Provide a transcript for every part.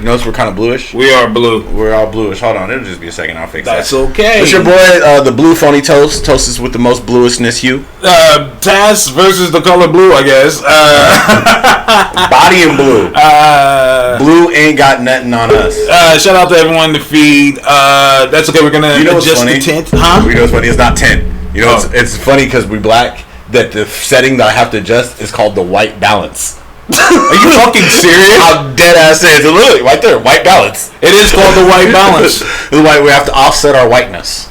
Notice we're kind of bluish. We are blue. We're all bluish. Hold on, it'll just be a second. I'll fix that. That's okay. It's your boy, the blue phony toast. Toast is with the most bluishness hue. Taz versus the color blue, I guess. Body and blue. Blue ain't got nothing on us. Shout out to everyone in the feed. That's okay. We're gonna adjust the tint, huh? You know what's funny? It's not tint. You know, it's funny because we black. That the setting that I have to adjust is called the white balance. Are you fucking serious? I'm dead ass serious. Literally, right there, white balance. It is called the white balance. We have to offset our whiteness.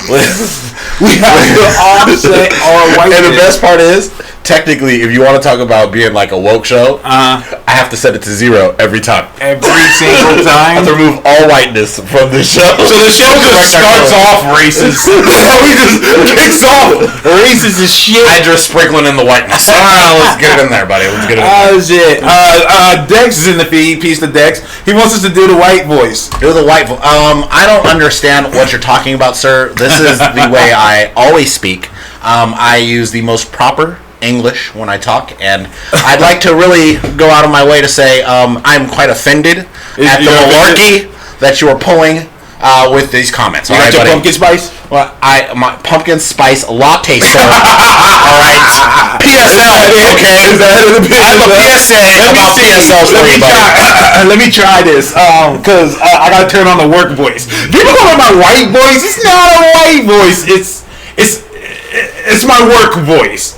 We have to offset our whiteness. And the best part is, technically, if you want to talk about being like a woke show, I have to set it to 0 every time. Every single time? I have to remove all whiteness from the show. So the show just starts off racist. We just kicks off. Racist as shit. Hydra sprinkling in the whiteness. Let's get it in there, buddy. Let's get it in there. Oh, shit. Dex is in the feed. Peace to Dex. He wants us to do the white voice. Do the white voice. I don't understand what you're talking about, sir. This is the way I always speak. I use the most proper English when I talk, and I'd like to really go out of my way to say I'm quite offended at the malarkey that you are pulling with these comments. You got your pumpkin spice? Well, my pumpkin spice latte, sir. All right. PSL, okay? I have a PSA about PSL for you, buddy. Let me try this, because I gotta turn on the work voice. People call it my white voice. It's not a white voice. It's my work voice.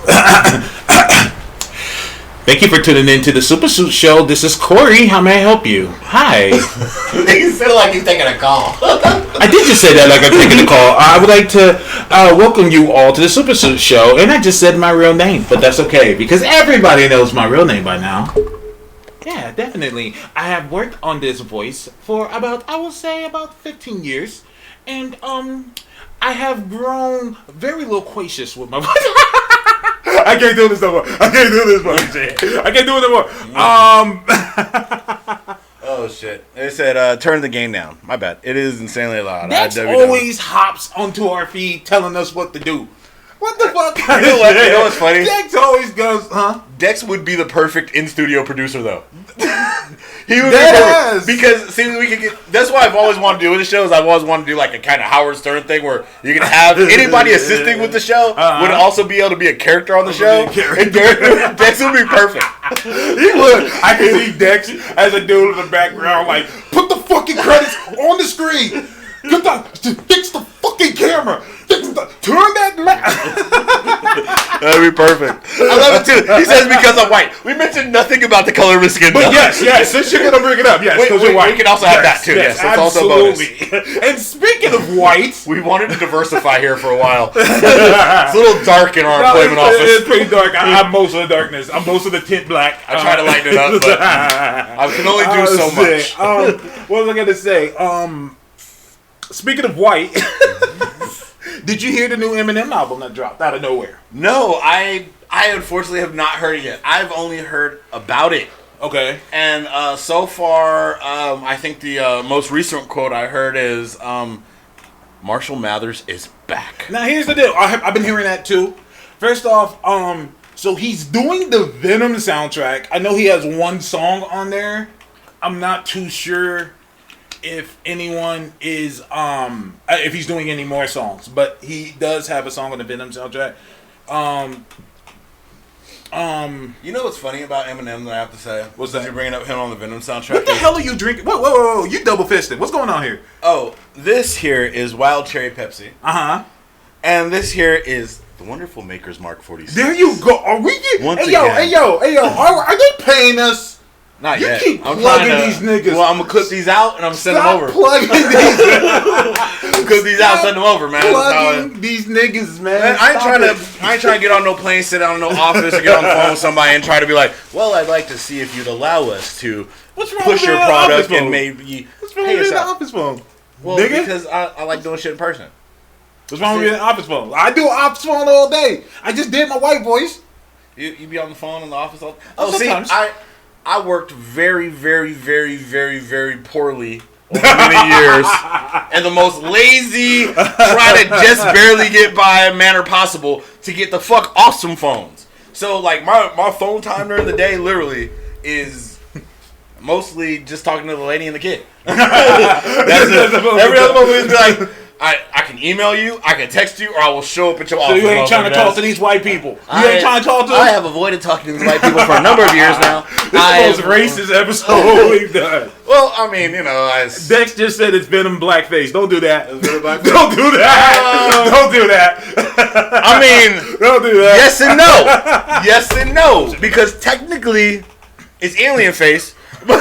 Thank you for tuning in to the Super Suit Show. This is Corey. How may I help you? Hi. You said it like you're taking a call. I did just say that like I'm taking a call. I would like to welcome you all to the Super Suit Show. And I just said my real name. But that's okay, because everybody knows my real name by now. Yeah, definitely. I have worked on this voice for about 15 years. And, I have grown very loquacious with my voice. I can't do this no more. I can't do it no more. Oh shit! They said turn the game down. My bad. It is insanely loud. Dex always hops onto our feed telling us what to do. What the fuck? You know what's funny? Dex always goes, huh? Dex would be the perfect in-studio producer, though. He would be because see, we could get. That's what I've always wanted to do with the show. Is I've always wanted to do like a kind of Howard Stern thing where you can have anybody assisting with the show would also be able to be a character on the show. And Dex would be perfect. He would. I can see Dex as a dude in the background, like put the fucking credits on the screen. Fix the fucking camera. Turn that That'd be perfect. I love it too. He says because I'm white. We mentioned nothing about the color of his skin. But yes, since you're gonna bring it up, yes, because you're white. We can also have that too. Yes, that's also a bonus. And speaking of white, we wanted to diversify here for a while. It's a little dark in our employment office. It's pretty dark. I'm most of the darkness. I'm most of the tint black. I try to lighten it up, but I can only do so much. What was I gonna say? Speaking of white. Did you hear the new Eminem album that dropped out of nowhere? No, I unfortunately have not heard it yet. I've only heard about it. Okay. And so far, I think the most recent quote I heard is Marshall Mathers is back. Now here's the deal. I've been hearing that too. First off, so he's doing the Venom soundtrack. I know he has one song on there. I'm not too sure if anyone is if he's doing any more songs, but he does have a song on the Venom soundtrack. You know what's funny about Eminem that I have to say? What's that? You're bringing up him on the Venom soundtrack. What the hell are you drinking? Whoa! You double fisted. What's going on here? Oh, this here is Wild Cherry Pepsi. And this here is the wonderful Maker's Mark 46. There you go. Are we getting? Hey yo! Are they paying us? Not you yet. Keep plugging these niggas. Well, I'm gonna clip these out and I'm sending them over. Plugging these. Clip these out, send them over, man. Plugging these niggas, man. I ain't trying to get on no plane, sit down in no office, or get on the phone with somebody and try to be like, well, I'd like to see if you'd allow us to push your product and maybe. What's wrong with the office phone? Well, nigga? because I like doing shit in person. What's wrong with the office phone? I do office phone all day. I just did my white voice. You be on the phone in the office all. Oh, see, sometimes. I worked very, very, very, very, very poorly over many years in the most lazy, try to just barely get by manner possible to get the fuck off some phones. So, like, my phone time during the day literally is mostly just talking to the lady and the kid. That's it. Every other moment is be like, I can email you, I can text you, or I will show up at your office. So you ain't trying to talk to these white people. You ain't trying to talk to them? I have avoided talking to these white people for a number of years now. This is the most racist episode we've done. Well, I mean, you know, Dex just said it's Venom blackface. Don't do that. Don't do that. Don't do that. I mean, don't do that. Yes and no. Yes and no. Because technically, it's alien face. It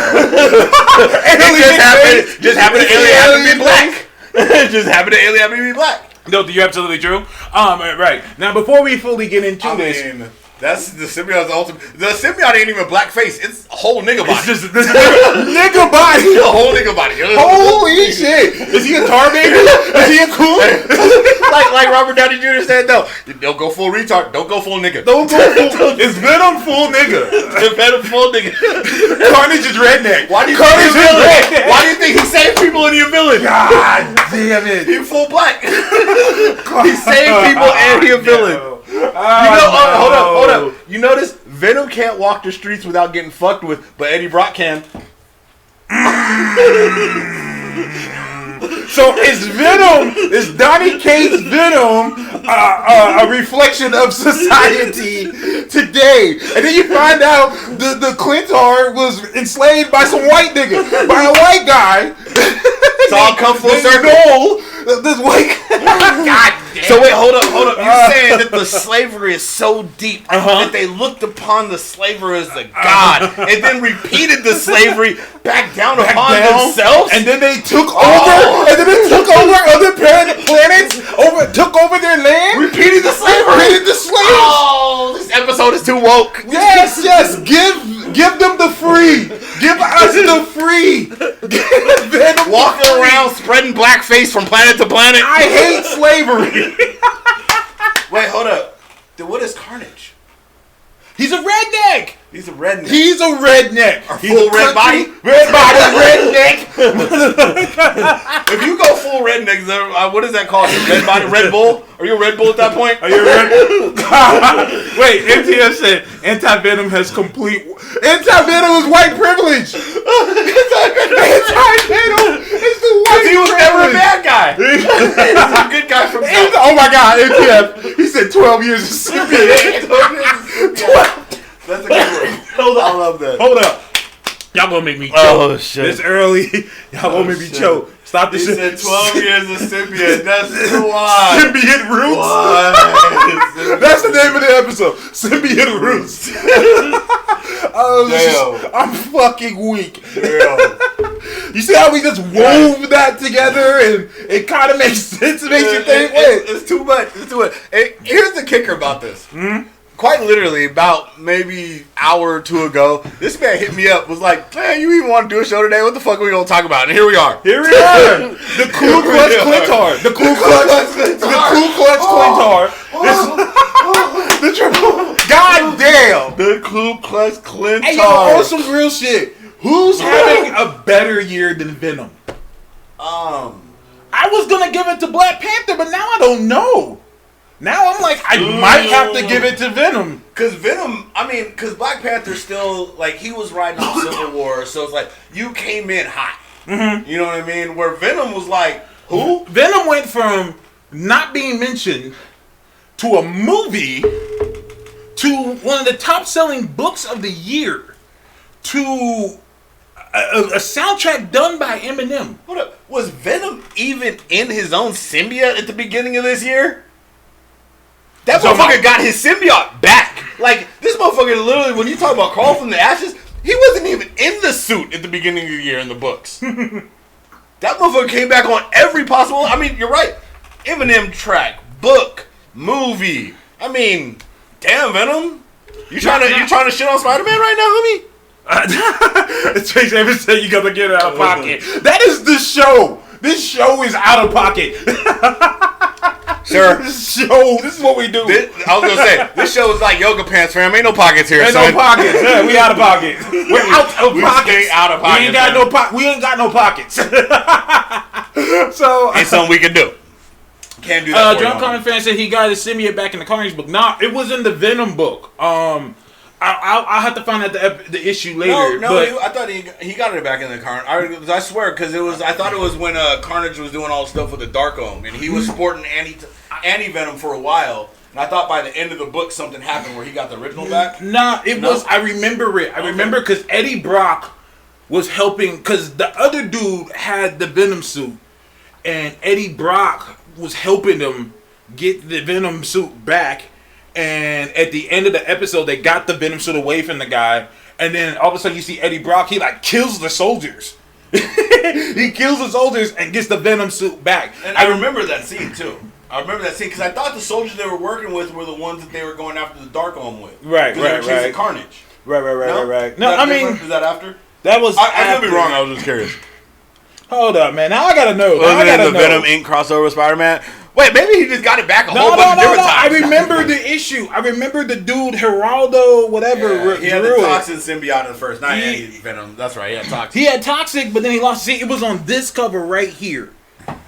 just happened to alien happen to be black. It just happened to alien happen to be black. No, you're absolutely true. Right. Now, before we fully get into this. I mean, that's the symbiote's ultimate. The symbiote ain't even blackface. It's a whole nigga body. It's just nigga body. It's a whole nigga body. Holy shit. Is he a tar baby? Is he a cool? like Robert Downey Jr. said, no. Don't go full retard. Don't go full nigga. Don't go full. It's Venom full nigga. It's Venom full nigga. Carnage is redneck. Why do you Carnage think is redneck? Why do you think he saved people in your village? God damn it. He full black. He saved people and he a villain. Hold up. You notice Venom can't walk the streets without getting fucked with, but Eddie Brock can. So is Donny Cates Venom a reflection of society today? And then you find out the Clintar was enslaved by some white nigga, by a white guy. It's all come full circle. This white God damn. So wait, hold up. You're saying that the slavery is so deep that they looked upon the slaver as a god and then repeated the slavery back down upon themselves? And then they took over other planets, took over their land, repeated the slavery. Oh, this episode is too woke. Yes. Give them the free. Give us the free. Walking around spreading blackface from planet to planet. I hate slavery. Wait, hold up. Then what is Carnage? He's a redneck. He's a redneck. He's full red body? Red body, redneck. If you go full redneck, what is that called? Red body, Red Bull? Are you a Red Bull at that point? Are you a Red Bull? Wait, MTF said anti-venom is white privilege. Anti-venom is the white privilege. He was never a bad guy. He's a good guy from Oh my God, MTF. He said 12 years of symbiote. 12. That's a good one. Hold on. I love that. Hold up. Y'all gonna make me choke. Oh, shit. This early. Y'all gonna make me choke. Stop this shit. He said 12 years of symbiote. That's why. Symbiote Roots? That's the name of the episode. Symbiote Roots. I'm fucking weak. Damn. You see how we just wove that together and it kind of makes sense? It makes you think, wait. It's too much. Here's the kicker about this. Quite literally, about maybe hour or two ago, this man hit me up, was like, man, you even want to do a show today? What the fuck are we going to talk about? And here we are. The Ku Klux Clintar. The Ku Klux Clintar. The triple. God damn. The Ku Klux Clintar. Hey, yo, on some real shit. Who's having a better year than Venom? I was going to give it to Black Panther, but now I don't know. Now I'm like, I might have to give it to Venom. Because Black Panther still, like, he was riding off Civil War, so it's like, you came in hot. Mm-hmm. You know what I mean? Where Venom was like, who? Venom went from not being mentioned to a movie to one of the top-selling books of the year to a soundtrack done by Eminem. Hold up. Was Venom even in his own symbiote at the beginning of this year? That motherfucker got his symbiote back. Like, this motherfucker literally, when you talk about Crawl from the Ashes, he wasn't even in the suit at the beginning of the year in the books. That motherfucker came back on every possible... I mean, you're right. Eminem track, book, movie. I mean, damn, Venom. You trying to shit on Spider-Man right now, homie? Chase Evans said you gotta get it out of pocket. That is the show. This show is out of pocket. Sir. This show, this is what we do. I was gonna say this show is like yoga pants, fam. Ain't no pockets here, Ain't son. no pockets. Yeah, we out of pocket. We're out of pockets. Stay out of pockets. We ain't got we ain't got no pockets. So ain't something we can do. Can't do that. Drunk Comic Fan said he got his symbiote back in the Carnage book. Nah, it was in the Venom book. I'll have to find out the issue later. I thought he got it back in the Carnage. I swear, because I thought it was when Carnage was doing all the stuff with the Darkome, and he was sporting anti-Venom for a while. And I thought by the end of the book something happened where he got the original back. Nah, was. I remember it. I remember because Eddie Brock was helping, because the other dude had the Venom suit, and Eddie Brock was helping him get the Venom suit back. And at the end of the episode, they got the Venom suit away from the guy. And then all of a sudden, you see Eddie Brock. He like kills the soldiers. He kills the soldiers and gets the Venom suit back. And I remember that scene too. I remember that scene because I thought the soldiers they were working with were the ones that they were going after the Darkome with. Right. Carnage. Right. No, I mean, is that after? That was. I could be wrong. I was just curious. Hold up, man. Now I gotta know. Wasn't it the Venom Inc. crossover with Spider-Man? Wait, maybe he just got it back a whole bunch of different times. I remember the issue. I remember the dude, Geraldo, whatever. Yeah, he had the Toxin symbiote in the first. Not Venom. That's right. He had Toxic. He had Toxic, but then he lost. See, it was on this cover right here.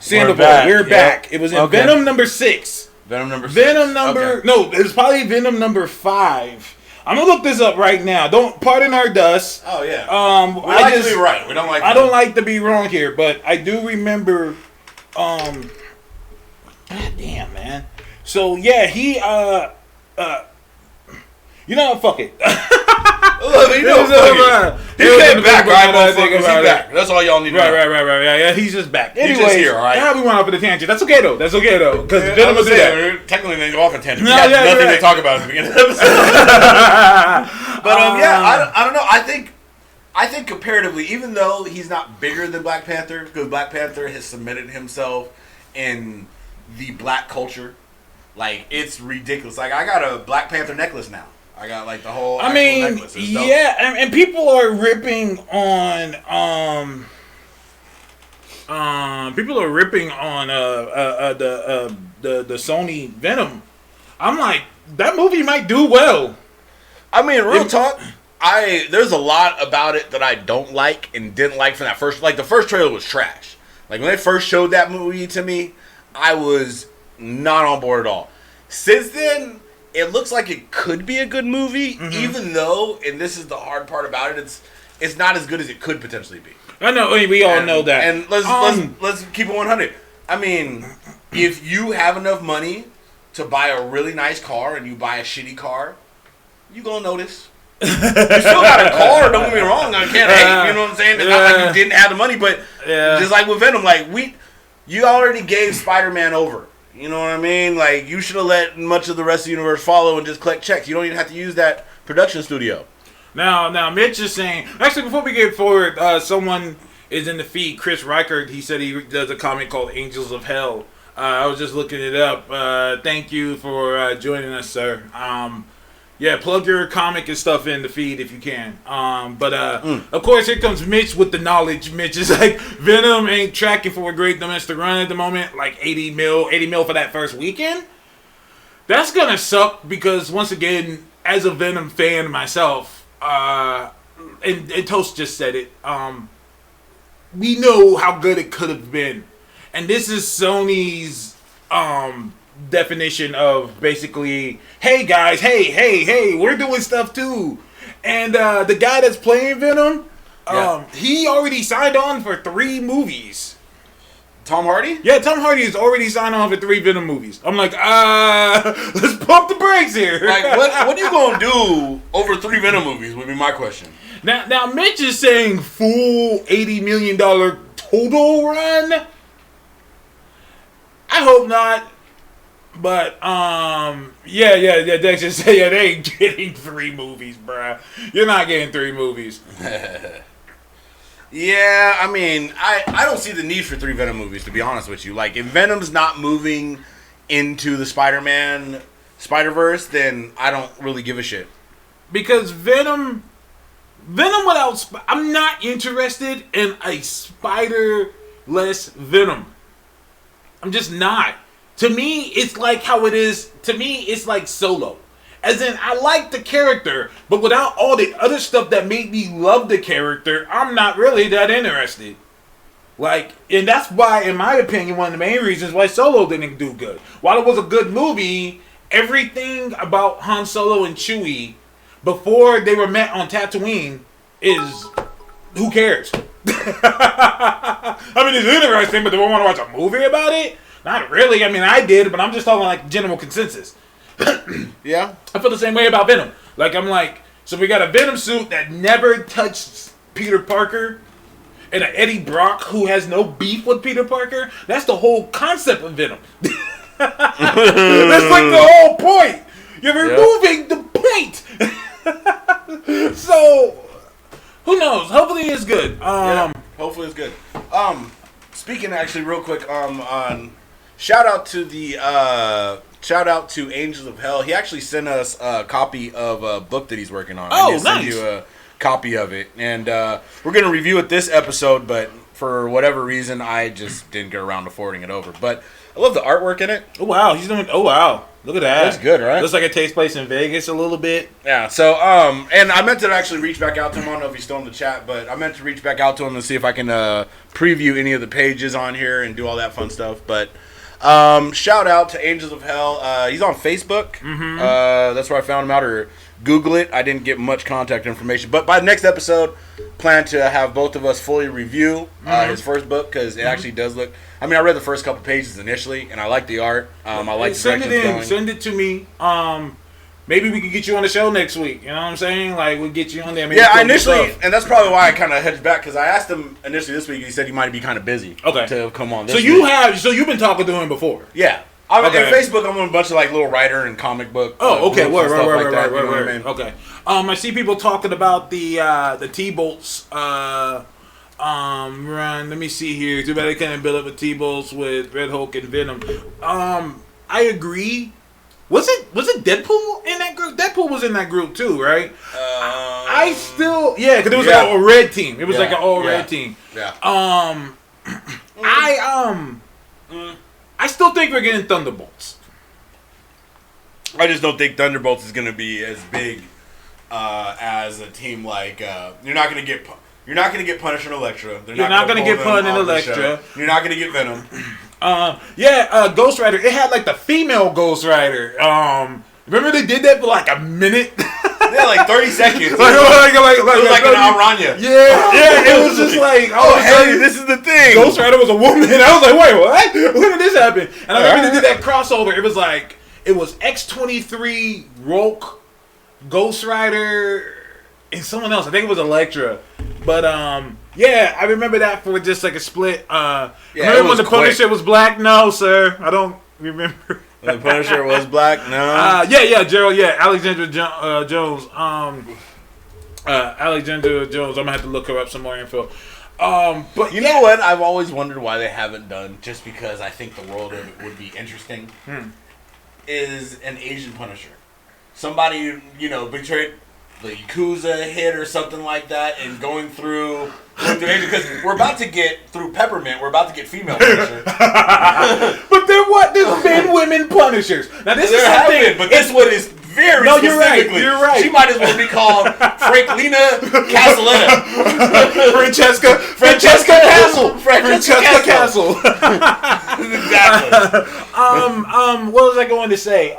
Sandoval, we're back. It was in Venom number 6. Venom number 6. Venom number... Okay. No, it's probably Venom number 5. I'm going to look this up right now. Don't pardon our dust. Oh, yeah. We like to be right. We don't like I don't like to be wrong here, but I do remember... God damn, man. So, yeah, he... you know, fuck it. He came back, right? He's back. That's all y'all need to know. Right. Yeah, he's just back. Anyway, he's just here, all right? Yeah, we went off at a tangent. That's okay, though. Because Venom was there. Technically, they go off a tangent. No, nothing to talk about at the beginning of the episode. But, I don't know. I think comparatively, even though he's not bigger than Black Panther, because Black Panther has cemented himself in the black culture, like, it's ridiculous. Like, I got a Black Panther necklace now. I got like the whole. Necklace. Yeah, and people are ripping on the Sony Venom. I'm like, that movie might do well. I mean, real talk. There's a lot about it that I don't like and didn't like from that first. Like the first trailer was trash. Like when they first showed that movie to me, I was not on board at all. Since then. It looks like it could be a good movie, even though, and this is the hard part about it, it's not as good as it could potentially be. I know, we all know that. And let's keep it 100. I mean, if you have enough money to buy a really nice car and you buy a shitty car, you gonna notice. You still got a car, don't get me wrong. I can't hate, you know what I'm saying? It's not like you didn't have the money, but just like with Venom, like you already gave Spider-Man over. You know what I mean? Like, you should have let much of the rest of the universe follow and just collect checks. You don't even have to use that production studio. Now, Mitch is saying... Actually, before we get forward, someone is in the feed, Chris Reichert. He said he does a comic called Angels of Hell. I was just looking it up. Thank you for joining us, sir. Yeah, plug your comic and stuff in the feed if you can. Of course, here comes Mitch with the knowledge. Mitch is like, Venom ain't tracking for a great domestic run at the moment. Like 80 mil for that first weekend. That's gonna suck because once again, as a Venom fan myself, and Toast just said it. We know how good it could have been, and this is Sony's definition of basically, hey guys, hey, we're doing stuff too. And the guy that's playing Venom, he already signed on for 3 movies. Tom Hardy? Yeah, Tom Hardy has already signed on for 3 Venom movies. I'm like, let's pump the brakes here. Like, what are you gonna do over 3 Venom movies would be my question. Now Mitch is saying full $80 million total run. I hope not. But, yeah, Dexter said, they ain't getting 3 movies, bruh. You're not getting 3 movies. Yeah, I mean, I don't see the need for 3 Venom movies, to be honest with you. Like, if Venom's not moving into the Spider-Man Spider-Verse, then I don't really give a shit. Because Venom without... I'm not interested in a spider-less Venom. I'm just not. To me, it's like how it is. To me, it's like Solo. As in, I like the character, but without all the other stuff that made me love the character, I'm not really that interested. Like, and that's why, in my opinion, one of the main reasons why Solo didn't do good. While it was a good movie, everything about Han Solo and Chewie before they were met on Tatooine is, who cares? I mean, it's interesting, but do I want to watch a movie about it? Not really. I mean, I did, but I'm just talking like general consensus. Yeah. I feel the same way about Venom. Like, I'm like, so we got a Venom suit that never touched Peter Parker, and an Eddie Brock who has no beef with Peter Parker. That's the whole concept of Venom. That's like the whole point. You're removing the point. So, who knows? Hopefully it's good. Hopefully it's good. Speaking actually real quick on shout out to Angels of Hell. He actually sent us a copy of a book that he's working on. Oh, I nice. Send you a copy of it, and we're gonna review it this episode, but for whatever reason I just didn't get around to forwarding it over. But I love the artwork in it. Oh wow, he's doing. Oh wow, look at that. That's good, right? Looks like it takes place in Vegas a little bit. Yeah. So and I meant to actually reach back out to him. I don't know if he's still in the chat, but I meant to reach back out to him to see if I can preview any of the pages on here and do all that fun stuff. But shout out to Angels of Hell. He's on Facebook. Mm-hmm. That's where I found him out, or Google it. I didn't get much contact information, but by the next episode, plan to have both of us fully review his first book, because it actually does look. I mean, I read the first couple pages initially, and I like the art. I like the send direction it it's in. going. Send it to me. Maybe we could get you on the show next week. You know what I'm saying? Like, we'll get you on there. Maybe Yeah, initially, and that's probably why I kind of hedged back, because I asked him initially this week, and he said he might be kind of busy. Okay. To come on. So you've been talking to him before. Yeah. On Facebook, I'm on a bunch of like little writer and comic book. Oh, okay. Right. Okay. I see people talking about the T-Bolts run. Let me see here. Too bad they couldn't build up a T-Bolts with Red Hulk and Venom. I agree. Was it Deadpool in that group? Deadpool was in that group too, right? I still because it was like a red team. It was like an all red team. Yeah. I still think we're getting Thunderbolts. I just don't think Thunderbolts is going to be as big as a team like you're not going to get Punisher and Elektra. You're not going to get Punisher and Elektra. You're not going to get Venom. Ghost Rider. It had like the female Ghost Rider. Remember they did that for like a minute? Yeah, like 30 seconds. It was like an Aranya. Yeah, it was just like, hey, this is the thing. Ghost Rider was a woman. I was like, wait, what? When did this happen? And I remember they did that crossover. It was like, it was X-23, Rogue, Ghost Rider, and someone else. I think it was Elektra. But, I remember that for just like a split. Remember when the Punisher was black? No, sir. I don't remember. The Punisher was black? No. Gerald. Yeah, Alexandra Jones. Alexandra Jones. I'm gonna have to look her up some more info. But you know what? I've always wondered why they haven't done. Just because I think the world of it would be interesting. Is an Asian Punisher. Somebody betrayed the Yakuza hit or something like that, and going through Asia, because we're about to get through Peppermint. We're about to get female Punisher. But there's been women Punishers. Now this is something. But this one is very specifically. You're right. She might as well be called Franklina Casaletta. Francesca Castle. Exactly. What was I going to say?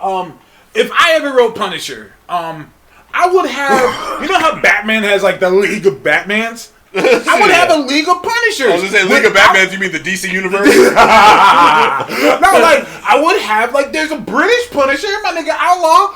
If I ever wrote Punisher, I would have. You know how Batman has like the League of Batmans? I would have a League of Punishers. I was gonna say League of Batmans. You mean the DC universe? No, like I would have like. There's a British Punisher, my nigga Outlaw.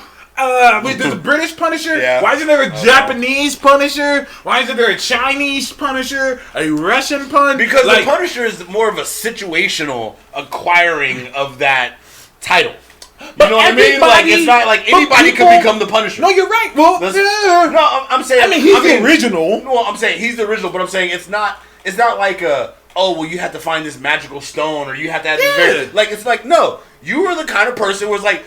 There's a British Punisher. Yeah. Why isn't there a Japanese Punisher? Why isn't there a Chinese Punisher? A Russian Punisher? Because the Punisher is more of a situational acquiring of that title. You know what I mean? Like, it's not like anybody could become the Punisher. No, you're right. Well, no, I'm saying. I mean, he's the original. No, I'm saying he's the original, but I'm saying it's not like you have to find this magical stone, or you have to have this. Like, it's like, no, you are the kind of person where it's like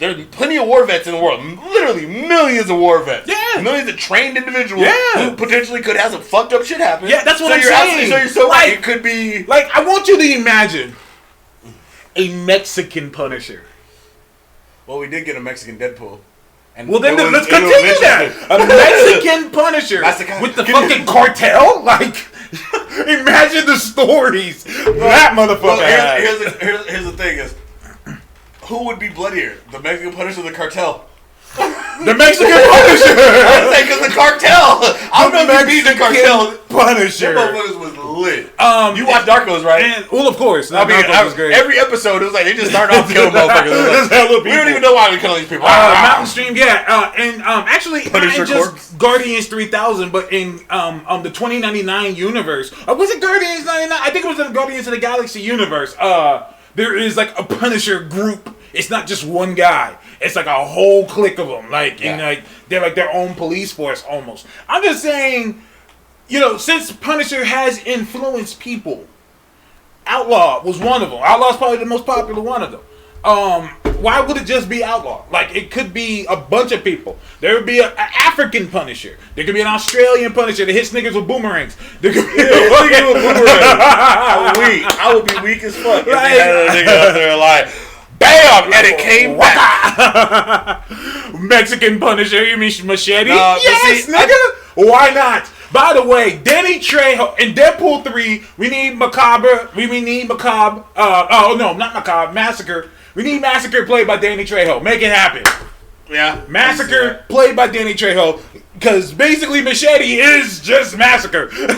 there's plenty of war vets in the world, literally millions of war vets, millions of trained individuals who potentially could have some fucked up shit happen. Yeah, that's what I'm saying. So you're so right. It could be like, I want you to imagine a Mexican Punisher. Well, we did get a Mexican Deadpool. And Well, then it was- let's it was continue that. interesting. A Mexican Punisher That's the kind- with the fucking cartel? Like, imagine the stories that motherfucker Well, had. here's the thing is, who would be bloodier, the Mexican Punisher or the cartel? The Mexican Punisher! Because the cartel. I don't know if you beat the cartel. Punisher. That motherfuckers was lit. You You watch Narcos, right? And, well, of course. I mean, Narcos was great. every episode it was like they just start off killing motherfuckers. It was There's like, hella we don't people. even know why we kill these people. Mountain Stream, yeah, and actually, not Punisher in just Corpse. Guardians 3000, but in the 2099 universe. Was it Guardians 99? I think it was in the Guardians of the Galaxy universe. There is like a Punisher group. It's not just one guy. It's like a whole clique of them. Like, and like they're like their own police force almost. I'm just saying, since Punisher has influenced people, Outlaw was one of them. Outlaw's probably the most popular one of them. Why would it just be Outlaw? Like, it could be a bunch of people. There would be an African Punisher. There could be an Australian Punisher that hits niggas with boomerangs. There could be a nigga with boomerangs. I would be weak as fuck if they had a nigga out there like, bam, and it came back. Mexican Punisher, you mean Machete? No, but Yes, see, nigga. Why not? By the way, Danny Trejo in Deadpool 3, we need Macabre. We need Macabre. Oh no, not Macabre. Massacre. We need Massacre played by Danny Trejo. Make it happen. Yeah. Massacre played by Danny Trejo. Because basically Machete is just Massacre. You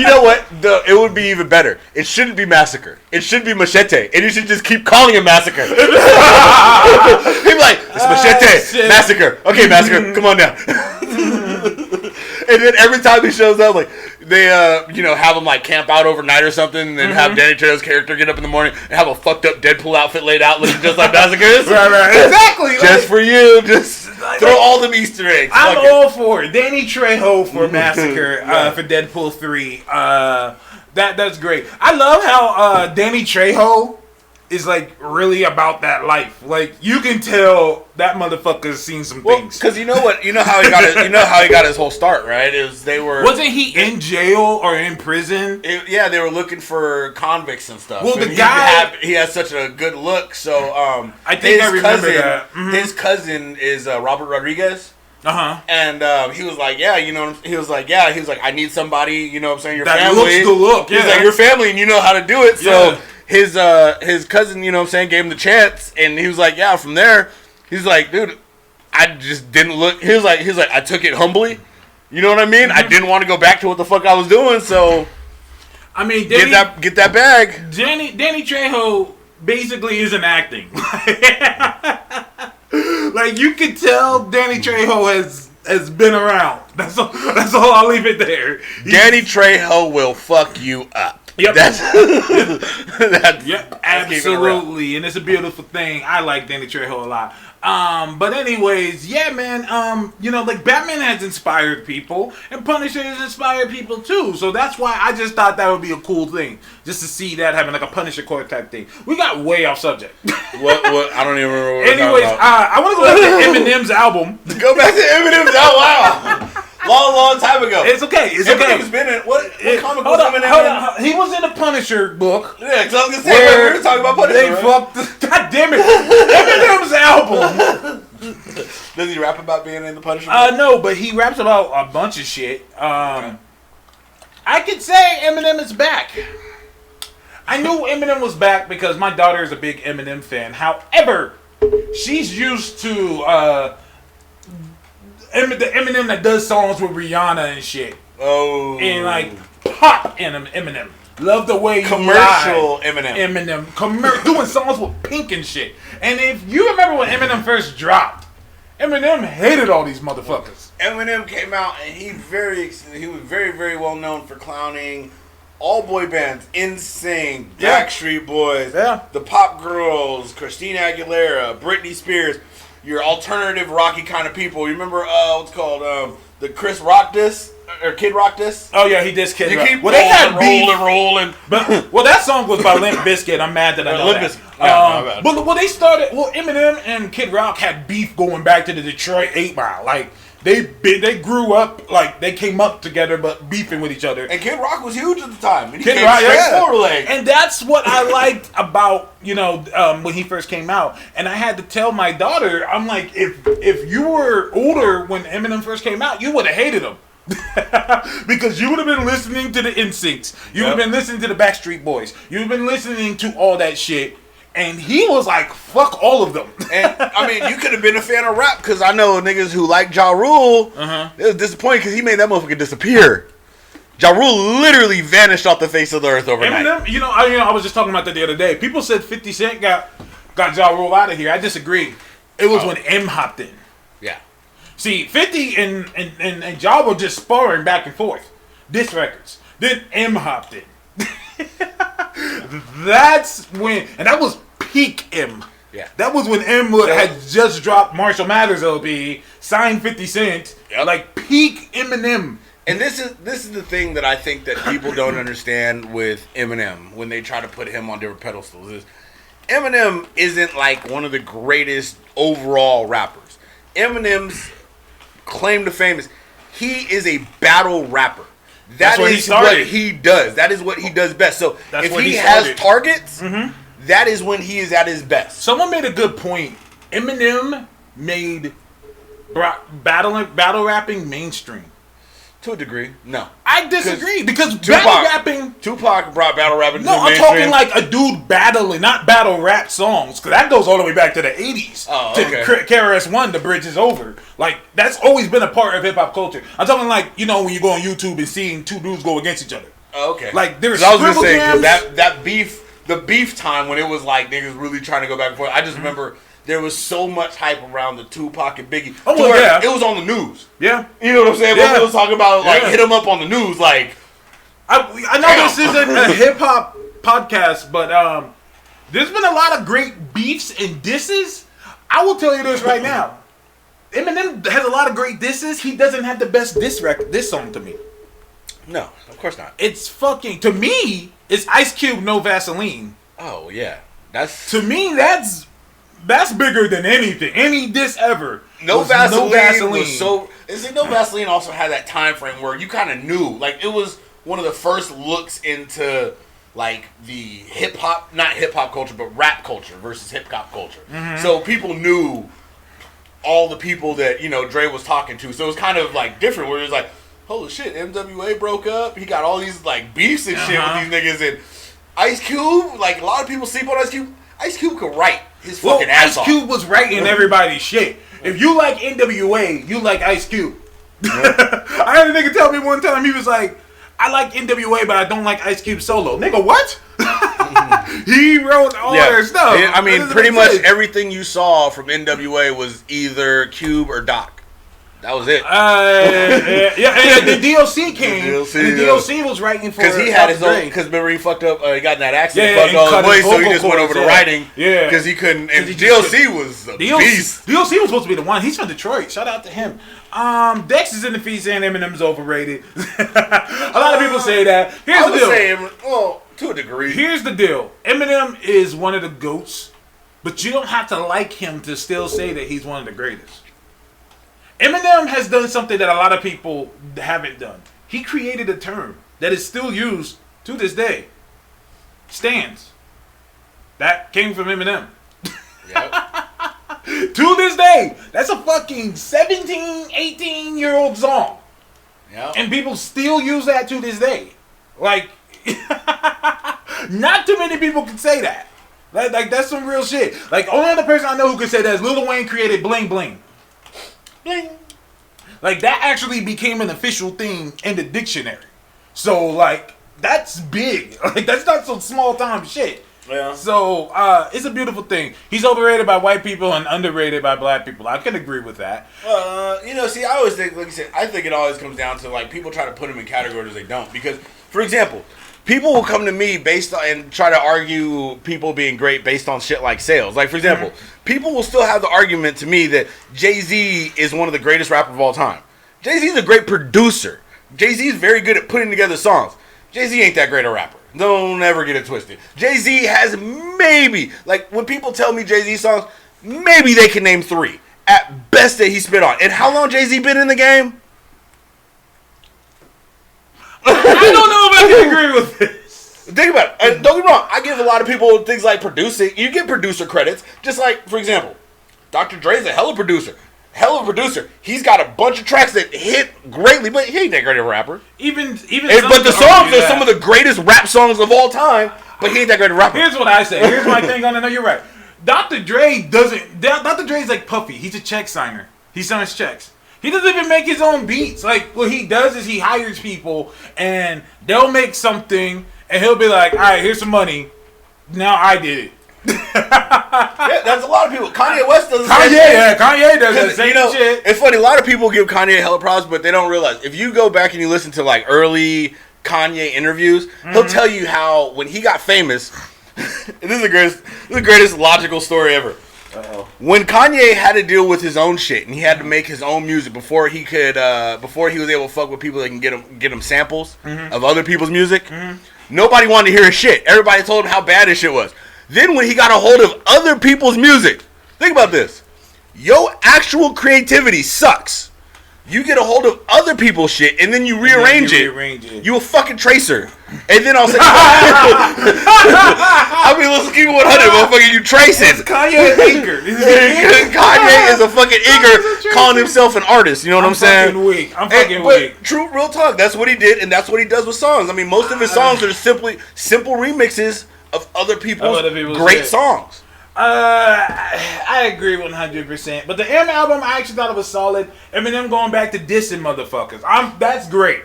know what? It would be even better. It shouldn't be Massacre. It should be Machete. And you should just keep calling him Massacre. People like, it's Machete. Shit. Massacre. Okay, Massacre. Come on now. And then every time he shows up, like, they, have him, like, camp out overnight or something, and then have Danny Trejo's character get up in the morning and have a fucked up Deadpool outfit laid out looking just like Massacre's. Right. Exactly. Just for you. Just throw all them Easter eggs. I'm Fuck it. all for it. Danny Trejo for Massacre for Deadpool 3. That's great. I love how Danny Trejo is like really about that life. Like you can tell that motherfucker's seen some things. Because you know what? You know how he got it. You know how he got his whole start, right? Wasn't he in jail or in prison? They were looking for convicts and stuff. Well, and the guy he has such a good look. So I think I remember that. His cousin is Robert Rodriguez. And he was like, he was like, I need somebody, you know what I'm saying, your that family. looks the look. He's like, your family, and you know how to do it. Yeah. So his cousin, you know what I'm saying, gave him the chance, and he was like, yeah, from there, he's like, dude, I just didn't look. He was like, I took it humbly. You know what I mean? I didn't want to go back to what the fuck I was doing, so I mean, get that bag. Danny Trejo basically isn't acting. Like you can tell Danny Trejo has been around. That's all I'll leave it there. Danny Trejo will fuck you up. Yep. That's Absolutely. And it's a beautiful thing. I like Danny Trejo a lot. But anyways, yeah, man, like Batman has inspired people and Punisher has inspired people too. So that's why I just thought that would be a cool thing. Just to see that having like a Punisher core type thing. We got way off subject. What? I don't even remember what Anyways, we're talking about. I want to go back to Eminem's album. Go back to Eminem's. Oh, wow. Long time ago. It's okay. Eminem's been in what comic was Eminem in? Hold on. He was in a Punisher book. Yeah, because I was gonna say we were talking about Punisher. They fucked. God damn it! Eminem's album. Does he rap about being in the Punisher? No, but he raps about a bunch of shit. I could say Eminem is back. I knew Eminem was back because my daughter is a big Eminem fan. However, she's used to the Eminem that does songs with Rihanna and shit. Oh. And like pop Eminem. Love the way you commercial lie. Eminem. Doing songs with Pink and shit. And if you remember when Eminem first dropped, Eminem hated all these motherfuckers. Eminem came out and he was very, very well known for clowning all boy bands, NSYNC, Backstreet Boys, the Pop Girls, Christina Aguilera, Britney Spears, your alternative rocky kind of people. You remember what's it called the Chris Rock diss or Kid Rock diss? Oh yeah, he dissed Kid Rock. Keep well, they had rolling. But that song was by Limp Bizkit. I'm mad that I know Limp that. Bizkit. Yeah, but they started. Well, Eminem and Kid Rock had beef going back to the Detroit 8 Mile. Like They grew up like they came up together, but beefing with each other. And Kid Rock was huge at the time. And he Kid came Rock, straight yeah. forward leg. And that's what I liked about when he first came out. And I had to tell my daughter, I'm like, if you were older when Eminem first came out, you would have hated him. Because you would have been listening to the NSYNCs. You would have been listening to the Backstreet Boys. You would have been listening to all that shit. And he was like, fuck all of them. And I mean, you could have been a fan of rap because I know niggas who like Ja Rule. It was disappointing because he made that motherfucker disappear. Ja Rule literally vanished off the face of the earth overnight. Eminem, I was just talking about that the other day. People said 50 Cent got Ja Rule out of here. I disagree. It was when M hopped in. Yeah. See, 50 and Ja were just sparring back and forth. Diss records. Then M hopped in. That's when, and that was peak M. Yeah. That was when M had just dropped Marshall Mathers LP, signed 50 Cent, like peak Eminem. And this is the thing that I think that people don't understand with Eminem when they try to put him on different pedestals is Eminem isn't like one of the greatest overall rappers. Eminem's claim to fame is he is a battle rapper. That is what he does. That is what he does best. So That's if where he he has started. targets, that is when he is at his best. Someone made a good point. Eminem made battle rapping mainstream. To a degree, no. I disagree because battle rapping. Tupac brought battle rapping. No, to the I'm mainstream. talking like a dude battling, not battle rap songs, because that goes all the way back to the 80s. Oh, okay. To KRS-One, The Bridge Is Over. Like, that's always been a part of hip hop culture. I'm talking like, when you go on YouTube and seeing two dudes go against each other. Oh, okay. Like, there's I was gonna say jams. that beef, the beef time when it was like niggas really trying to go back and forth. I just remember there was so much hype around the Tupac and Biggie. Oh, to where yeah. It was on the news. Yeah. You know what I'm saying? Yeah. When we was talking about like Yeah. hit him up on the news, like I know this isn't a hip hop podcast, but there's been a lot of great beefs and disses. I will tell you this right now. Eminem has a lot of great disses. He doesn't have the best diss song to me. no, of course not. It's fucking, to me, it's Ice Cube, No Vaseline. Oh yeah, that's To me, that's bigger than anything. Any diss ever. No was Vaseline was so. And see, No Vaseline also had that time frame where you kind of knew, like it was one of the first looks into like the not hip hop culture, but rap culture versus hip hop culture. So people knew all the people that Dre was talking to. So it was kind of like different, where it was like, holy shit, MWA broke up. He got all these like beefs and shit with these niggas. And Ice Cube, like a lot of people sleep on Ice Cube. Ice Cube could write his fucking ass off. Ice Cube was writing everybody's shit. If you like NWA, you like Ice Cube. I had a nigga tell me one time, he was like, I like NWA, but I don't like Ice Cube solo. Nigga, what? He wrote all their stuff. I mean, pretty much everything you saw from NWA was either Cube or Doc. That was it. The DLC came. The DLC was writing for because he had his own. Because remember he fucked up. He got in that accident. Yeah, fucked all cut his his voice, so he vocal just went over cords, to writing. Yeah, because he couldn't. And he just DLC was a beast. DLC was supposed to be the one. He's from Detroit. Shout out to him. Dex is in the feed saying Eminem's overrated. A lot of people say that. Here's the deal. Saying, well, to a degree. Here's the deal. Eminem is one of the GOATs, but you don't have to like him to still say that he's one of the greatest. Eminem has done something that a lot of people haven't done. He created a term that is still used to this day. Stands. That came from Eminem. Yep. To this day. That's a fucking 17, 18-year-old song. Yep. And people still use that to this day. Like, not too many people can say that. Like that's some real shit. Like, only other person I know who can say that is Lil Wayne created Bling Bling. Bling. Like, that actually became an official thing in the dictionary. So, like, that's big. Like, that's not some small time shit. Yeah. So, it's a beautiful thing. He's overrated by white people and underrated by black people. I can agree with that. See, I always think, like you said, I think it always comes down to, like, people try to put him in categories they don't. Because, for example, people will come to me based on, and try to argue people being great based on shit like sales. Like, for example, people will still have the argument to me that Jay-Z is one of the greatest rappers of all time. Jay-Z is a great producer. Jay-Z is very good at putting together songs. Jay-Z ain't that great a rapper. Don't ever get it twisted. Jay-Z has maybe, like, when people tell me Jay-Z songs, maybe they can name 3. at best that he spit on. And how long Jay-Z been in the game? I don't know if I can agree with this. Think about it. And don't get me wrong. I give a lot of people things like producing. You get producer credits. Just like, for example, Dr. Dre's a hell of a producer. Hell of a producer. He's got a bunch of tracks that hit greatly, but he ain't that great of a rapper. But the songs are some of the greatest rap songs of all time, but he ain't that great of a rapper. Here's what I say. Here's my thing on it. No, you're right. Dr. Dre's like Puffy. He's a check signer. He signs checks. He doesn't even make his own beats. Like, what he does is he hires people, and they'll make something, and he'll be like, all right, here's some money. Now I did it. Yeah, that's a lot of people. Kanye West does the Kanye, same thing. yeah, Kanye does the same shit. It's funny, a lot of people give Kanye hella props, but they don't realize if you go back and you listen to like early Kanye interviews, he'll tell you how when he got famous, this is the greatest logical story ever. When Kanye had to deal with his own shit and he had to make his own music before he could, before he was able to fuck with people that can get him samples of other people's music, nobody wanted to hear his shit. Everybody told him how bad his shit was. Then when he got a hold of other people's music, think about this. Your actual creativity sucks. You get a hold of other people's shit and then you rearrange it. You a fucking tracer. And then I'll say, I mean, let's keep it 100, motherfucker. You tracing. Kanye Igor. Kanye is a fucking Igor calling himself an artist. You know what I'm saying? I'm fucking weak. True, real talk. That's what he did, and that's what he does with songs. I mean, most of his songs are simple remixes of other people's great songs. I agree 100%. But the M album, I actually thought it was solid. Eminem going back to dissing motherfuckers. That's great.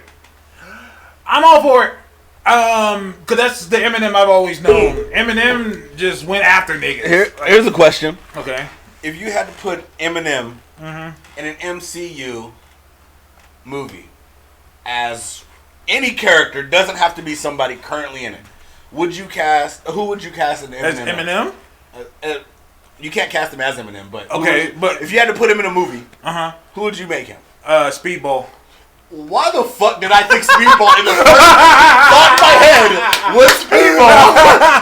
I'm all for it. Cause that's the Eminem I've always known. Eminem just went after niggas. Here's a question. Okay. If you had to put Eminem in an MCU movie as any character, doesn't have to be somebody currently in it. Who would you cast in Eminem? As Eminem? You can't cast him as Eminem, but okay, but if you had to put him in a movie, who would you make him? Speedball. Why the fuck did I think Speedball in the first thought in my head was Speedball?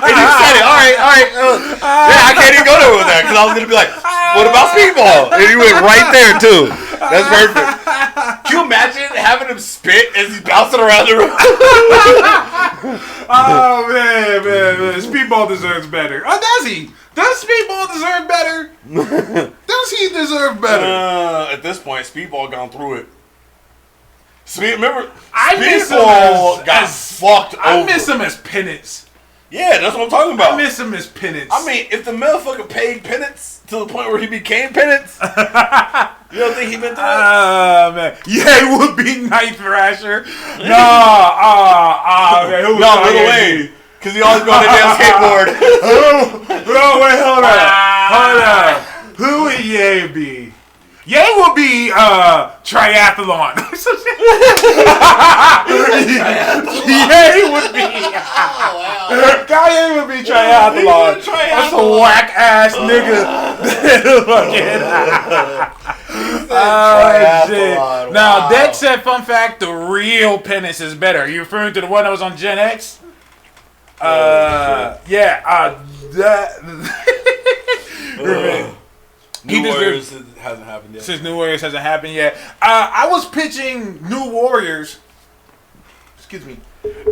And you said it. All right. Yeah, I can't even go there with that because I was gonna be like, what about Speedball? And you went right there too. That's perfect. Can you imagine having him spit as he's bouncing around the room? Oh man. Speedball deserves better. Oh, does he? Does Speedball deserve better? Does he deserve better? At this point, Speedball gone through it. Remember, I miss him fucked over. I miss him as penance. Yeah, that's what I'm talking about. I miss him as penance. I mean, if the motherfucker paid penance to the point where he became penance, you don't think he been through it? Man. Yeah, it would be Night Thrasher. Man. Lil Wayne. Because he always go on a damn skateboard. Wait, hold on. Who would Ye be? Ye would be triathlon. Ye would be. Kanye would be triathlon. That's a whack ass nigga. Shit. Now, Dex said, fun fact, the real penance is better. Are you referring to the one that was on Gen X? New Warriors hasn't happened yet. Since New Warriors hasn't happened yet. I was pitching New Warriors,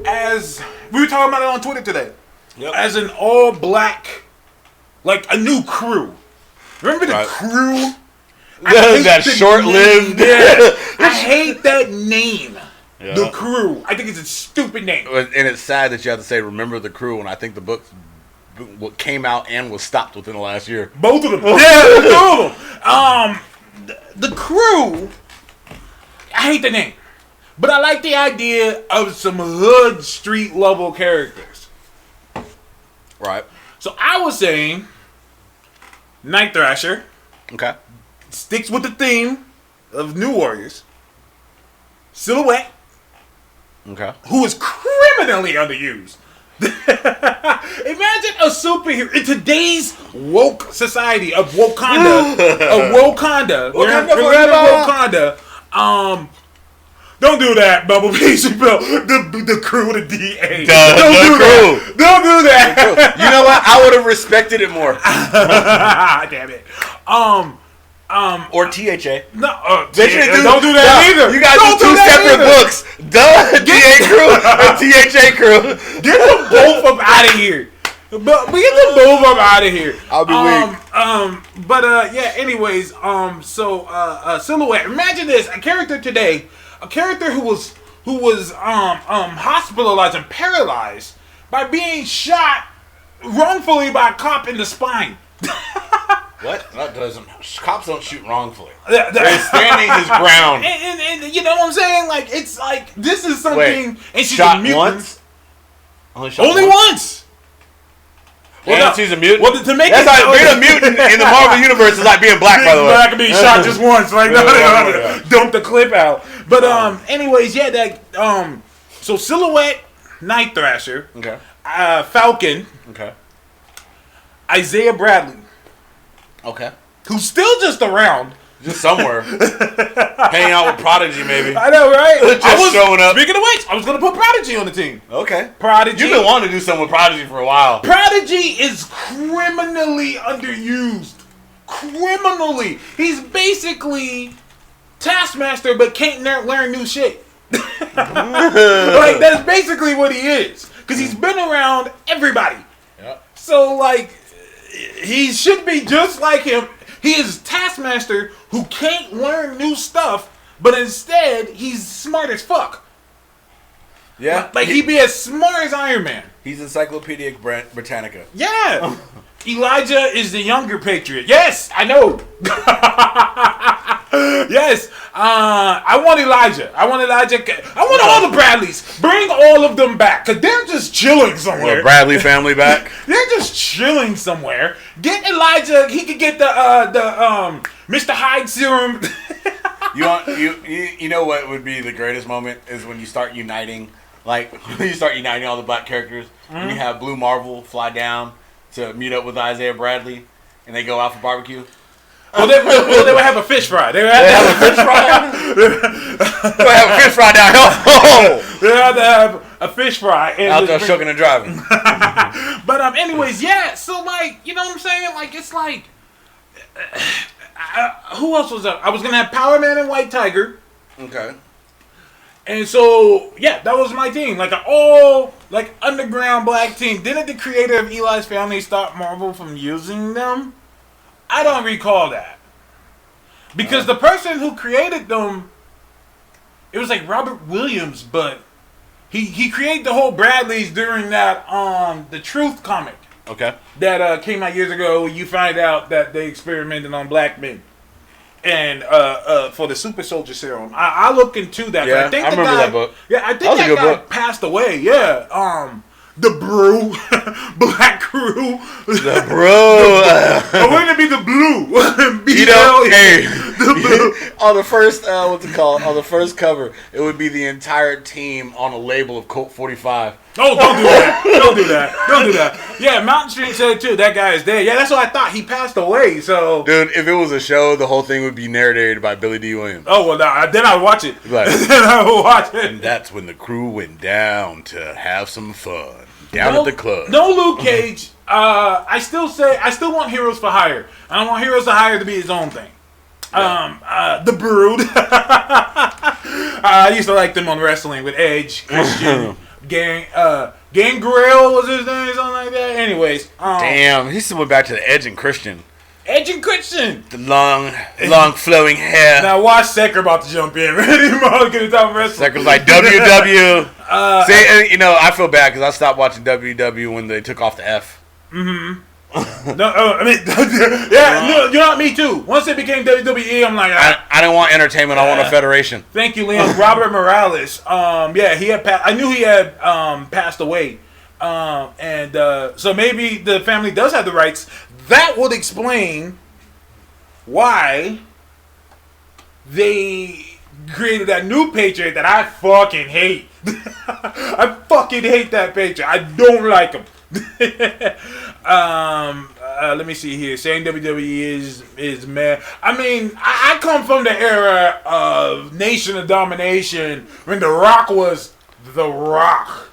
as we were talking about it on Twitter today. Yep. As an all black, like a new crew. Remember the crew? That short-lived. I hate that name. Yeah. The Crew. I think it's a stupid name. And it's sad that you have to say "Remember the Crew" when I think the book came out and was stopped within the last year. Both of them. Yeah, both of them. The Crew. I hate the name, but I like the idea of some hood street level characters. Right. So I was saying, Night Thrasher. Okay. Sticks with the theme of New Warriors. Silhouette. Okay. Who is criminally underused. Imagine a superhero in today's woke society of Wakanda. Wakanda. Don't do that, Bumblebee. The crew, the DA. Don't do that. You know what? I would have respected it more. Damn it. Or THA. No, They should don't do that either. You guys Don't do two separate either. books. Duh, TA Crew and THA Crew. Get them both up out of here. But we get them both up out of here. I'll be weak. Yeah. Anyways, Silhouette. Imagine this: a character today, a character who was hospitalized and paralyzed by being shot wrongfully by a cop in the spine. What? That doesn't. Cops don't shoot wrongfully. They're They're standing his ground. And you know what I'm saying? Like, it's like, this is something. Wait, and she's shot a mutant. once? Shot Only once. Well, she's a mutant. Well, to make That's it, like being a mutant in the Marvel universe is like being black, by the way. Black can be shot just once. Like, Yeah. dump the clip out. But anyways, yeah, that so Silhouette, Night Thrasher, Okay. Falcon, Okay. Isaiah Bradley, Okay. who's still just around. Just somewhere. Hanging out with Prodigy, maybe. I know, right? Just showing up. Speaking of which, I was gonna put Prodigy on the team. Okay. Prodigy. You've been wanting to do something with Prodigy for a while. Prodigy is criminally underused. Criminally. He's basically Taskmaster, but can't learn new shit. Like, that's basically what he is. Because he's been around everybody. Yep. So, like, he should be just like him. He is Taskmaster who can't learn new stuff, but instead, he's smart as fuck. Yeah. Like, he'd be as smart as Iron Man. He's Encyclopedia Britannica. Yeah. Elijah is the younger Patriot. Yes, I know. Yes. I want Elijah. I want all the Bradleys. Bring all of them back. Because they're just chilling somewhere. The Bradley family back. They're just chilling somewhere. Get Elijah. He could get the Mr. Hyde serum. You know what would be the greatest moment is when you start uniting, like when you start uniting all the black characters, and you have Blue Marvel fly down to meet up with Isaiah Bradley, and they go out for barbecue. Well, they would have a fish fry. They would They have have a fish fry. They have a fish fry down here. to have a fish fry. And Out there shucking and driving. But anyways, yeah. So like, you know what I'm saying? Like, it's like, who else was up? I was gonna have Power Man and White Tiger. Okay. And so, yeah, that was my team. Like, an all, like, underground black team. Didn't the creator of Eli's Family stop Marvel from using them? I don't recall that. Because the person who created them, it was like Robert Williams, but he created the whole Bradleys during that, the Truth comic Okay. that came out years ago. You find out that they experimented on black men. And for the Super Soldier Serum, I look into that. Yeah, I think I the remember guy, that book. Yeah, I think That was a that good guy book. passed away. Yeah, the Brew, Black Crew. The bro. Or wouldn't it be the Blue? You know, hey, the Blue. on the first, what's it called? On the first cover, it would be the entire team on a label of Colt 45. Oh, don't do that! Don't do that! Don't do that! Yeah, Mountain Street said too. That guy is dead. Yeah, that's what I thought. He passed away. So, Dude, if it was a show, the whole thing would be narrated by Billy D. Williams. oh well, then I would watch it. Right. Then I would watch it. And that's when the crew went down to have some fun. Down at the club. No Luke Cage. I still want Heroes for Hire. I don't want Heroes for Hire to be his own thing. The Brood. I used to like them on wrestling with Edge, Christian, Gangrel was his name, something like that. Anyways, Damn, he still went back to the Edge and Christian. Edge and Christian. The long flowing hair. Now watch Secker about to jump in. Ready to get top wrestling. Second's like WW. See, and, you know, I feel bad because I stopped watching WW when they took off the F. No, I mean, yeah, you know what? Me too. Once it became WWE, I'm like, I don't want entertainment. I want a federation. thank you, Liam. Robert Morales. Yeah, he had. I knew he had passed away, and so maybe the family does have the rights. That would explain why they created that new Patriot that I fucking hate. I fucking hate that Patriot. I don't like him. Let me see here. Saying WWE is mad. I mean, I come from the era of Nation of Domination when The Rock was The Rock.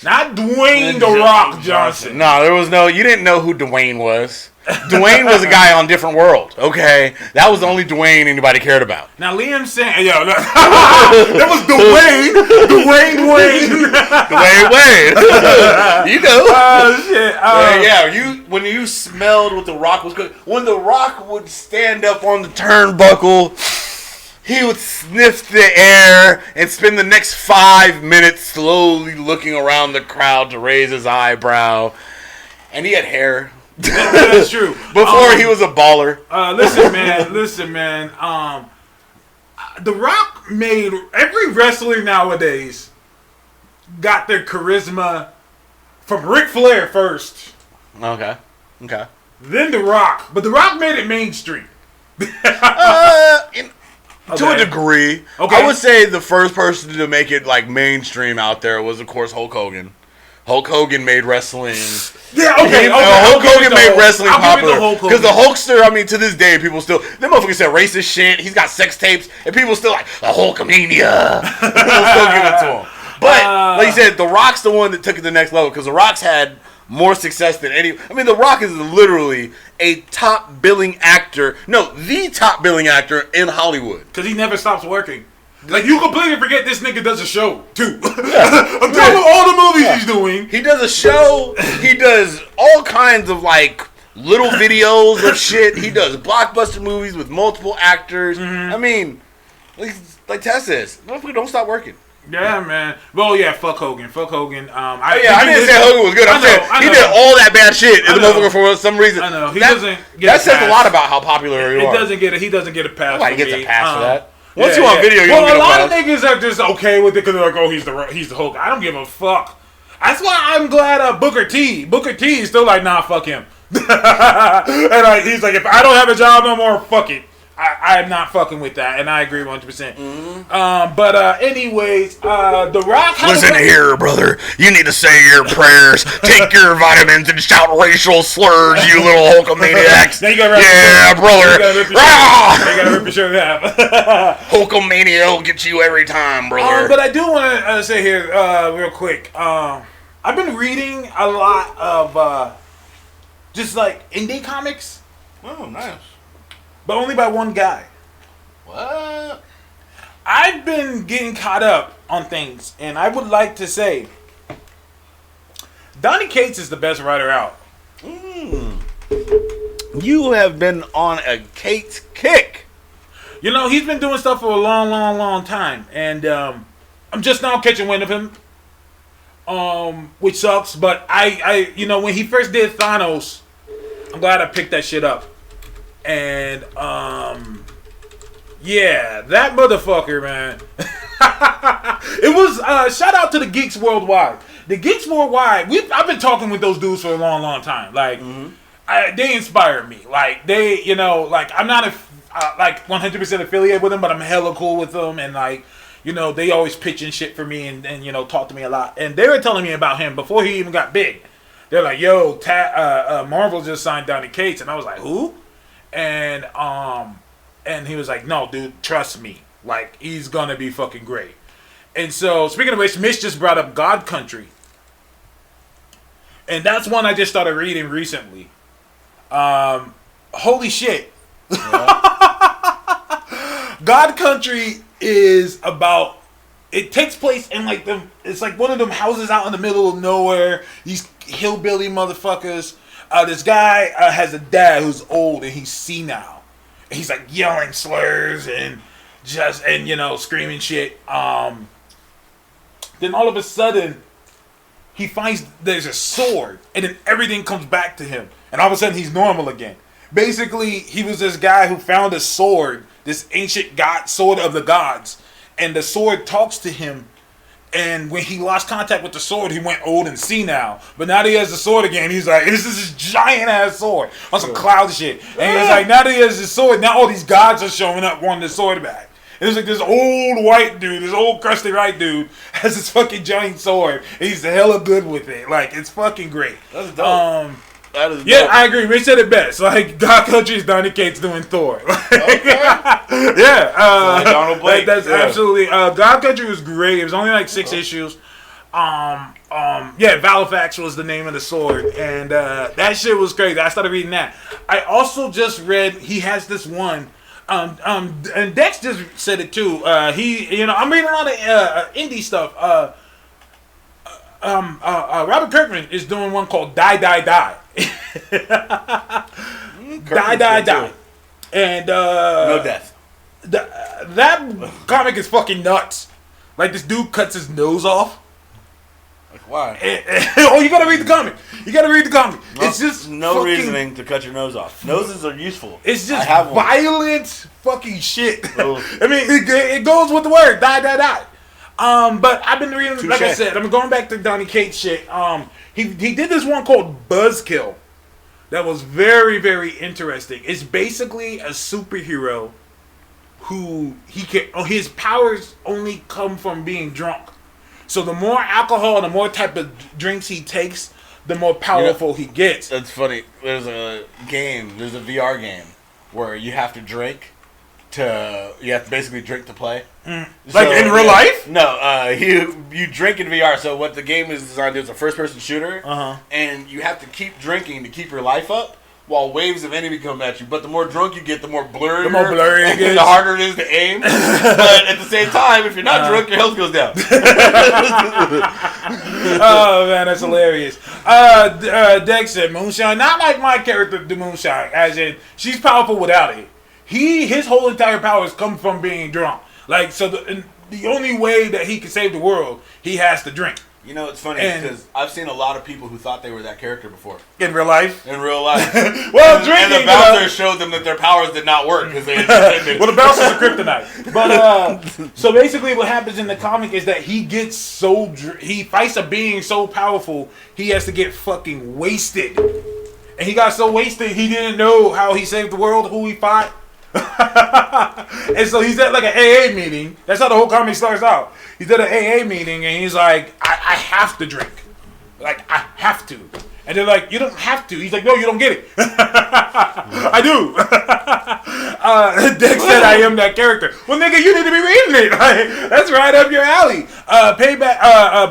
Not Dwayne The Rock Johnson. No, there was no. You didn't know who Dwayne was. Dwayne was a guy on Different World. Okay, that was the only Dwayne anybody cared about. Now Liam saying, yo, that was Dwayne Wayne. Dwayne Wayne. You know. Oh shit. Yeah, when you smelled what The Rock was cooking, when The Rock would stand up on the turnbuckle, he would sniff the air and spend the next 5 minutes slowly looking around the crowd to raise his eyebrow. And he had hair. That's true. Before he was a baller. Listen, man. The Rock made every wrestler nowadays got their charisma from Ric Flair first. Okay. Then The Rock, but The Rock made it mainstream. To a degree. Okay. I would say the first person to make it like mainstream out there was, of course, Hulk Hogan. Hulk Hogan made wrestling. Yeah, okay. Hulk Hogan made wrestling popular. Because the Hulkster, I mean, to this day, people still, them motherfuckers said racist shit. He's got sex tapes, and people still like, the Hulkamania. People still give it to him. But, like you said, The Rock's the one that took it to the next level, because The Rock's had more success than any. I mean, The Rock is literally a top billing actor. No, the top billing actor in Hollywood. Because he never stops working. Like, you completely forget this nigga does a show, too. I'm talking about all the movies he's doing. He does a show. He does all kinds of, like, little videos of shit. He does blockbuster movies with multiple actors. I mean, like Tess says, motherfucker, don't stop working. Yeah, man. Well, yeah, fuck Hogan. I didn't say Hogan was good. I'm saying he did all that bad shit in the motherfucker for some reason. I know. He that, doesn't get that a says pass. a lot about how popular you are. He doesn't get a pass. Nobody for gets me. a pass for that. Once you on video, you well, don't get a lot a of pass. niggas are just okay with it because they're like, oh, he's the Hulk. I don't give a fuck. That's why I'm glad Booker T is still like, nah, fuck him. And like, he's like, if I don't have a job no more, fuck it. I am not fucking with that, and I agree 100%. Anyways, The Rock. Listen here, brother. You need to say your prayers, take your vitamins, and shout racial slurs, you little Hulkamaniacs. Yeah, brother. They gotta rip your shirt half. Hulkamania will get you every time, brother. But I do want to say here, real quick. I've been reading a lot of just like indie comics. Oh, nice. But only by one guy. What? I've been getting caught up on things, and I would like to say Donny Cates is the best writer out. You have been on a Cates kick. You know, he's been doing stuff for a long time, and I'm just now catching wind of him, which sucks. But I when he first did Thanos, I'm glad I picked that shit up. And yeah, that motherfucker, man. It was shout out to the Geeks Worldwide. The Geeks Worldwide, I've been talking with those dudes for a long time. Like, they inspire me. Like, they, like, I'm not like 100% affiliated with them, but I'm hella cool with them. And like, they always pitching shit for me and talk to me a lot. And they were telling me about him before he even got big. They're like, yo, Marvel just signed Donny Cates, and I was like, who? And he was like, no, dude, trust me. Like, he's gonna be fucking great. And so, speaking of which, Mitch just brought up God Country. And that's one I just started reading recently. Holy shit. Yeah. God Country is about, it takes place in like it's like one of them houses out in the middle of nowhere. These hillbilly motherfuckers. This guy has a dad who's old and he's senile. And he's like yelling slurs and screaming shit. Then all of a sudden, he finds there's a sword, and then everything comes back to him. And all of a sudden, he's normal again. Basically, he was this guy who found a sword, this ancient sword of the gods, and the sword talks to him. And when he lost contact with the sword, he went old and senile. But now that he has the sword again, he's like, this is this giant ass sword on some cloud shit. And he's like, now that he has the sword, now all these gods are showing up wanting the sword back. And it's like this old white dude, this old crusty white dude, has this fucking giant sword. And he's hella good with it. Like, it's fucking great. That's dope. That is dope. Yeah, I agree. Rich said it best. Like, God Country is Donny Cates doing Thor. Okay. Yeah. Donald Blake. That's absolutely. God Country was great. It was only like 6 issues. Yeah, Valifax was the name of the sword, and that shit was crazy. I started reading that. I also just read he has this one. And Dex just said it too. I'm reading a lot of indie stuff. Robert Kirkman is doing one called Die Die Die. Die Die Die. And No death. That comic is fucking nuts. Like, this dude cuts his nose off. Like, why? Oh, you gotta read the comic. You gotta read the comic. No, It's just no fucking, reasoning to cut your nose off. Noses are useful. It's just I have one. violent fucking shit. Oh. I mean, it goes with the word die, die, die. But I've been reading, like I Touche. said, I'm going back to Donny Cates shit. He did this one called Buzzkill that was very, very interesting. It's basically a superhero who his powers only come from being drunk. So the more alcohol, the more type of drinks he takes, the more powerful he gets. That's funny. There's a VR game where you have to drink you have to basically drink to play. Like in real life? No, you drink in VR. So what the game is designed to do is a first-person shooter, and you have to keep drinking to keep your life up while waves of enemy come at you. But the more drunk you get, the more blurry it gets. the harder it is to aim. But at the same time, if you're not drunk, your health goes down. Oh man, that's hilarious. Dex said Moonshine, not like my character, the Moonshine, as in she's powerful without it. His whole entire powers come from being drunk. Like, so the only way that he can save the world, he has to drink. You know, it's funny And- because I've seen a lot of people who thought they were that character before In real life. in real life. Well, and drinking. the bouncer showed them that their powers did not work because they had pretended. Well, the bouncer's a kryptonite. But so basically, what happens in the comic is that he gets he fights a being so powerful, he has to get fucking wasted. And he got so wasted, he didn't know how he saved the world, who he fought. And so he's at like an AA meeting. That's how the whole comic starts out. He's at an AA meeting and he's like, I have to drink. Like, I have to. And they're like, you don't have to. He's like, no, you don't get it. I do. Dex said I am that character. Well, nigga, you need to be reading it. Like, that's right up your alley.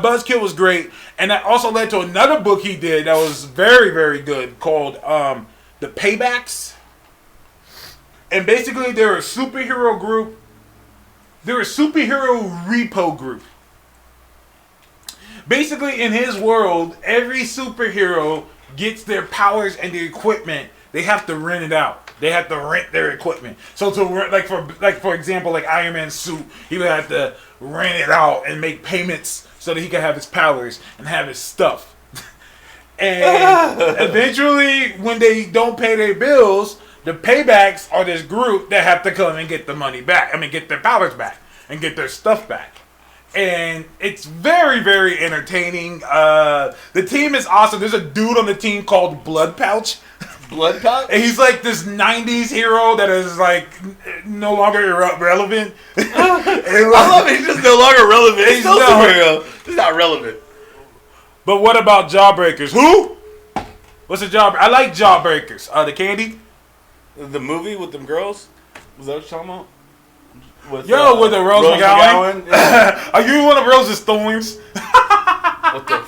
Buzzkill was great. And that also led to another book he did that was very, very good called The Paybacks. And basically, they're a superhero group. They're a superhero repo group. Basically, in his world, every superhero gets their powers and their equipment. They have to rent it out. They have to rent their equipment. So to rent, for example, like Iron Man's suit, he would have to rent it out and make payments so that he could have his powers and have his stuff. And eventually, when they don't pay their bills, the paybacks are this group that have to come and get the money back. I mean, get their powers back and get their stuff back. And it's very, very entertaining. The team is awesome. There's a dude on the team called Blood Pouch. Blood Pouch? And he's like this 90s hero that is like no longer relevant. I love it. He's just no longer relevant. He's still superhero. He's not relevant. But what about Jawbreakers? Who? What's a Jawbreaker? I like Jawbreakers. The candy? The movie with them girls? Was that what you're talking about? With the Rose McGowan? Yeah. Are you one of Rose's thorns? What the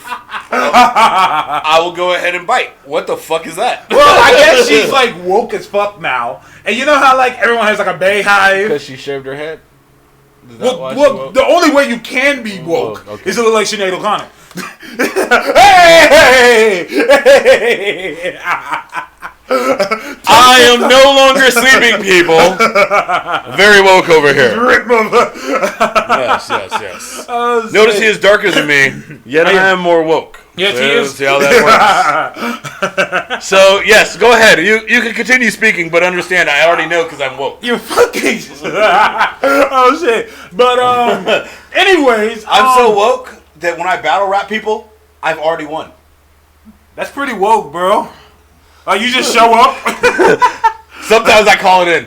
I will go ahead and bite. What the fuck is that? Well, I guess she's like woke as fuck now. And you know how like everyone has like a bayhive? Because she shaved her head? Well, the only way you can be woke is to look like Sinead O'Connor. Hey! I am no longer sleeping, people. Very woke over here. Yes. Notice he is darker than me, yet I am more woke. Yes, he is. See how that works? So, yes, go ahead. You can continue speaking, but understand I already know because I'm woke. You fucking... Oh, shit. But, anyways... I'm so woke that when I battle rap people, I've already won. That's pretty woke, bro. You just show up? Sometimes I call it in.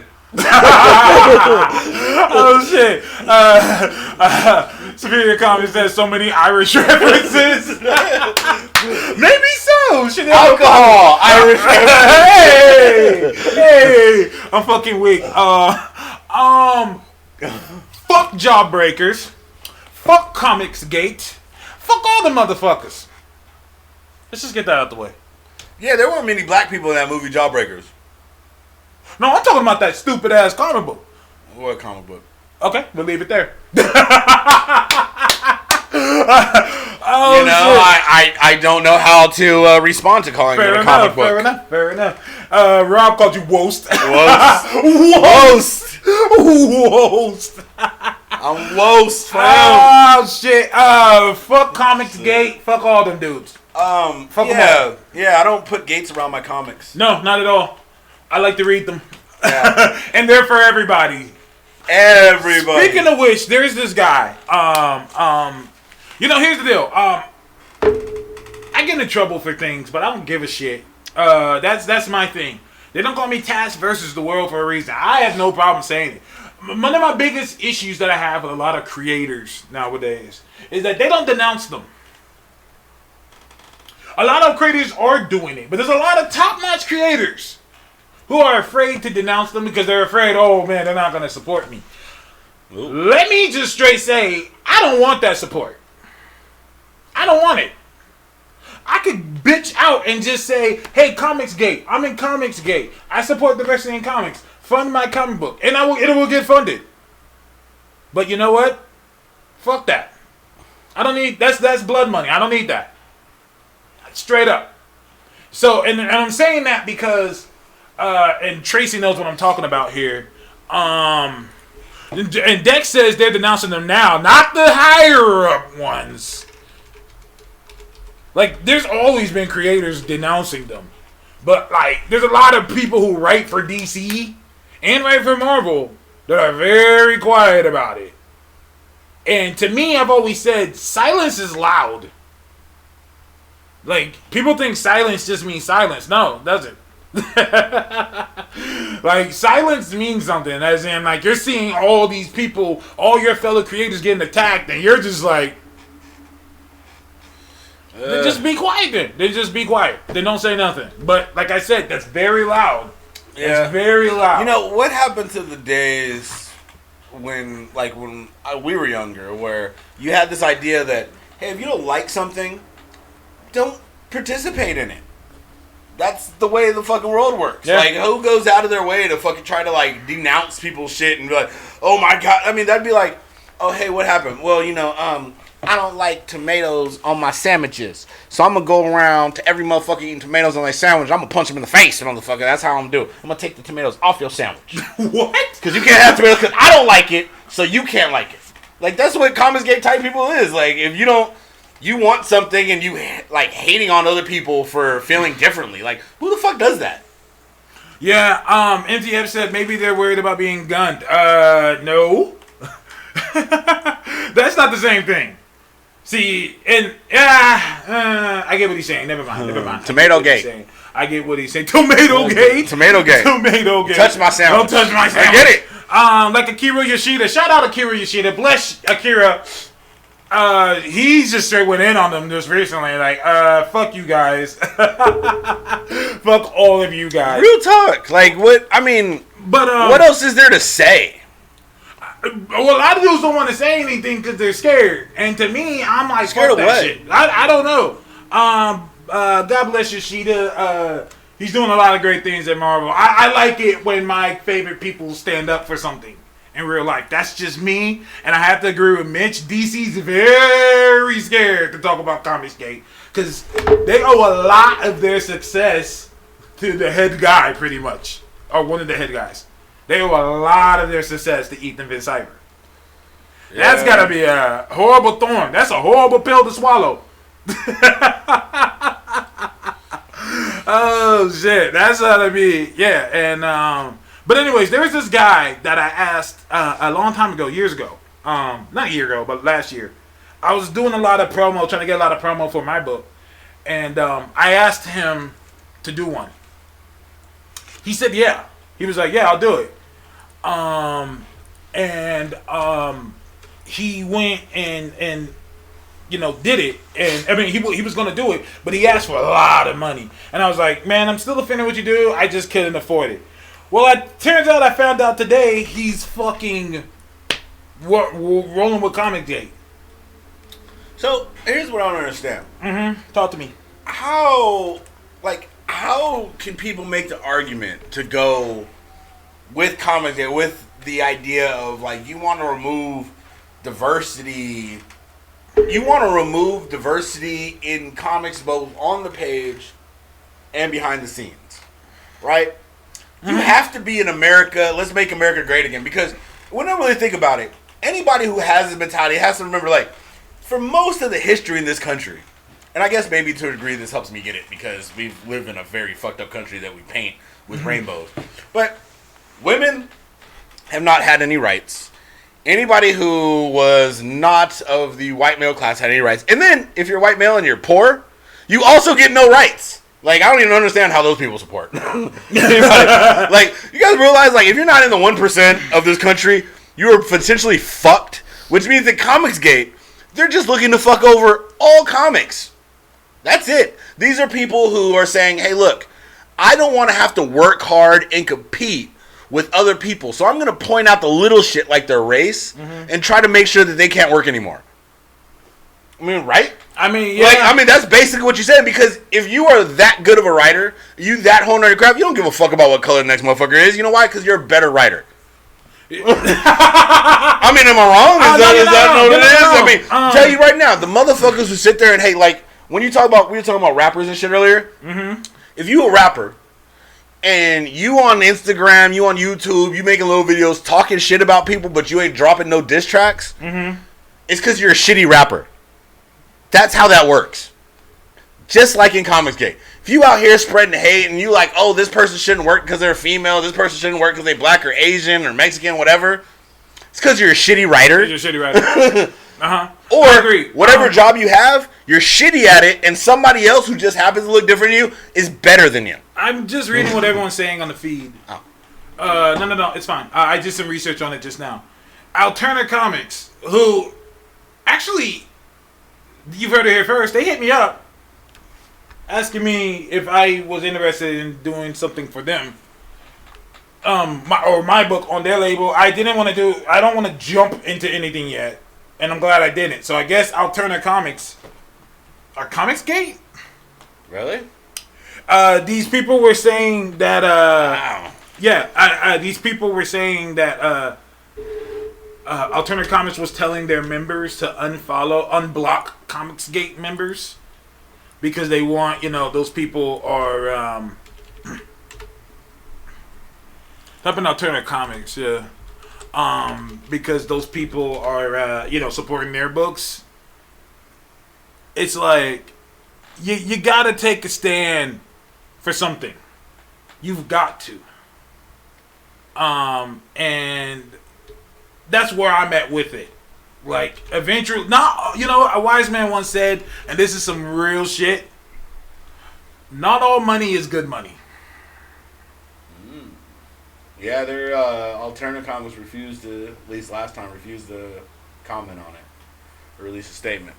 Oh, shit. Superior Comedy says so many Irish references. Maybe so. Alcohol. Irish references. Hey. I'm fucking weak. Fuck Jawbreakers. Fuck Comicsgate. Fuck all the motherfuckers. Let's just get that out the way. Yeah, there weren't many black people in that movie, Jawbreakers. No, I'm talking about that stupid ass comic book. What comic book? Okay, we'll leave it there. Oh, I don't know how to respond to calling it a comic book. Fair enough. Rob called you Wost. Wost. Wost. I'm Wost, fam. Oh, shit. Fuck Comics Gate. Fuck all them dudes. Fuck them all. Yeah, I don't put gates around my comics. No, not at all. I like to read them. Yeah. And they're for everybody. Everybody. Speaking of which, there's this guy. Here's the deal. I get in trouble for things, but I don't give a shit. That's my thing. They don't call me Task versus the world for a reason. I have no problem saying it. One of my biggest issues that I have with a lot of creators nowadays is that they don't denounce them. A lot of creators are doing it, but there's a lot of top-notch creators who are afraid to denounce them because they're afraid, oh man, they're not going to support me. Ooh. Let me just straight say, I don't want that support. I don't want it. I could bitch out and just say, hey, Comicsgate, I'm in Comicsgate. I support diversity in comics. Fund my comic book. And it will get funded. But you know what? Fuck that. I don't need, that's blood money. I don't need that. Straight up. So, and I'm saying that because, and Tracy knows what I'm talking about here. And Dex says they're denouncing them now, not the higher up ones. Like, there's always been creators denouncing them. But, like, there's a lot of people who write for DC and write for Marvel that are very quiet about it. And to me, I've always said, silence is loud. Like, people think silence just means silence. No, it doesn't. Like, silence means something. As in, like, you're seeing all these people, all your fellow creators getting attacked, and you're just like, then just be quiet then. Then just be quiet. Then don't say nothing. But, like I said, that's very loud. Yeah. It's very loud. You know, what happened to the days when we were younger, where you had this idea that, hey, if you don't like something, don't participate in it. That's the way the fucking world works. Yeah. Like, who goes out of their way to fucking try to, like, denounce people's shit and be like, oh my god. I mean, that'd be like, oh, hey, what happened? Well, I don't like tomatoes on my sandwiches. So I'm going to go around to every motherfucker eating tomatoes on their sandwich. I'm going to punch them in the face, motherfucker. That's how I'm going to do it. I'm going to take the tomatoes off your sandwich. What? Because you can't have tomatoes because I don't like it, so you can't like it. Like, that's what Comicsgate type people is. Like, if you don't, you want something and you, like, hating on other people for feeling differently. Like, who the fuck does that? Yeah, MTF said maybe they're worried about being gunned. No. That's not the same thing. See, and I get what he's saying. Never mind. Tomato Gate. I get what he's saying. Tomato Gate. Tomato Gate. Touch my sandwich. Don't touch my sandwich. I get it. Like Akira Yoshida. Shout out Akira Yoshida. Bless Akira. He just straight went in on them just recently. Like, fuck you guys. Fuck all of you guys. Real talk. Like, what? I mean, but what else is there to say? Well, a lot of dudes don't want to say anything because they're scared. And to me, I'm like, scared of what? Shit. I don't know. God bless Yoshida. He's doing a lot of great things at Marvel. I like it when my favorite people stand up for something in real life. That's just me. And I have to agree with Mitch. DC's very scared to talk about Comicsgate because they owe a lot of their success to the head guy, pretty much. Or one of the head guys. They owe a lot of their success to Ethan Van Sciver. Yeah. That's gotta be a horrible thorn. That's a horrible pill to swallow. Oh shit, that's gotta be and but anyways, there was this guy that I asked a long time ago, years ago. Not a year ago, but last year. I was doing a lot of promo, trying to get a lot of promo for my book, and I asked him to do one. He said, "Yeah." He was like, "Yeah, I'll do it." He went and did it. And I mean, he was going to do it, but he asked for a lot of money. And I was like, man, I'm still a fan of what you do. I just couldn't afford it. Well, it turns out I found out today he's fucking rolling with Comicsgate. So here's what I don't understand. Talk to me. How can people make the argument to go with comics and with the idea of like you want to remove diversity? You want to remove diversity in comics both on the page and behind the scenes, right? You have to be in America. Let's make America great again. Because when I really think about it, anybody who has this mentality has to remember, like, for most of the history in this country, and I guess maybe to a degree this helps me get it because we live in a very fucked up country that we paint with rainbows. But women have not had any rights. Anybody who was not of the white male class had any rights. And then, if you're white male and you're poor, you also get no rights. Like, I don't even understand how those people support. Like, you guys realize, like, if you're not in the 1% of this country, you are potentially fucked. Which means that Comicsgate, they're just looking to fuck over all comics. That's it. These are people who are saying, hey, look, I don't want to have to work hard and compete with other people. So I'm going to point out the little shit like their race and try to make sure that they can't work anymore. I mean, right? I mean, yeah. Like, I mean, that's basically what you said. Because if you are that good of a writer, you that honed on your craft, you don't give a fuck about what color the next motherfucker is. You know why? Because you're a better writer. I mean, am I wrong? Is that what it is? I mean, tell you right now, the motherfuckers who sit there and hate, like, when you talk about, we were talking about rappers and shit earlier. If you a rapper and you on Instagram, you on YouTube, you making little videos talking shit about people, but you ain't dropping no diss tracks, it's because you're a shitty rapper. That's how that works. Just like in Comicsgate. If you out here spreading hate and you like, oh, this person shouldn't work because they're female, this person shouldn't work because they black or Asian or Mexican, whatever, it's because you're a shitty writer. You're a shitty writer. Or I agree. whatever job you have, you're shitty at it, and somebody else who just happens to look different than you is better than you. I'm just reading what everyone's saying on the feed. Oh. No, it's fine. I did some research on it just now. Alterna Comics, who actually, you've heard it here first, they hit me up asking me if I was interested in doing something for them. My book on their label. I don't want to jump into anything yet, and I'm glad I didn't. So I guess Alterna Comics are Comicsgate? Really? These people were saying that Wow. these people were saying that Alterna Comics was telling their members to unblock Comicsgate members because they want, those people are helping Alterna Comics, because those people are supporting their books. It's like you gotta take a stand for something. You've got to. And that's where I'm at with it. Like, eventually, a wise man once said, and this is some real shit, not all money is good money. Yeah, their Alterna Comics refused to, at least last time, comment on it. Or release a statement.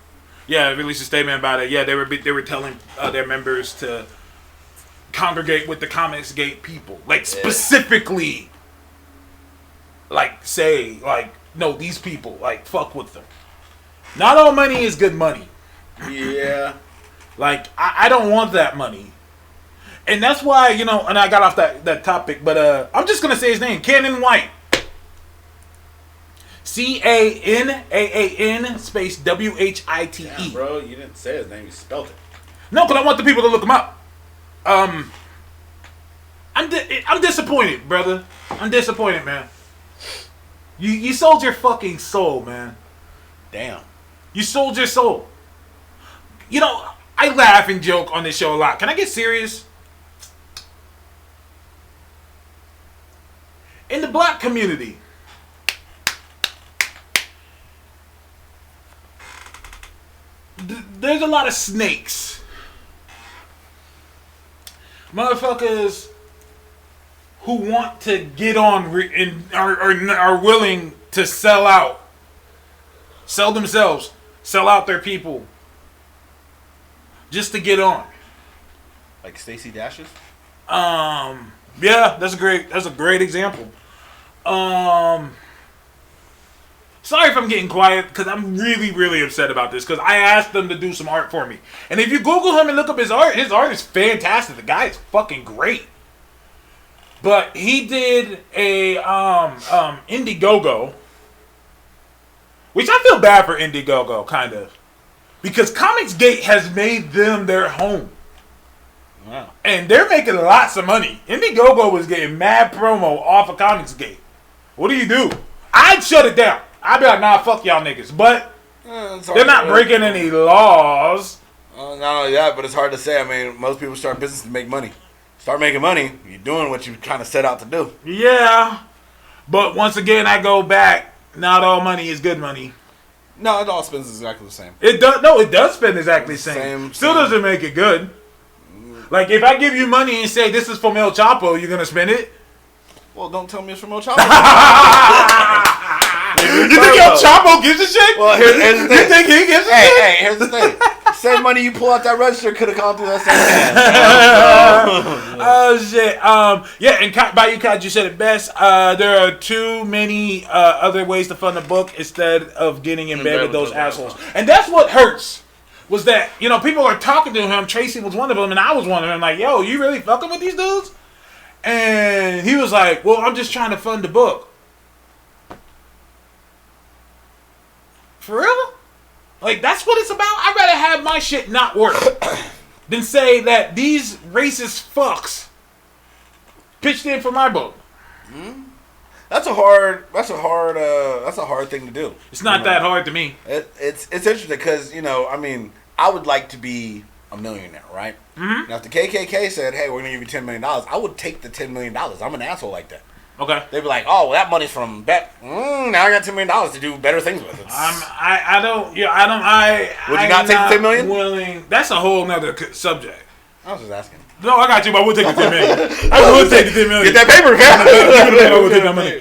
Yeah, released a statement about it. Yeah, they were telling their members to congregate with the Comicsgate people. Like, specifically, like, say, like, no, these people, like, fuck with them. Not all money is good money. Yeah. Like, I don't want that money. And that's why, and I got off that topic, but I'm just going to say his name, Canaan White. Canaan space White. Damn, bro, you didn't say his name, you spelled it. No, but I want the people to look him up. I'm disappointed, brother. I'm disappointed, man. You sold your fucking soul, man. Damn. You sold your soul. I laugh and joke on this show a lot. Can I get serious? In the black community, there's a lot of snakes. Motherfuckers who want to get on and are willing to sell out. Sell themselves. Sell out their people. Just to get on. Like Stacey Dashes? Yeah, that's a great example. Sorry if I'm getting quiet, because I'm really, really upset about this, because I asked them to do some art for me. And if you Google him and look up his art is fantastic. The guy is fucking great. But he did a Indiegogo, which I feel bad for Indiegogo, kind of. Because Comicsgate has made them their home. Wow. And they're making lots of money. Indiegogo was getting mad promo off of Comicsgate. What do? I'd shut it down. I'd be like, nah, fuck y'all niggas. But they're not breaking any laws. Not only that, but it's hard to say. I mean, most people start business to make money. Start making money, you're doing what you kind of set out to do. Yeah. But once again, I go back. Not all money is good money. No, it all spends exactly the same. It does. No, it does spend exactly the same. Still doesn't make it good. Like, if I give you money and say, this is from El Chapo, you're going to spend it? Well, don't tell me it's from El Chapo. You think El Chapo gives a shit? Well, here's the thing. You think he gives a shit? Hey, here's the thing. Same money you pull out that register could have gone through that same hand. Oh, shit. Yeah, and Bayou Kaiju said it best. There are too many other ways to fund the book instead of getting in bed with those assholes. And that's what hurts. Was that, you know, people are talking to him. Tracy was one of them, and I was one of them. Like, yo, you really fucking with these dudes? And he was like, well, I'm just trying to fund the book. For real? Like, that's what it's about? I'd rather have my shit not work than say that these racist fucks pitched in for my book. That's a hard thing to do. It's not that hard to me. It's interesting because, you know, I mean, I would like to be a millionaire, right? Mm-hmm. Now, if the KKK said, hey, we're going to give you $10 million, I would take the $10 million. I'm an asshole like that. Okay. They'd be like, oh, well, that money's from Bet. Now I got $10 million to do better things with it. Would you not take the $10 million? Willing. That's a whole nother subject. I was just asking. No, I got you, but I would take the $10 million. I would take the $10 million. Get that paper, man. I would take that money.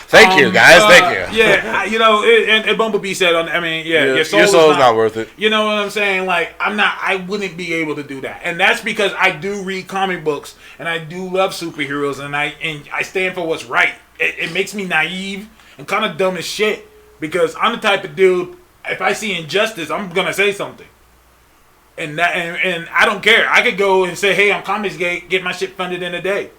Thank you, guys. Thank you. Yeah, you know, and Bumblebee said, your soul's not worth it. You know what I'm saying? Like, I wouldn't be able to do that. And that's because I do read comic books, and I do love superheroes, and I stand for what's right. It makes me naive and kind of dumb as shit, because I'm the type of dude, if I see injustice, I'm going to say something. And I don't care. I could go and say, hey, I'm Comicsgate, get my shit funded in a day.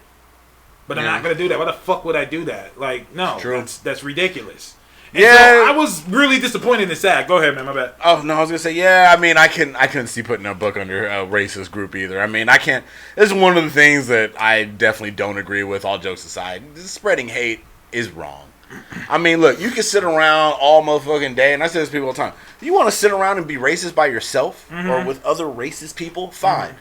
But I'm not going to do that. Why the fuck would I do that? Like, no, that's ridiculous. And so I was really disappointed and sad. Go ahead, man, my bad. Oh, no, I was going to say, yeah, I mean, I couldn't see putting a book under a racist group either. I mean, I can't. This is one of the things that I definitely don't agree with, all jokes aside. Spreading hate is wrong. I mean, look, you can sit around all motherfucking day, and I say this to people all the time. You want to sit around and be racist by yourself or with other racist people? Fine.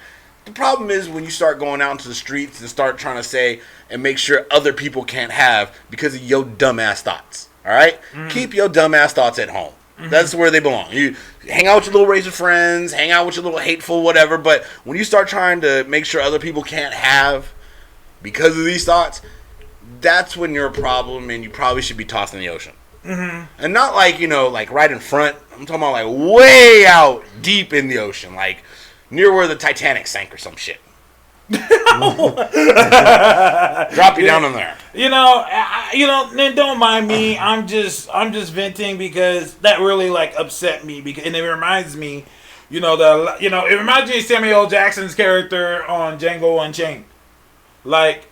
The problem is when you start going out into the streets and start trying to say and make sure other people can't have because of your dumbass thoughts. All right? Keep your dumbass thoughts at home. That's where they belong. You hang out with your little racist friends, hang out with your little hateful whatever, but when you start trying to make sure other people can't have because of these thoughts, that's when you're a problem, and you probably should be tossed in the ocean. And not like, you know, like right in front. I'm talking about like way out deep in the ocean, like near where the Titanic sank or some shit. Drop you down in there. You know, then don't mind me. I'm just venting because that really like upset me, and it reminds me, it reminds me of Samuel L. Jackson's character on Django Unchained. Like,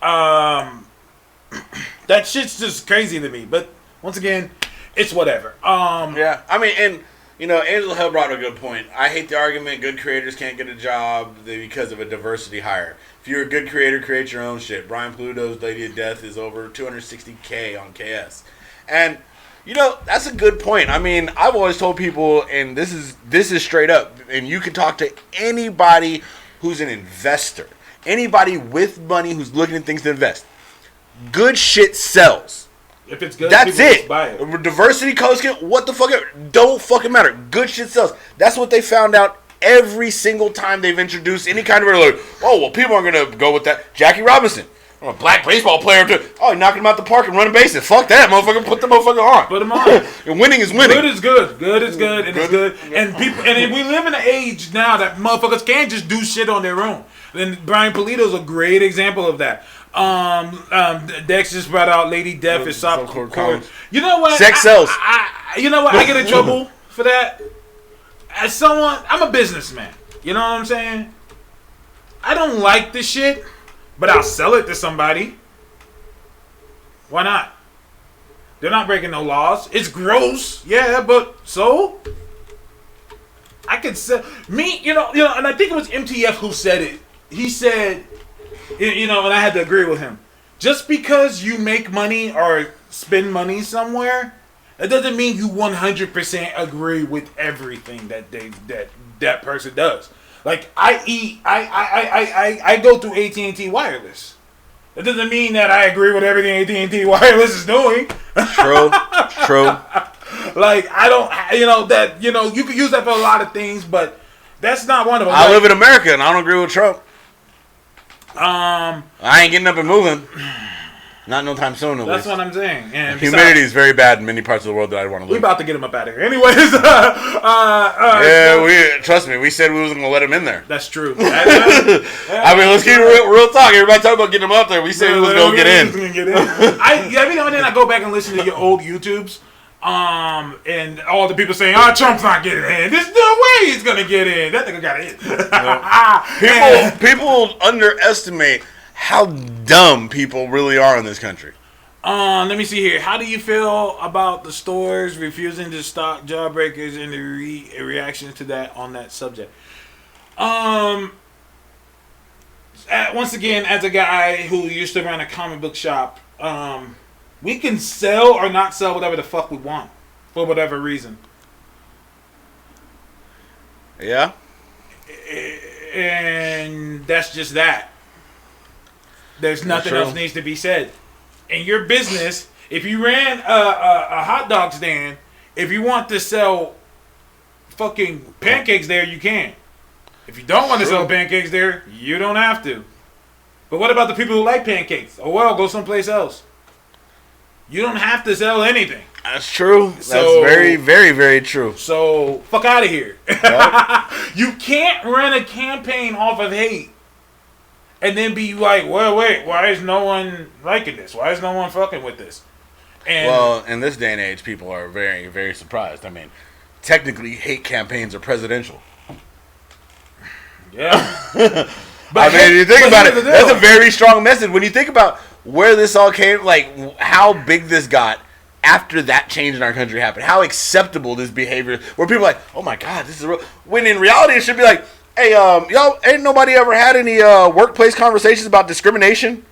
that shit's just crazy to me. But once again, it's whatever. Yeah, I mean, and Angela Hill brought a good point. I hate the argument good creators can't get a job because of a diversity hire. If you're a good creator, create your own shit. Brian Pluto's Lady of Death is over $260K on KS, and that's a good point. I mean, I've always told people, and this is straight up, and you can talk to anybody who's an investor, anybody with money who's looking at things to invest. Good shit sells. If it's good, that's it. Buy it. Diversity, color scheme, what the fuck? Don't fucking matter. Good shit sells. That's what they found out every single time they've introduced any kind of like, oh, well, people aren't gonna go with that. Jackie Robinson, I'm a black baseball player too. Oh, you're knocking him out the park and running bases. Fuck that, motherfucker. Put the motherfucker on. Put him on. And winning is winning. Good is good. Good is good, and it's good. And people, and we live in an age now that motherfuckers can't just do shit on their own. And Brian Pulido's a great example of that. Dex just brought out Lady Death is softcore comments. You know what? Sex sells. You know what? I get in trouble for that. As someone, I'm a businessman. You know what I'm saying? I don't like this shit, but I'll sell it to somebody. Why not? They're not breaking no laws. It's gross, yeah, but so I could sell me. You know, and I think it was MTF who said it. He said, and I had to agree with him. Just because you make money or spend money somewhere, that doesn't mean you 100% agree with everything that person does. Like I go through AT&T Wireless. That doesn't mean that I agree with everything AT&T Wireless is doing. True. Like I don't, you could use that for a lot of things, but that's not one of them. I live in America and I don't agree with Trump. I ain't getting up and moving. Not no time soon. That's what I'm saying. And humidity is very bad in many parts of the world that I want to live. We're about to get him up out of here. Anyways, trust me. We said we wasn't gonna let him in there. That's true. I mean, let's keep real talk. Everybody talking about getting him up there. We said we was gonna get in. Every now and then I go back and listen to your old YouTubes. And all the people saying, Trump's not getting in. There's no way he's gonna get in. That nigga got in. People underestimate how dumb people really are in this country. Let me see here. How do you feel about the stores refusing to stock Jawbreakers and the reactions to that on that subject? Once again, as a guy who used to run a comic book shop, we can sell or not sell whatever the fuck we want for whatever reason. Yeah. And that's just that. There's nothing else needs to be said. In your business, if you ran a hot dog stand, if you want to sell fucking pancakes there, you can. If you don't want to sell pancakes there, you don't have to. But what about the people who like pancakes? Oh well, go someplace else. You don't have to sell anything. That's true. That's very, very, very true. So, fuck out of here. Yep. You can't run a campaign off of hate and then be like, well, wait, why is no one liking this? Why is no one fucking with this? And well, in this day and age, people are very, very surprised. I mean, technically, hate campaigns are presidential. Yeah. I mean, you think about it, that's a very strong message. When you think about where this all came, like how big this got after that change in our country happened, how acceptable this behavior, where people are like, oh my God, this is real. When in reality, it should be like, hey, y'all, ain't nobody ever had any workplace conversations about discrimination?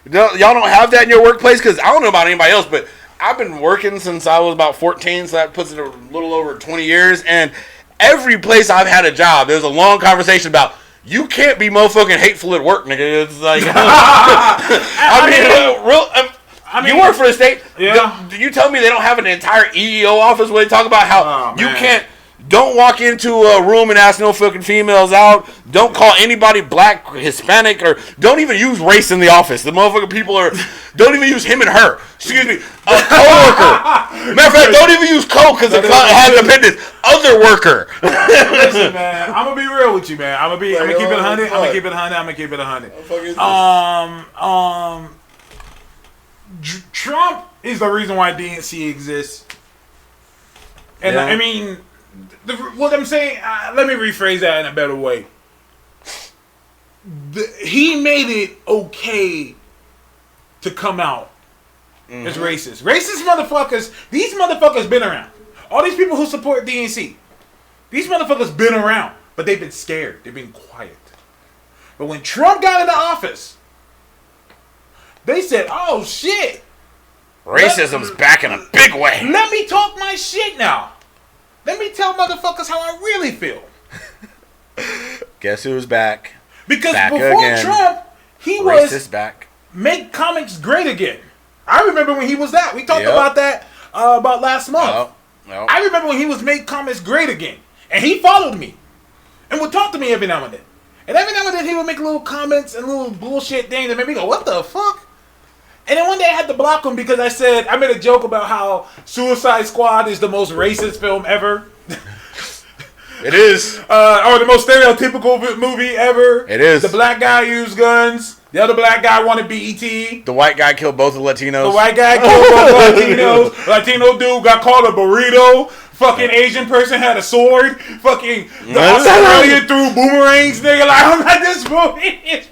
Y'all don't have that in your workplace? Because I don't know about anybody else, but I've been working since I was about 14, so that puts it a little over 20 years, and every place I've had a job, there's a long conversation about, you can't be motherfucking hateful at work, nigga. It's like, you work for the state. Yeah. You tell me they don't have an entire EEO office where they talk about how you can't. Don't walk into a room and ask no fucking females out. Don't call anybody black, Hispanic, or don't even use race in the office. The motherfucking people don't even use him and her. Excuse me, a coworker. Matter of fact, don't even use co because it has an appendix. Other worker. Listen, man, I'm gonna be real with you, man. I'm gonna keep it 100. I'm gonna keep it 100. I'm gonna keep it 100. Trump is the reason why DNC exists, and I mean. What I'm saying, let me rephrase that in a better way. He made it okay to come out as racist. Racist motherfuckers, these motherfuckers been around. All these people who support DNC, these motherfuckers been around, but they've been scared. They've been quiet. But when Trump got into office, they said, oh shit. Racism's back in a big way. Let me talk my shit now. Let me tell motherfuckers how I really feel. Guess who's back? Because back before again. Trump, he Racist was back. Make comics great again. I remember when he was that. We talked about that about last month. I remember when he was make comics great again. And he followed me. And would talk to me every now and then. And every now and then he would make little comments and little bullshit things that made me go, what the fuck? And then one day I had to block him because I made a joke about how Suicide Squad is the most racist film ever. It is. Or the most stereotypical movie ever. It is. The black guy used guns. The other black guy wanted BET. The white guy killed both the Latinos. The white guy killed both Latinos. Latino dude got called a burrito. Fucking Asian person had a sword. Fucking the Australian threw boomerangs. Nigga, like, I'm like, this movie is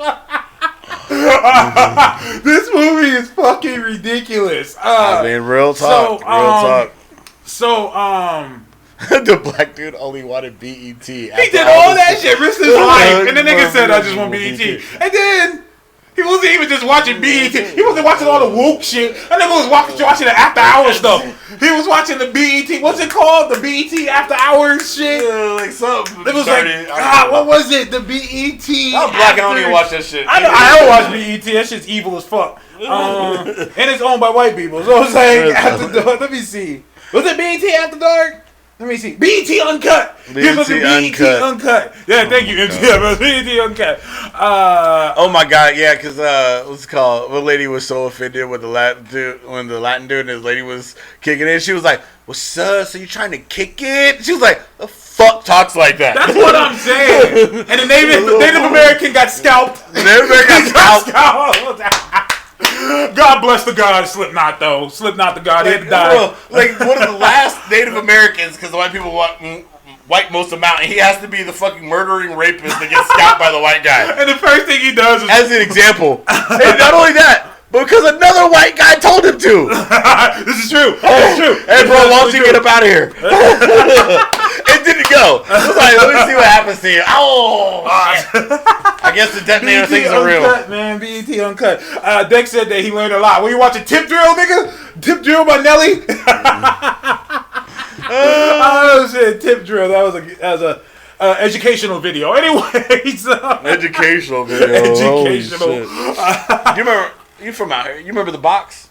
this movie is fucking ridiculous. I mean, real talk. The black dude only wanted BET. He did all that shit, risked his life, and the nigga said, "I just want BET." And then he wasn't even just watching BET. He wasn't watching all the woke shit. That nigga was watching the after hours stuff. He was watching the BET. What's it called? The BET after hours shit. Yeah, like something. It was like, what was it? The BET. I'm black. I don't even watch that shit. I don't watch BET. That shit's evil as fuck. And it's owned by white people. So it's like after dark. Let me see. Was it BET After Dark? Let me see. BET Uncut. Here's what the BET Uncut. Yeah, thank you, MTF. BET Uncut. Oh my god, yeah, because what's it called? One lady was so offended with the Latin dude when the Latin dude and his lady was kicking it. She was like, "What's up? So you trying to kick it?" She was like, "The fuck talks like that?" That's what I'm saying. And the Native American got scalped. The Native American got scalped. God bless the god Slipknot though. Slipknot the god, he had to die. Bro, like one of the last Native Americans, because the white people wipe most of them out, and he has to be the fucking murdering rapist that gets scalped by the white guy. And the first thing he does is, as an example, and not only that, but because another white guy told him to. This is true. This is true. Hey, bro, why don't you get up out of here? It didn't go. I was like, let me see what happens to you. Oh, shit. I guess the detonator things are real. Man, BET Uncut. Dex said that he learned a lot. Were you watching Tip Drill, nigga? Tip Drill by Nelly? Oh, shit. Tip Drill. That was a educational video. Anyways. Educational video. Educational. You from out here? You remember The Box?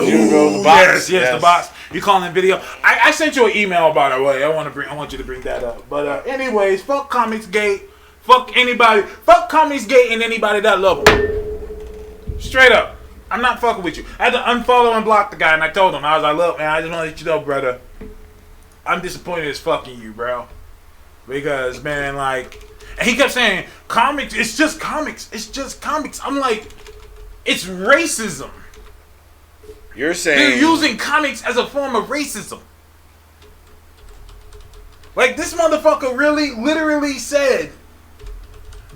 Ooh, yes, The Box. You calling video? I sent you an email, by the way. I want you to bring that up. But anyways, fuck Comicsgate. Fuck anybody. Fuck Comicsgate and anybody that love him. Straight up. I'm not fucking with you. I had to unfollow and block the guy, and I told him, I was like, look, man, I just want to let you know, brother, I'm disappointed as fucking you, bro. Because, man, like, and he kept saying, comics, it's just comics. It's just comics. I'm like, it's racism. You're saying they're using comics as a form of racism. Like, this motherfucker literally said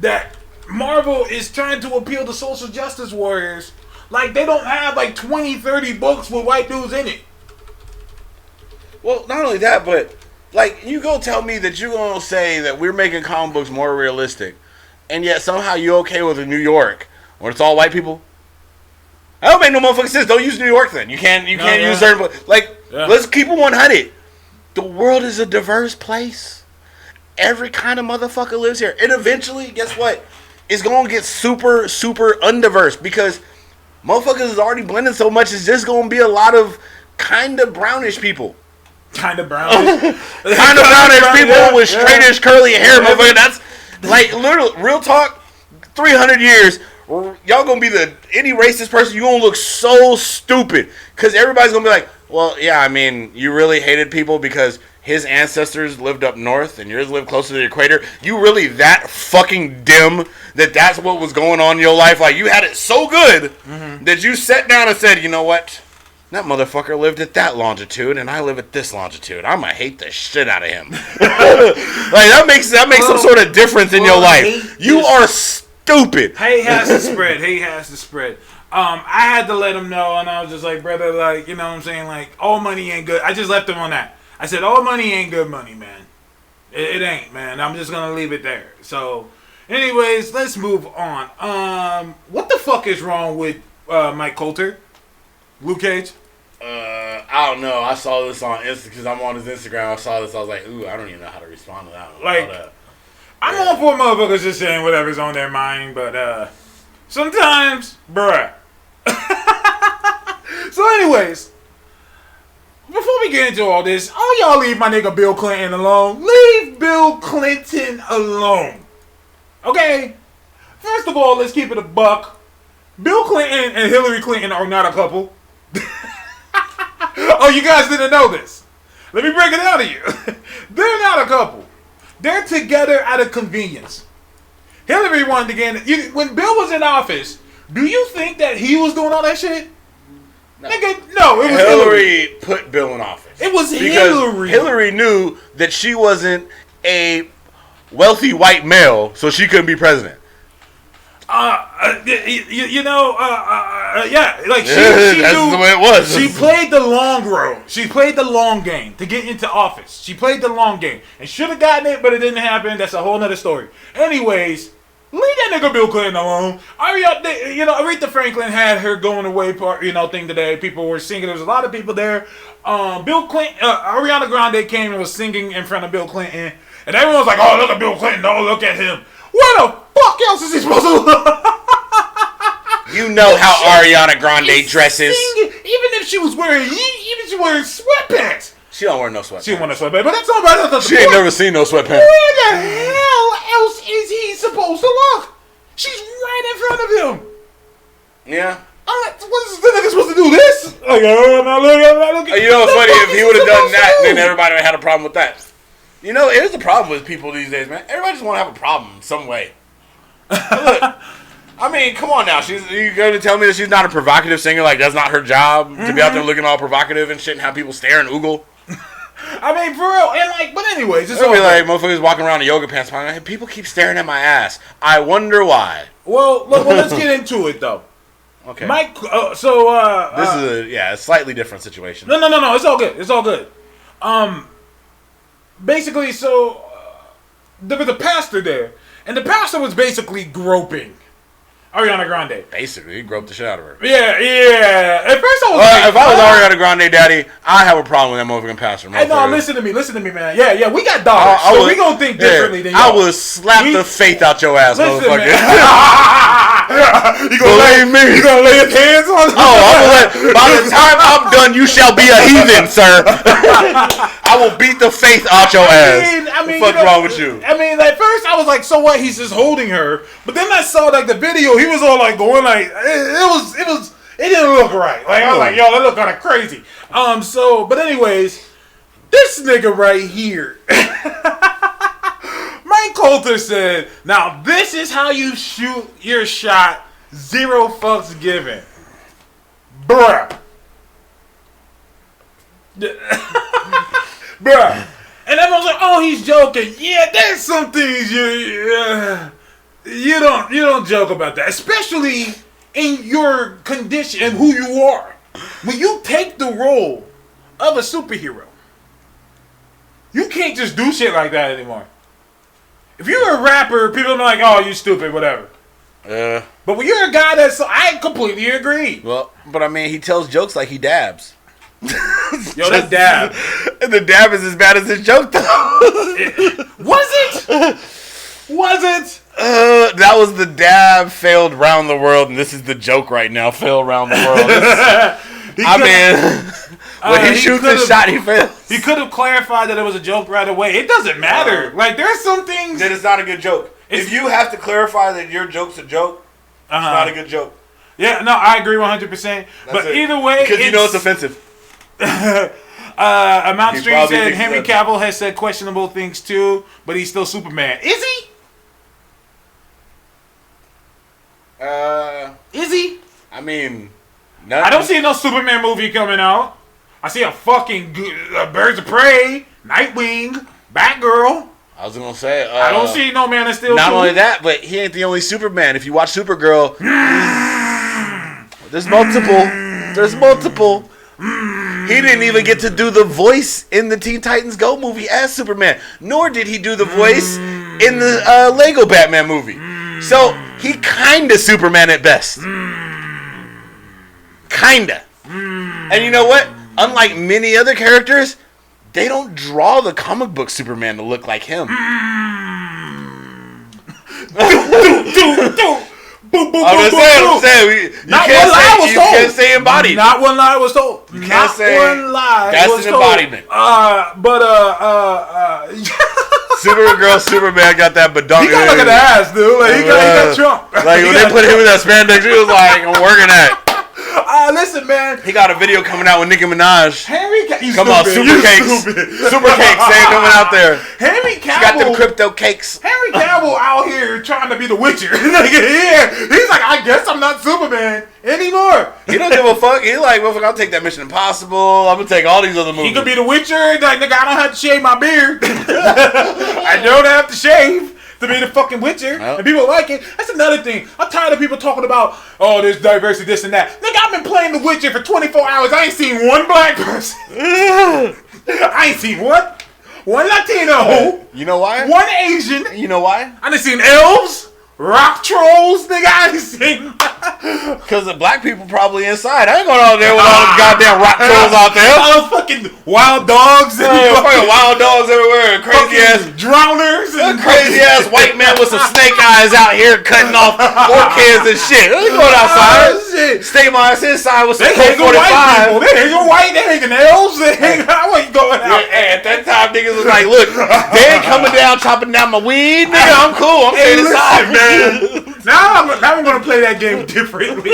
that Marvel is trying to appeal to social justice warriors. Like, they don't have like 20, 30 books with white dudes in it. Well, not only that, but like, you go tell me that you're gonna say that we're making comic books more realistic, and yet somehow you're okay with New York when it's all white people. That don't make no motherfucking sense. Don't use New York then. You can't use certain, like, let's keep it 100. The world is a diverse place. Every kind of motherfucker lives here. And eventually, guess what? It's going to get super, super undiverse because motherfuckers is already blending so much. It's just going to be a lot of kind of brownish people. Kind of brownish? Kind of brownish people with straightish curly hair, motherfucker. That's, like, literally, real talk, 300 years, y'all going to be any racist person, you're going to look so stupid because everybody's going to be like, well, yeah, I mean, you really hated people because his ancestors lived up north and yours lived closer to the equator. You really that fucking dim that's what was going on in your life? Like, you had it so good that you sat down and said, you know what? That motherfucker lived at that longitude and I live at this longitude. I'm going to hate the shit out of him. Like, that makes some sort of difference in your life. You are stupid. Hate has to spread. Hate has to spread. I had to let him know, and I was just like, brother, like, you know what I'm saying? Like, all money ain't good. I just left him on that. I said, all money ain't good money, man. It ain't, man. I'm just going to leave it there. So, anyways, let's move on. What the fuck is wrong with Mike Coulter? Luke Cage? I don't know. I saw this on Instagram because I'm on his Instagram. I saw this. I was like, ooh, I don't even know how to respond to that one. Like, I'm all for motherfuckers just saying whatever's on their mind, but sometimes, bruh. So anyways, before we get into all this, all y'all leave my nigga Bill Clinton alone. Leave Bill Clinton alone. Okay? First of all, let's keep it a buck. Bill Clinton and Hillary Clinton are not a couple. Oh, you guys didn't know this. Let me break it down to you. They're not a couple. They're together out of convenience. Hillary wanted to get when Bill was in office, Do you think that he was doing all that shit? No. Nigga, no, it was Hillary put Bill in office. It was because Hillary. Hillary knew that she wasn't a wealthy white male, so she couldn't be president. Yeah, like she that's knew, the way it was. She played the long road. She played the long game to get into office. She played the long game and should have gotten it, but it didn't happen. That's a whole nother story. Anyways, leave that nigga Bill Clinton alone. Aretha Franklin had her going away thing today. People were singing. There was a lot of people there. Bill Clinton, Ariana Grande came and was singing in front of Bill Clinton, and everyone was like, "Oh, look at Bill Clinton! Oh, look at him! Where the fuck else is he supposed to look?" You know how Ariana Grande dresses. Even if she was wearing sweatpants. She don't wear no sweatpants. She don't wear no sweatpants, but that's all right. She ain't never seen no sweatpants. Where the hell else is he supposed to look? She's right in front of him. Yeah. I'm like, what's the nigga supposed to do this? Like, I'm not looking. You know what's funny? If he would have done that, then everybody would have had a problem with that. You know, here's the problem with people these days, man. Everybody just want to have a problem in some way. Look, I mean, come on now. You going to tell me that she's not a provocative singer? Like, that's not her job to be out there looking all provocative and shit and have people stare and oogle? I mean, for real. And like, but anyways, it's It'll be okay. like motherfuckers walking around in yoga pants. Like, people keep staring at my ass. I wonder why. Well, let's get into it though. Okay. Mike. This is a slightly different situation. No. It's all good. It's all good. Basically, there was a pastor there, and the pastor was basically groping Ariana Grande. Basically, he groped the shit out of her. Yeah. At first, I was if I was Ariana Grande daddy, I have a problem with that motherfucking pastor. Hey, no, listen to me, man. Yeah, we got daughters, so we gonna think differently than y'all. I would slap the faith out your ass, motherfucker. You gonna Believe me. You gonna lay his hands on? By the time I'm done, you shall be a heathen, sir. I will beat the faith out your ass. I mean, what's wrong with you? I mean, at first I was like, so what? He's just holding her, but then I saw like the video. He was all like going like it didn't look right. Like I was like, yo, that looked kind of crazy. But anyways, this nigga right here. Mike Coulter said, now this is how you shoot your shot, 0 fucks given. Bruh. Bruh. And everyone's like, oh, he's joking. Yeah, there's some things you don't joke about that. Especially in your condition and who you are. When you take the role of a superhero, you can't just do shit like that anymore. If you're a rapper, people are like, oh, you stupid, whatever. But when you're a guy I completely agree. Well, but I mean, he tells jokes like he dabs. Yo, that dab. And the dab is as bad as his joke, though. Was it? That was the dab failed round the world, and this is the joke right now, failed round the world. When he shoots his shot, he fails. He could have clarified that it was a joke right away. It doesn't matter. Like, there's some things that it's not a good joke. If you have to clarify that your joke's a joke, it's not a good joke. Yeah, no, I agree 100%. But either way, because you know it's offensive. Mount Stream said Henry Cavill has said questionable things too, but he's still Superman. Is he? Is he? I mean, I don't see no Superman movie coming out. I see a fucking Birds of Prey, Nightwing, Batgirl. I was gonna say I don't see no Man of Steel. Not only that, but he ain't the only Superman. If you watch Supergirl, there's multiple. He didn't even get to do the voice in the Teen Titans Go movie as Superman, nor did he do the voice in the Lego Batman movie. So he kinda Superman at best. Kinda. And you know what? Unlike many other characters, they don't draw the comic book Superman to look like him. I'm saying, you can't say embodied. Not one lie was told. You can't say one lie. That's an embodiment. Supergirl, Superman got that badunk. He got like an ass, dude. Like he got Trump. Like when they put him in that spandex, he was like, I'm working at. Listen, man. He got a video coming out with Nicki Minaj. Henry Cavill. Come on, super cakes. Super cakes, they ain't coming out there. Henry She got them Cavill. crypto cakes. Henry Cavill out here trying to be the Witcher. He's like, I guess I'm not Superman anymore. He don't give a fuck. He like, motherfucker, I'll take that Mission Impossible. I'm gonna take all these other movies. He could be the Witcher. Like, nigga, I don't have to shave my beard. I don't have to shave to be the fucking Witcher. Yep. And people like it. That's another thing. I'm tired of people talking about, oh, there's diversity, this and that. Nigga, I've been playing the Witcher for 24 hours. I ain't seen one black person. I ain't seen one Latino. You know why? One Asian. You know why? I done seen elves, rock trolls, nigga. I done seen. Because the black people probably inside. I ain't going out there with all them goddamn rock trolls out there. All those fucking wild dogs and Fucking wild dogs everywhere. Crazy ass. drowners and Crazy ass white man with some snake eyes out here cutting off orchids and shit. They going outside. Oh, shit. Stay my ass inside with some They hanging Colt white 45. people. They hanging white. They hanging elves. They hanging. I wasn't going out. Hey, at that time, niggas was like, look, they ain't coming down chopping down my weed. Nigga, I'm cool. I'm Hey, staying inside, man. Now I'm gonna play that game differently.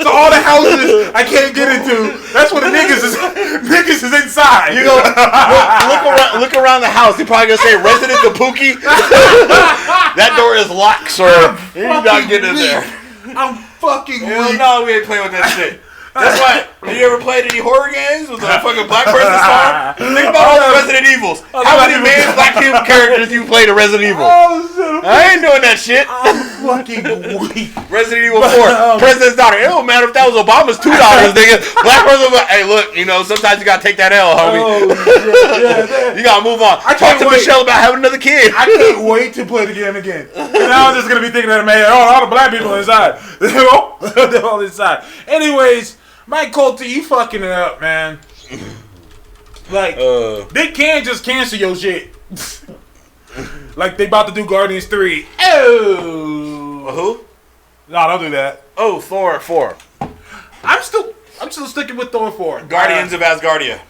So all the houses I can't get into, that's what the niggas is inside. You go look around the house. They probably gonna say Resident Kabuki. That door is locked, sir. You're not getting in there. I'm fucking Hell weak. no, we ain't playing with that shit. That's why. Have you ever played any horror games with a fucking black person star? Think about all the Resident Evils. How many main black people characters you played in Resident Evil? Oh, shit. I ain't doing that shit. I'm fucking weak. Resident Evil 4, President's daughter. It don't matter if that was Obama's $2, nigga. Black person, hey, look, you know, sometimes you gotta take that L, homie. Oh, shit. Yeah, You gotta move on. I Talk can't to wait. Michelle about having another kid. I can't wait to play the game again. And now I'm just gonna be thinking in my head, oh, all the black people inside. They're all inside. Anyways, Mike Colty, you fucking it up, man. Like, they can't just cancel your shit. Like they about to do Guardians 3. Oh. Who? No, don't do that. Oh, Thor 4. I'm still sticking with Thor 4. Guardians of Asgardia.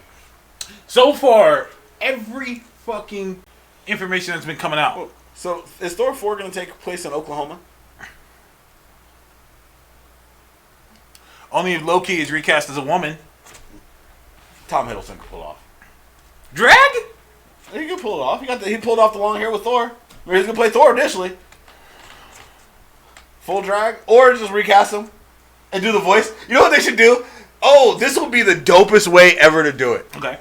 So far, every fucking information that's been coming out. So, is Thor 4 gonna take place in Oklahoma? Only if Loki is recast as a woman. Tom Hiddleston can pull it off. Drag? He can pull it off. He pulled off the long hair with Thor. Or he's gonna play Thor initially. Full drag, or just recast him and do the voice. You know what they should do? Oh, this will be the dopest way ever to do it. Okay.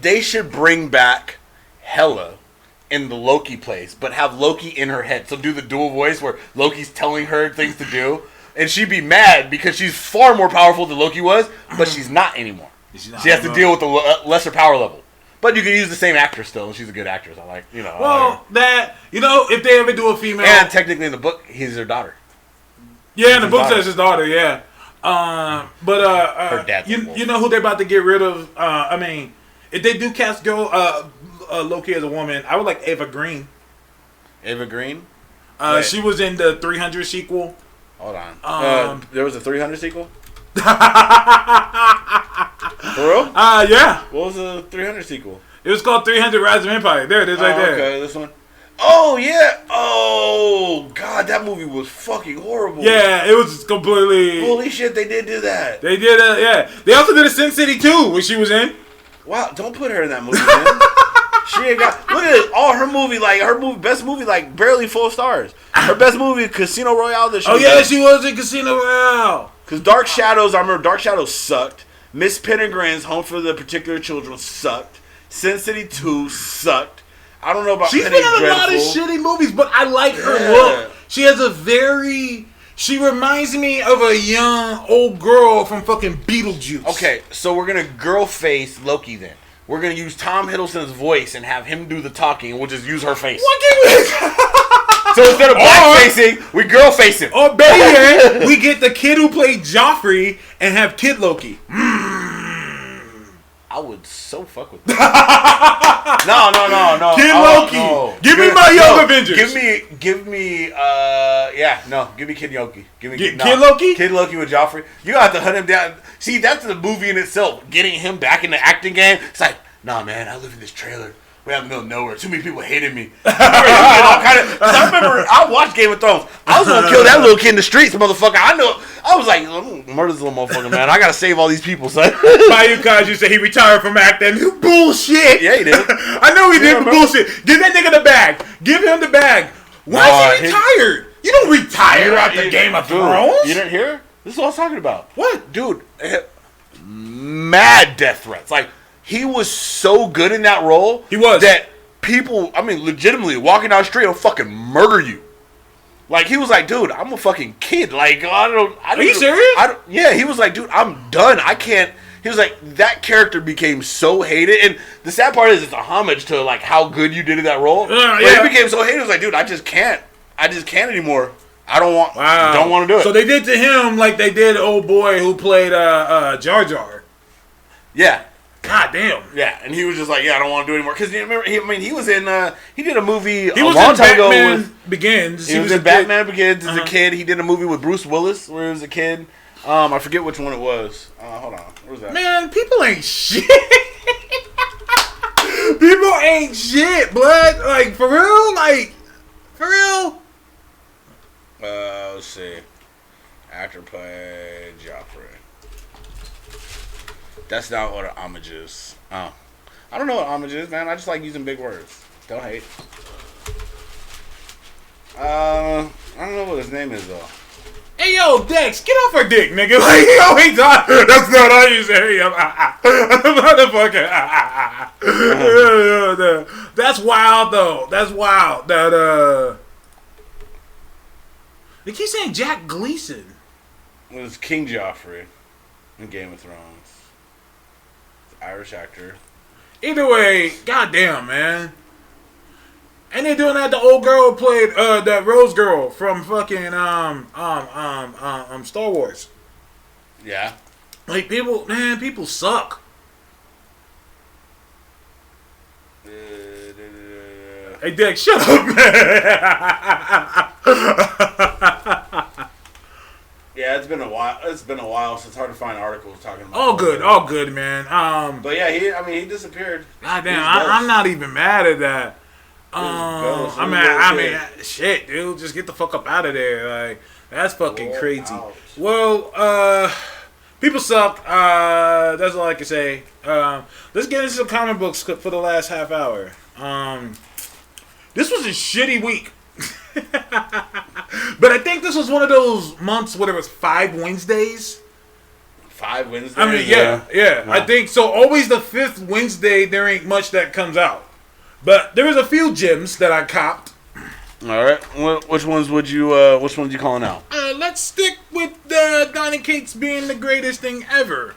They should bring back Hela in the Loki place, but have Loki in her head. So do the dual voice where Loki's telling her things to do, and she'd be mad because she's far more powerful than Loki was, but she's not anymore. She has to deal with the lesser power level. But you can use the same actress still, and she's a good actress. I like, Well, if they ever do a female. and technically in the book, he's her daughter. Yeah, in the book daughter. says his daughter, yeah. Her dad's a wolf. you know who they're about to get rid of? If they do cast Loki as a woman, I would like Eva Green. Eva Green? Wait. She was in the 300 sequel. Hold on. There was a 300 sequel? For real? Yeah. What was the 300 sequel? It was called 300 Rise of Empire. There it is right there. Okay, this one. Oh, yeah. Oh, God, that movie was fucking horrible. Yeah, it was completely... Holy shit, they did do that. They did, yeah. They also did a Sin City 2, which she was in. Wow, don't put her in that movie, man. She ain't got... Look at it. All her movie, best movie, like, barely 4 stars. Her best movie, Casino Royale. That she was in. She was in Casino Royale. Because Dark Shadows, I remember Dark Shadows sucked. Miss Pendergrain's Home for the Particular Children sucked. Sin City 2 sucked. I don't know about She's Penny been in a lot of Dreadful. shitty movies, but I like her Yeah. look. She has a very... She reminds me of a young old girl from fucking Beetlejuice. Okay, so we're going to girl face Loki then. We're going to use Tom Hiddleston's voice and have him do the talking, and we'll just use her face. What can we... So instead of black facing, we girl face him. Or better yet, we get the kid who played Joffrey and have Kid Loki. I would so fuck with that. No. Kid Loki. No. Give me my Young Avengers. Give me, give me Kid Loki. Give me Kid Loki? Kid Loki with Joffrey. You got to hunt him down. See, that's the movie in itself. Getting him back in the acting game. It's like, nah, man, I live in this trailer we out in the middle of nowhere. Too many people hated me. I remember I watched Game of Thrones. I was gonna kill that little kid in the streets, motherfucker. I know. I was like, murder this little motherfucker, man. I gotta save all these people, son. Mayu Kaju said he retired from acting. Bullshit. Yeah, he did. I know he did, but bullshit. Give that nigga the bag. Give him the bag. Why is he retired? You don't retire after Game of Thrones. You didn't hear? This is what I was talking about. What? Dude, mad death threats. Like, he was so good in that role. He was. That people, I mean, legitimately, walking down the street will fucking murder you. Like, he was like, dude, I'm a fucking kid. Like, I don't. Are you serious? Yeah, he was like, dude, I'm done. I can't. He was like, that character became so hated. And the sad part is it's a homage to, like, how good you did in that role. But he became so hated. He was like, dude, I just can't anymore. I don't want. Wow. Don't want to do it. So they did to him like they did old boy who played Jar Jar. Yeah. God damn. Yeah, and he was just like, yeah, I don't want to do it anymore. Because remember, he was in, he did a movie He a was long in time Batman ago. Begins. He was in Batman Begins as a kid. He did a movie with Bruce Willis where he was a kid. I forget which one it was. Hold on. Where was that? Man, people ain't shit. People ain't shit, blood. Like, for real? Like, for real? Let's see. Actor played Joffrey. That's not what an homage is. Oh. I don't know what homage is, man. I just like using big words. Don't hate. I don't know what his name is, though. Hey, yo, Dex, get off her dick, nigga. Like, yo, he talk. That's not how you say it. Motherfucker. That's wild, though. That's wild. That, they keep saying Jack Gleason. It was King Joffrey in Game of Thrones. Irish actor. Either way, goddamn, man. And they doing that. The old girl who played that Rose girl from fucking Star Wars. Yeah. Like people, man, people suck. Hey, Dex, shut up, man. Yeah, it's been a while. It's been a while, so it's hard to find articles talking about. All good, man. But yeah, he disappeared. Goddamn, I'm not even mad at that. I mean, shit, dude, just get the fuck up out of there. Like, that's fucking crazy. Ouch. Well, people suck. That's all I can say. Let's get into some comic books for the last half hour. This was a shitty week. But I think this was one of those months where there was 5 Wednesdays. 5 Wednesdays? I mean, yeah. I think so. Always the 5th Wednesday, there ain't much that comes out. But there was a few gems that I copped. All right. Which ones would you? Which ones you calling out? Let's stick with Donny Cates being the greatest thing ever.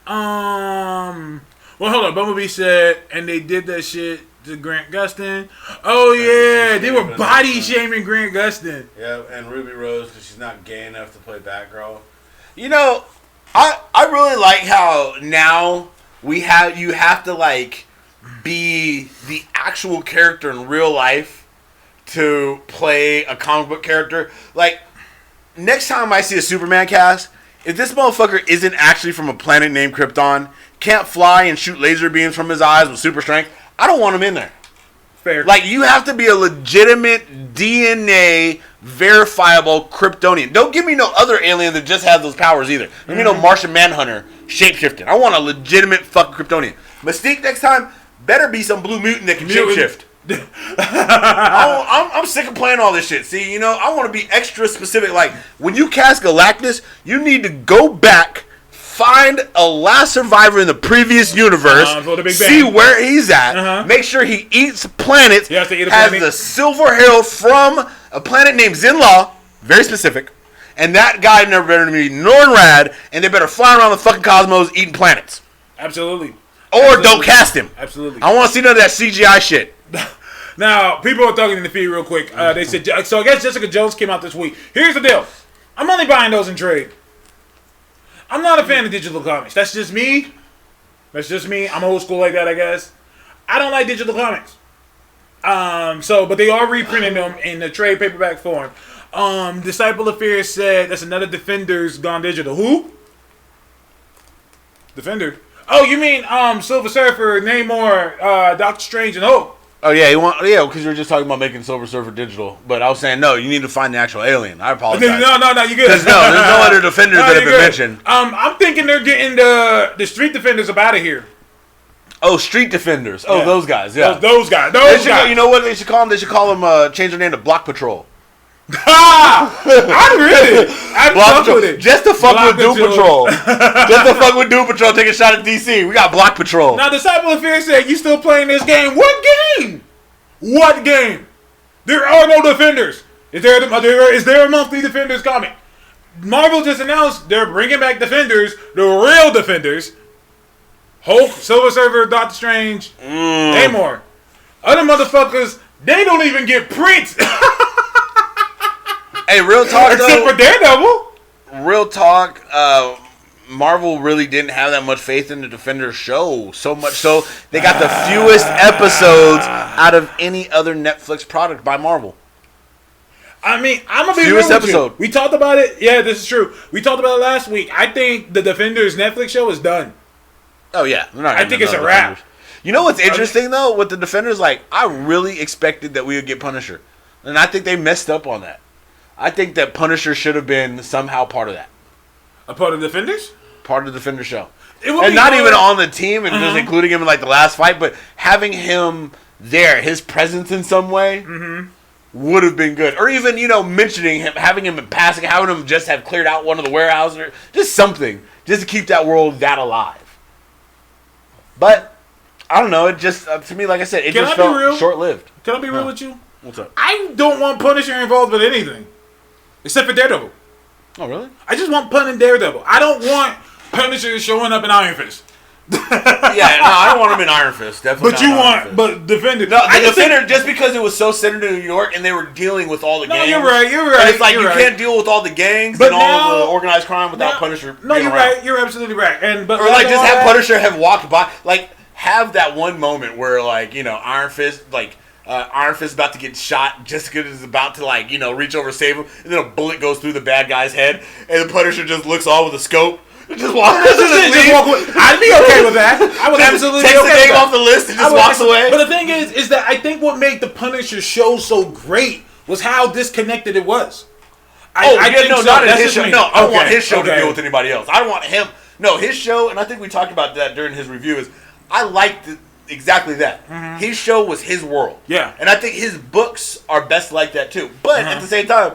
Well, hold on. Bumblebee said, and they did that shit to Grant Gustin. Oh yeah, they were body shaming Grant Gustin. Yeah, and Ruby Rose because she's not gay enough to play Batgirl. You know, I really like how now you have to like be the actual character in real life to play a comic book character. Like, next time I see a Superman cast, if this motherfucker isn't actually from a planet named Krypton, can't fly and shoot laser beams from his eyes with super strength, I don't want him in there. Fair. Like, you have to be a legitimate DNA verifiable Kryptonian. Don't give me no other alien that just has those powers either. Give me no Martian Manhunter shapeshifting. I want a legitimate fucking Kryptonian. Mystique next time better be some blue mutant that can shapeshift. I'm sick of playing all this shit. See, you know, I want to be extra specific. Like, when you cast Galactus, you need to go back, find a last survivor in the previous universe, see where he's at, make sure he eats planets, He has to eat a has planet. the Silver Herald from a planet named Zinla, very specific, and that guy never better be Nornrad, and they better fly around the fucking cosmos eating planets. Absolutely. Or don't cast him. Absolutely. I want to see none of that CGI shit. Now, people are talking in the feed real quick. They said, so I guess Jessica Jones came out this week. Here's the deal. I'm only buying those in trade. I'm not a fan of digital comics. That's just me. I'm old school like that, I guess. I don't like digital comics. But they are reprinting them in the trade paperback form. Disciple of Fear said that's another Defender's gone digital. Who? Defender. Oh, you mean Silver Surfer, Namor, Doctor Strange, and Hulk? Oh yeah, because you were just talking about making Silver Surfer digital. But I was saying no, you need to find the actual alien. I apologize. No, you good. There's no other defenders that have been mentioned. I'm thinking they're getting the Street Defenders up out of here. Oh, Street Defenders. Oh, Yeah. those guys. Yeah, Those guys. You know what they should call them? They should call them. Change their name to Block Patrol. I'd Block fuck with it. Just to fuck Block with Doom Patrol. Patrol. Just to fuck with Doom Patrol. Take a shot at DC. We got Block Patrol. Now, Disciple of Fear said, you still playing this game? What game? What game? There are no Defenders. Is there a monthly Defenders comic? Marvel just announced they're bringing back Defenders, the real Defenders. Hulk, Silver Surfer, Doctor Strange, Namor. Other motherfuckers, they don't even get prints. Hey, real talk Except though. for Daredevil. Real talk. Marvel really didn't have that much faith in the Defenders show. So much so they got the fewest episodes out of any other Netflix product by Marvel. I mean, I'm gonna be Fewest real with episode. you. We talked about it. Yeah, this is true. We talked about it last week. I think the Defenders Netflix show is done. Oh yeah, they're not I gonna think do it's a another wrap. Defenders. You know what's interesting though with the Defenders? Like I really expected that we would get Punisher, and I think they messed up on that. I think that Punisher should have been somehow part of that, A part of Defenders? part of the Defender show, It would and be not hard. even on the team and just including him in like the last fight, but having him there, his presence in some way. Would have been good, or even mentioning him, having him in passing, having him just have cleared out one of the warehouses, or just something, just to keep that world that alive. But I don't know. It just to me, like I said, it Can just I be real? felt short-lived. Can I be real with you? What's up? I don't want Punisher involved with anything. Except for Daredevil. Oh, really? I just want Pun and Daredevil. I don't want Punisher showing up in Iron Fist. Yeah, no, I don't want him in Iron Fist. Definitely. But not you Iron want, Fist. but Defender. No, I the just think- Defender, just because it was so centered in New York and they were dealing with all the No, gangs. you're right. And it's like you're you right. can't deal with all the gangs But and all now- of the organized crime without Now- Punisher. No, being you're around. right. You're absolutely right. But Or like just have that- Punisher have walked by, like have that one moment where like Iron Fist Iron Fist about to get shot, Jessica is about to reach over to save him, and then a bullet goes through the bad guy's head, and the Punisher just looks on with a scope. Just walks. Just walk away. I'd be okay with that. I would absolutely takes be okay the name with that. off the list and I just would walks actually- away. But the thing is that I think what made the Punisher show so great was how disconnected it was. I think so. not in That's his just show. me. No, I don't want Okay, his show to okay. deal with anybody else. I don't want him. No, his show, and I think we talked about that during his review. Is I liked exactly that. His show was his world. Yeah. and I think his books are best like that too. But at the same time,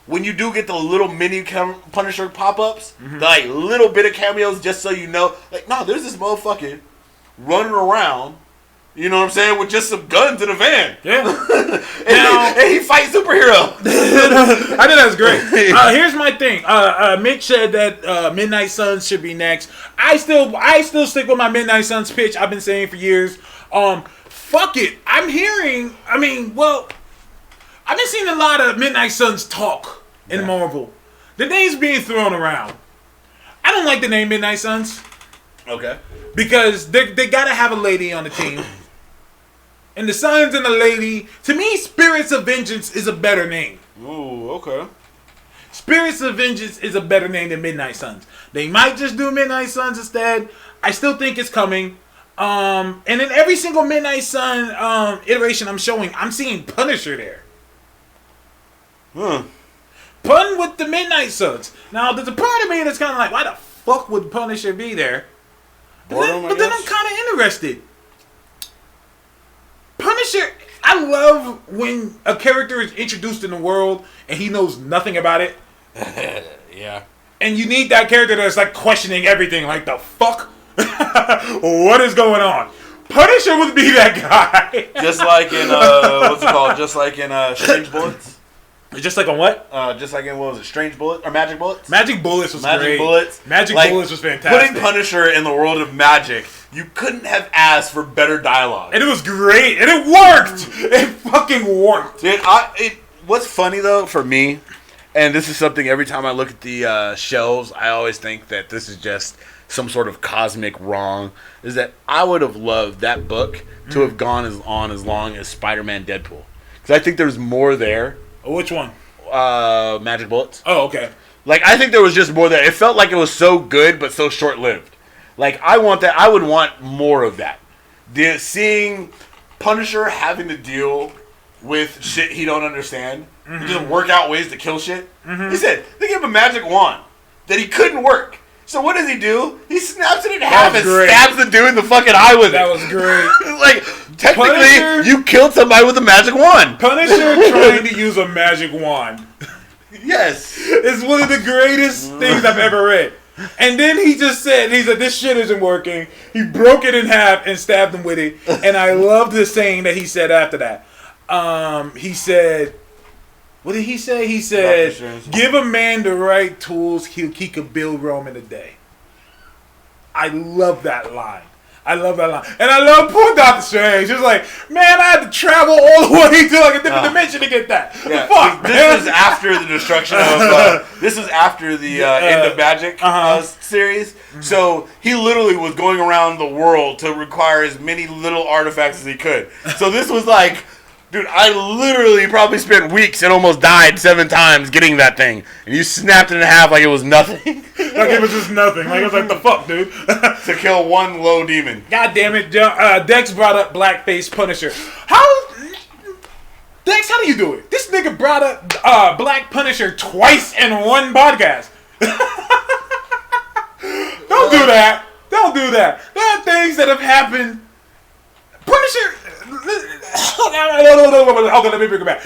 when you do get the little mini Punisher pop-ups, the little bit of cameos, just so you know, no, there's this motherfucker running around. You know what I'm saying? With just some guns in a van. Yeah. and he fights superhero. I think that's great. Here's my thing. Mitch said that Midnight Suns should be next. I still stick with my Midnight Suns pitch I've been saying for years. Fuck it. I've been seeing a lot of Midnight Suns talk in Marvel. The name's being thrown around. I don't like the name Midnight Suns Okay. because they gotta have a lady on the team. And the Suns and the lady, to me, Spirits of Vengeance is a better name. Ooh, okay. Spirits of Vengeance is a better name than Midnight Suns. They might just do Midnight Suns instead. I still think it's coming. And in every single Midnight Sun iteration I'm showing, I'm seeing Punisher there. Pun with the Midnight Suns. Now, there's a part of me that's kind of like, why the fuck would Punisher be there? Boredom, But then I'm kind of interested. Punisher, I love when a character is introduced in the world and he knows nothing about it. Yeah. And you need that character that's like questioning everything. Like, the fuck? What is going on? Punisher would be that guy. Just like in what's it called? Just like in Strange Bullets. Just like on what? Just like in what was it? Strange Bullets or Magic Bullets? Magic Bullets was Magic great. Bullets. Magic Like, Bullets was fantastic. Putting Punisher in the world of magic, you couldn't have asked for better dialogue. And it was great. And it worked. It fucking worked. Dude, what's funny though for me, and this is something every time I look at the shelves, I always think that this is just some sort of cosmic wrong, is that I would have loved that book to have gone on as long as Spider-Man Deadpool. Because I think there's more there. Which one? Magic Bullets. Oh, okay. Like, I think there was just more there. It felt like it was so good, but so short-lived. Like, I want that. I would want more of that. Seeing Punisher having to deal with shit he don't understand, just work out ways to kill shit. He said they gave him a magic wand that he couldn't work. So what does he do? He snaps it in half and stabs the dude in the fucking eye with it. That was great. Like, technically, Punisher, you killed somebody with a magic wand. Punisher trying to use a magic wand. Yes. It's one of the greatest things I've ever read. And then he said, this shit isn't working. He broke it in half and stabbed him with it. And I love the saying that he said after that. He said, what did he say? He said, give a man the right tools, he could build Rome in a day. I love that line. And I love poor Doctor Strange. He was like, man, I had to travel all the way to like a different dimension to get that. Yeah. Fuck, this is after the destruction of, this is after the End of Magic series. So he literally was going around the world to require as many little artifacts as he could. So this was like, dude, I literally probably spent weeks and almost died 7 times getting that thing. And you snapped it in half like it was nothing. Like it was just nothing. Like, I was like, the fuck, dude? To kill one low demon. God damn it. Dex brought up Blackface Punisher. Dex, how do you do it? This nigga brought up Black Punisher twice in one podcast. Don't do that. Don't do that. There are things that have happened. Punisher... Okay, let me bring it back.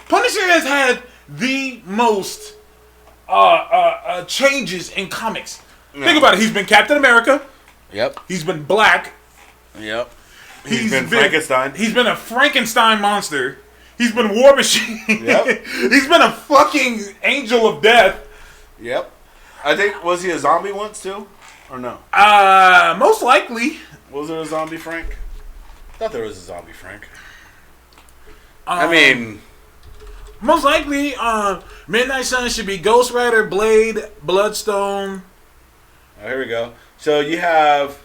Punisher has had the most changes in comics. No. Think about it. He's been Captain America. Yep. He's been Black. Yep. He's been Frankenstein. He's been a Frankenstein monster. He's been War Machine. Yep. He's been a fucking Angel of Death. Yep. I think, was he a zombie once too? Or no? Most likely. Was there a zombie Frank? I thought there was a zombie Frank. I mean... Most likely, Midnight Sun should be Ghost Rider, Blade, Bloodstone. Oh, here we go. So you have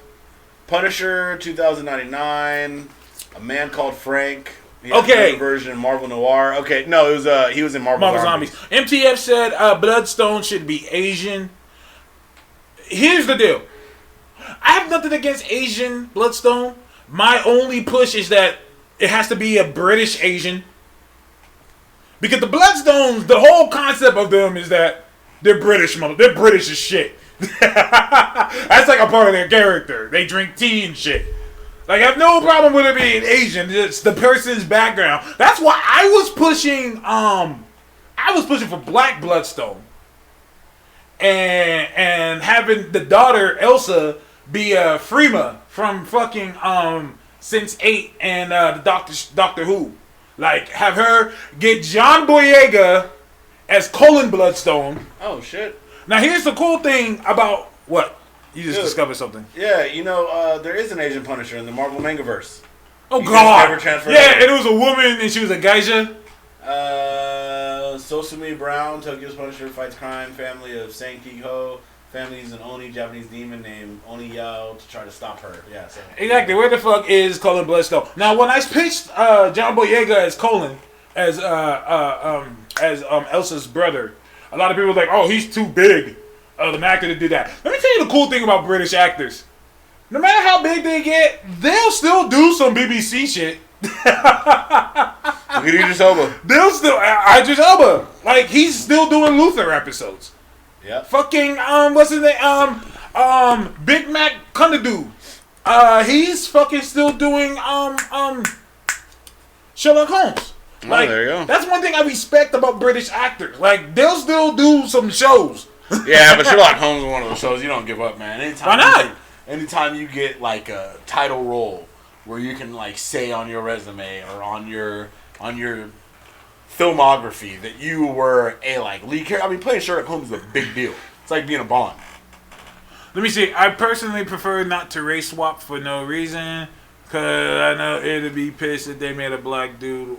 Punisher 2099, A Man Called Frank. Okay. Version in Marvel Noir. Okay, no, it was he was in Marvel Zombies. MTF said Bloodstone should be Asian. Here's the deal. I have nothing against Asian Bloodstone. My only push is that it has to be a British Asian. Because the Bloodstones, the whole concept of them is that they're British, they're British as shit. That's like a part of their character. They drink tea and shit. Like, I have no problem with it being Asian. It's the person's background. That's why I was pushing for Black Bloodstone. And having the daughter, Elsa, be Freema from fucking Sense8 and the Doctor Who. Like, have her get John Boyega as Colin Bloodstone. Oh, shit. Now, here's the cool thing about what? You just discovered something. Yeah, you know, there is an Asian Punisher in the Marvel Mangaverse. Oh, God. Yeah, and it was a woman and she was a geisha. Sosumi Brown, Tokyo's Punisher, fights crime, family of Senki Ho. Family is an Oni Japanese demon named Oni Yao to try to stop her. Yeah, so. Exactly. Where the fuck is Colin Bloodstone? Now, when I pitched John Boyega as Colin, as Elsa's brother, a lot of people were like, "Oh, he's too big of an actor to do that." Let me tell you the cool thing about British actors. No matter how big they get, they'll still do some BBC shit. Look at Idris Elba. They'll still Idris Elba. Like, he's still doing Luther episodes. Yeah. Fucking what's his name? Big Mac Conadu. He's fucking still doing Sherlock Holmes. Like, there you go. That's one thing I respect about British actors. Like, they'll still do some shows. Yeah, but Sherlock Holmes is one of those shows you don't give up, man. Why not? Anytime you get like a title role where you can like say on your resume or on your filmography that you were a like lead character. I mean, playing Sherlock Holmes is a big deal. It's like being a Bond. Let me see. I personally prefer not to race swap for no reason, cause I know it'd be pissed if they made a black dude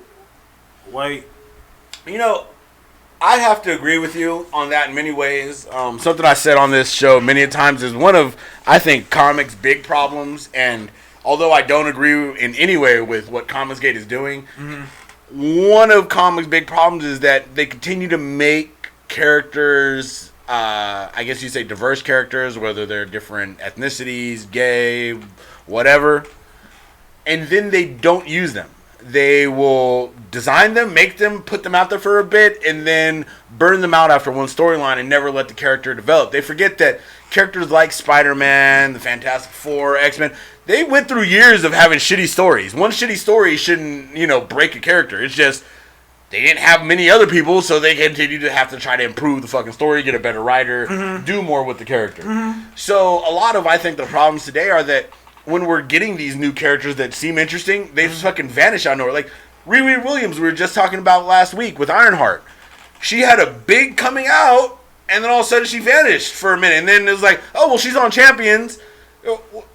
white. You know, I have to agree with you on that in many ways. Something I said on this show many times is one of, I think, comics' big problems. And although I don't agree in any way with what Comicsgate is doing, one of comics' big problems is that they continue to make characters I guess you say diverse characters, whether they're different ethnicities, gay, whatever, and then they don't use them. They will design them, make them, put them out there for a bit, and then burn them out after one storyline and never let the character develop. They forget that characters like Spider-Man, the Fantastic Four, X-Men, they went through years of having shitty stories. One shitty story shouldn't, break a character. It's just they didn't have many other people, so they continue to have to try to improve the fucking story, get a better writer, do more with the character. So a lot of, I think, the problems today are that when we're getting these new characters that seem interesting, they fucking vanish out of nowhere. Like Riri Williams, we were just talking about last week with Ironheart. She had a big coming out, and then all of a sudden she vanished for a minute. And then it was like, oh, well, she's on Champions.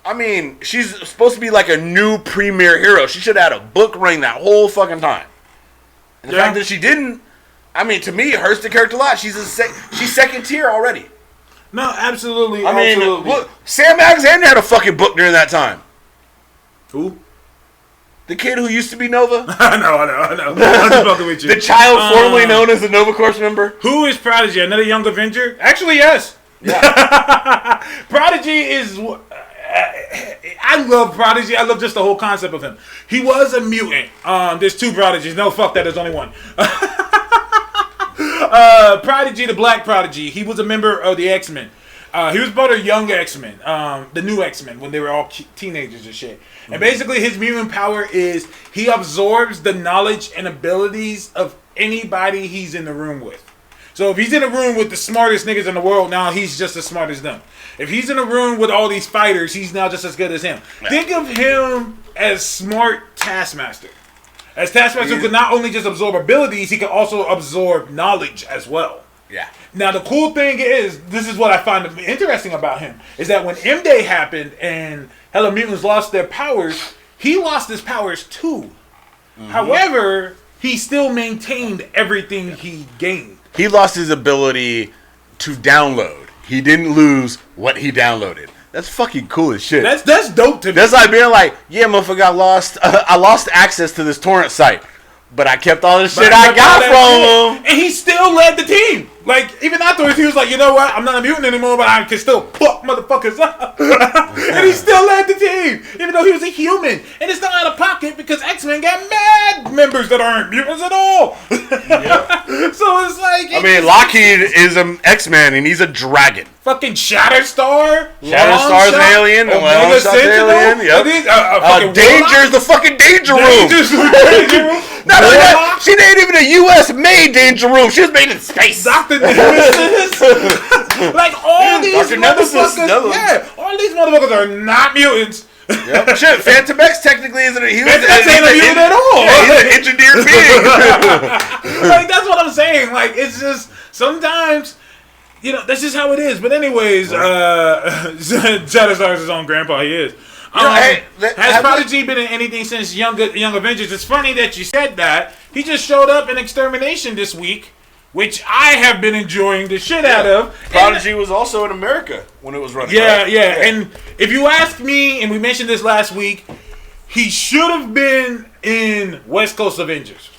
I mean, she's supposed to be like a new premier hero. She should have had a book running that whole fucking time. And the fact that she didn't, I mean, to me, it hurts the character a lot. She's second tier already. No, absolutely. I mean, absolutely. look, Sam Alexander had a fucking book during that time. Who? The kid who used to be Nova. I know. I'm just fucking with you. The child formerly known as the Nova Corps member. Who is Prodigy? Another Young Avenger? Actually, yes. Yeah. Prodigy is... I love Prodigy. I love just the whole concept of him. He was a mutant. There's two Prodigies. No, fuck that. There's only one. Prodigy, the Black Prodigy. He was a member of the X-Men. He was part of Young X-Men, the new X-Men, when they were all teenagers and shit. And basically his mutant power is he absorbs the knowledge and abilities of anybody he's in the room with. So if he's in a room with the smartest niggas in the world, now he's just as smart as them. If he's in a room with all these fighters, he's now just as good as him. Yeah. Think of him as smart Taskmaster. As Taskmaster could not only just absorb abilities, he could also absorb knowledge as well. Yeah. Now the cool thing is, this is what I find interesting about him, is that when M-Day happened and Hello Mutants lost their powers, he lost his powers too. However, he still maintained everything he gained. He lost his ability to download. He didn't lose what he downloaded. That's fucking cool as shit. That's dope to me. That's like being like, yeah, motherfucker, I lost access to this torrent site, but I kept all the shit I got from him. And he still led the team. Like, even afterwards, he was like, you know what? I'm not a mutant anymore, but I can still fuck motherfuckers up. And he still led the team, even though he was a human. And it's not out of pocket because X-Men got mad members that aren't mutants at all. Yep. So it's like... I mean, Lockheed is an X-Man, and he's a dragon. Fucking Shatterstar. Shatterstar's an alien. Omega Sentinel. Alien. Yep. Danger's the fucking Danger Room. Not only that, she ain't even a U.S.-made Danger Room. She was made in space. Dr. Nemesis. Like, all these Dr. Nemesis, motherfuckers. All these motherfuckers are not mutants. Yep. Shit, Phantom X technically isn't a mutant at all. Yeah, he's an engineered being. Like, that's what I'm saying. Like, it's just, sometimes... that's just how it is. But anyways, Shatterstar's his own grandpa. He is. Has Prodigy been in anything since Young Avengers? It's funny that you said that. He just showed up in Extermination this week, which I have been enjoying the shit out of. Prodigy was also in America when it was running. Yeah. And if you ask me, and we mentioned this last week, he should have been in West Coast Avengers.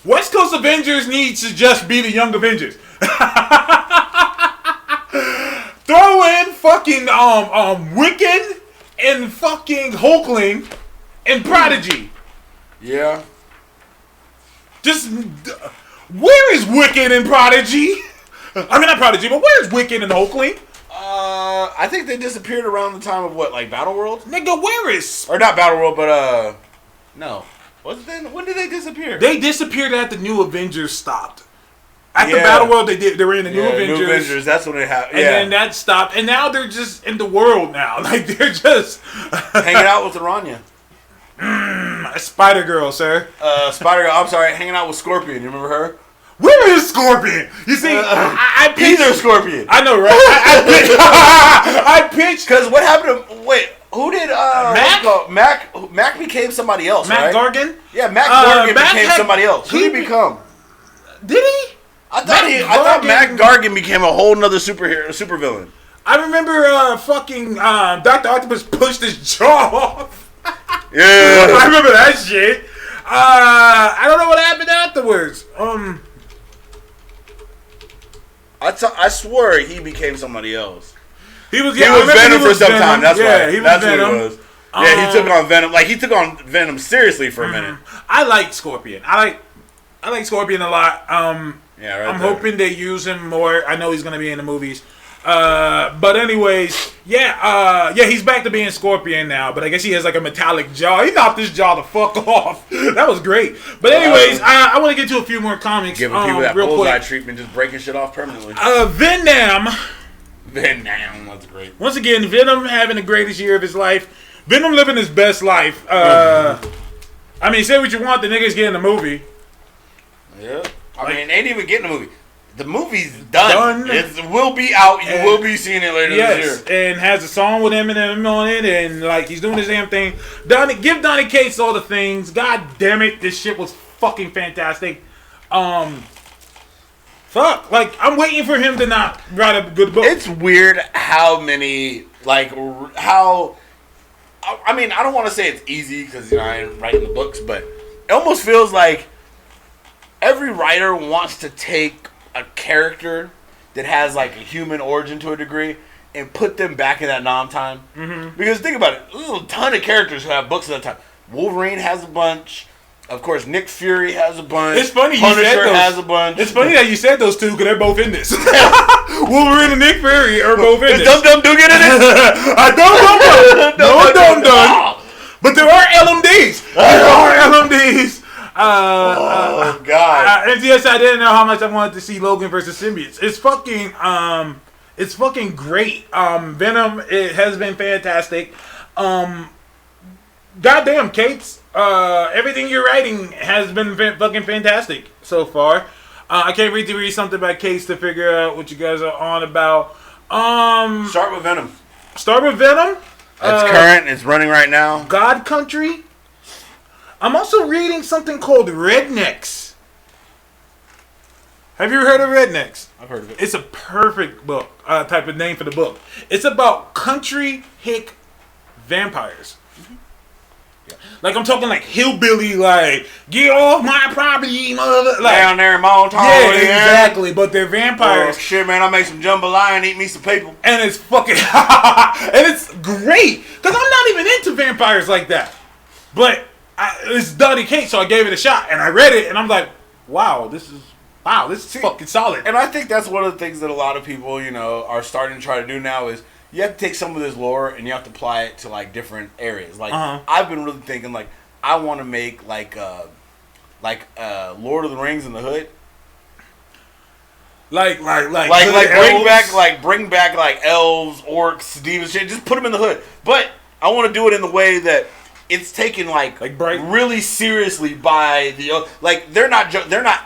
West Coast Avengers needs to just be the Young Avengers. Throw in fucking Wiccan and fucking Hulkling and Prodigy. Yeah. Just where is Wiccan and Prodigy? I mean, not Prodigy, but where's Wiccan and Hulkling? I think they disappeared around the time of what, like Battle World? Nigga, where is? Or not Battle World, but no. Was it then? When did they disappear? They disappeared at the New Avengers stopped. At the Battle World, they were in the New Avengers. New Avengers, that's when it happened. And then that stopped, and now they're just in the world now. Like, they're just hanging out with Aranya. Spider Girl, sir. Spider Girl. I'm sorry, hanging out with Scorpion. You remember her? Where is Scorpion? You see, I pitched... Either Scorpion. I know, right? I pitched... Because what happened to... Wait, who did... Mac became somebody else, Mac right? Gargan? Yeah, Mac Gargan became somebody else. Who did he become? Did he? I thought Mac Gargan became a whole nother supervillain. I remember fucking Dr. Octopus pushed his jaw off. Yeah. I remember that shit. I don't know what happened afterwards. I I swear he became somebody else. He was Venom for some time. That's yeah, right. He was That's Venom. what it was. Yeah, he took on Venom. Like, he took on Venom seriously for a minute. I like Scorpion. I like Scorpion a lot. Yeah, right. I'm hoping they use him more. I know he's gonna be in the movies. But anyways, yeah, he's back to being Scorpion now. But I guess he has like a metallic jaw. He knocked his jaw the fuck off. That was great. But anyways, I want to get to a few more comics. Giving people that real bullseye quick. treatment, just breaking shit off permanently. Venom. Venom, that's great. Once again, Venom having the greatest year of his life. Venom living his best life. I mean, say what you want, the nigga's getting a movie. Yeah. I mean, ain't even getting a movie. The movie's done. It will be out. You will be seeing it later this year. And has a song with Eminem on it, and like he's doing his damn thing. Give Donny Cates all the things. God damn it, this shit was fucking fantastic. Fuck, like I'm waiting for him to not write a good book. It's weird how many how. I mean, I don't want to say it's easy because I ain't writing the books, but it almost feels like every writer wants to take a character that has like a human origin to a degree and put them back in that time. Mm-hmm. Because think about it, there's a ton of characters who have books at that time. Wolverine has a bunch. Of course, Nick Fury has a bunch. It's funny Punisher you said those. has a bunch. It's funny that you said those two because they're both in this. Wolverine and Nick Fury are both in this. Dum Dum do get in it? I don't. No Dum. But there are LMDs. There are LMDs. Oh God! And yes, I didn't know how much I wanted to see Logan versus Symbiotes. It's fucking great. Venom, it has been fantastic. Goddamn, Cates. Everything you're writing has been fucking fantastic so far. I can't wait to read something by Cates to figure out what you guys are on about. Start with Venom. Start with Venom. It's current. It's running right now. God Country. I'm also reading something called Rednecks. Have you heard of Rednecks? I've heard of it. It's a perfect book, type of name for the book. It's about country hick vampires. Mm-hmm. Yeah. Like I'm talking like hillbilly, like get off my property, mother. Like, down there in Montauk. Yeah, exactly. But they're vampires. Oh, shit, man! I make some jambalaya and eat me some people. And it's fucking, and it's great because I'm not even into vampires like that. But it's Donny Cates, so I gave it a shot, and I read it, and I'm like, wow, this is fucking solid. And I think that's one of the things that a lot of people, are starting to try to do now is you have to take some of this lore and you have to apply it to like different areas. Like I've been really thinking like I want to make like Lord of the Rings in the hood. Like bring back like elves, orcs, demons, shit. Just put them in the hood. But I want to do it in the way that it's taken like really seriously by the like they're not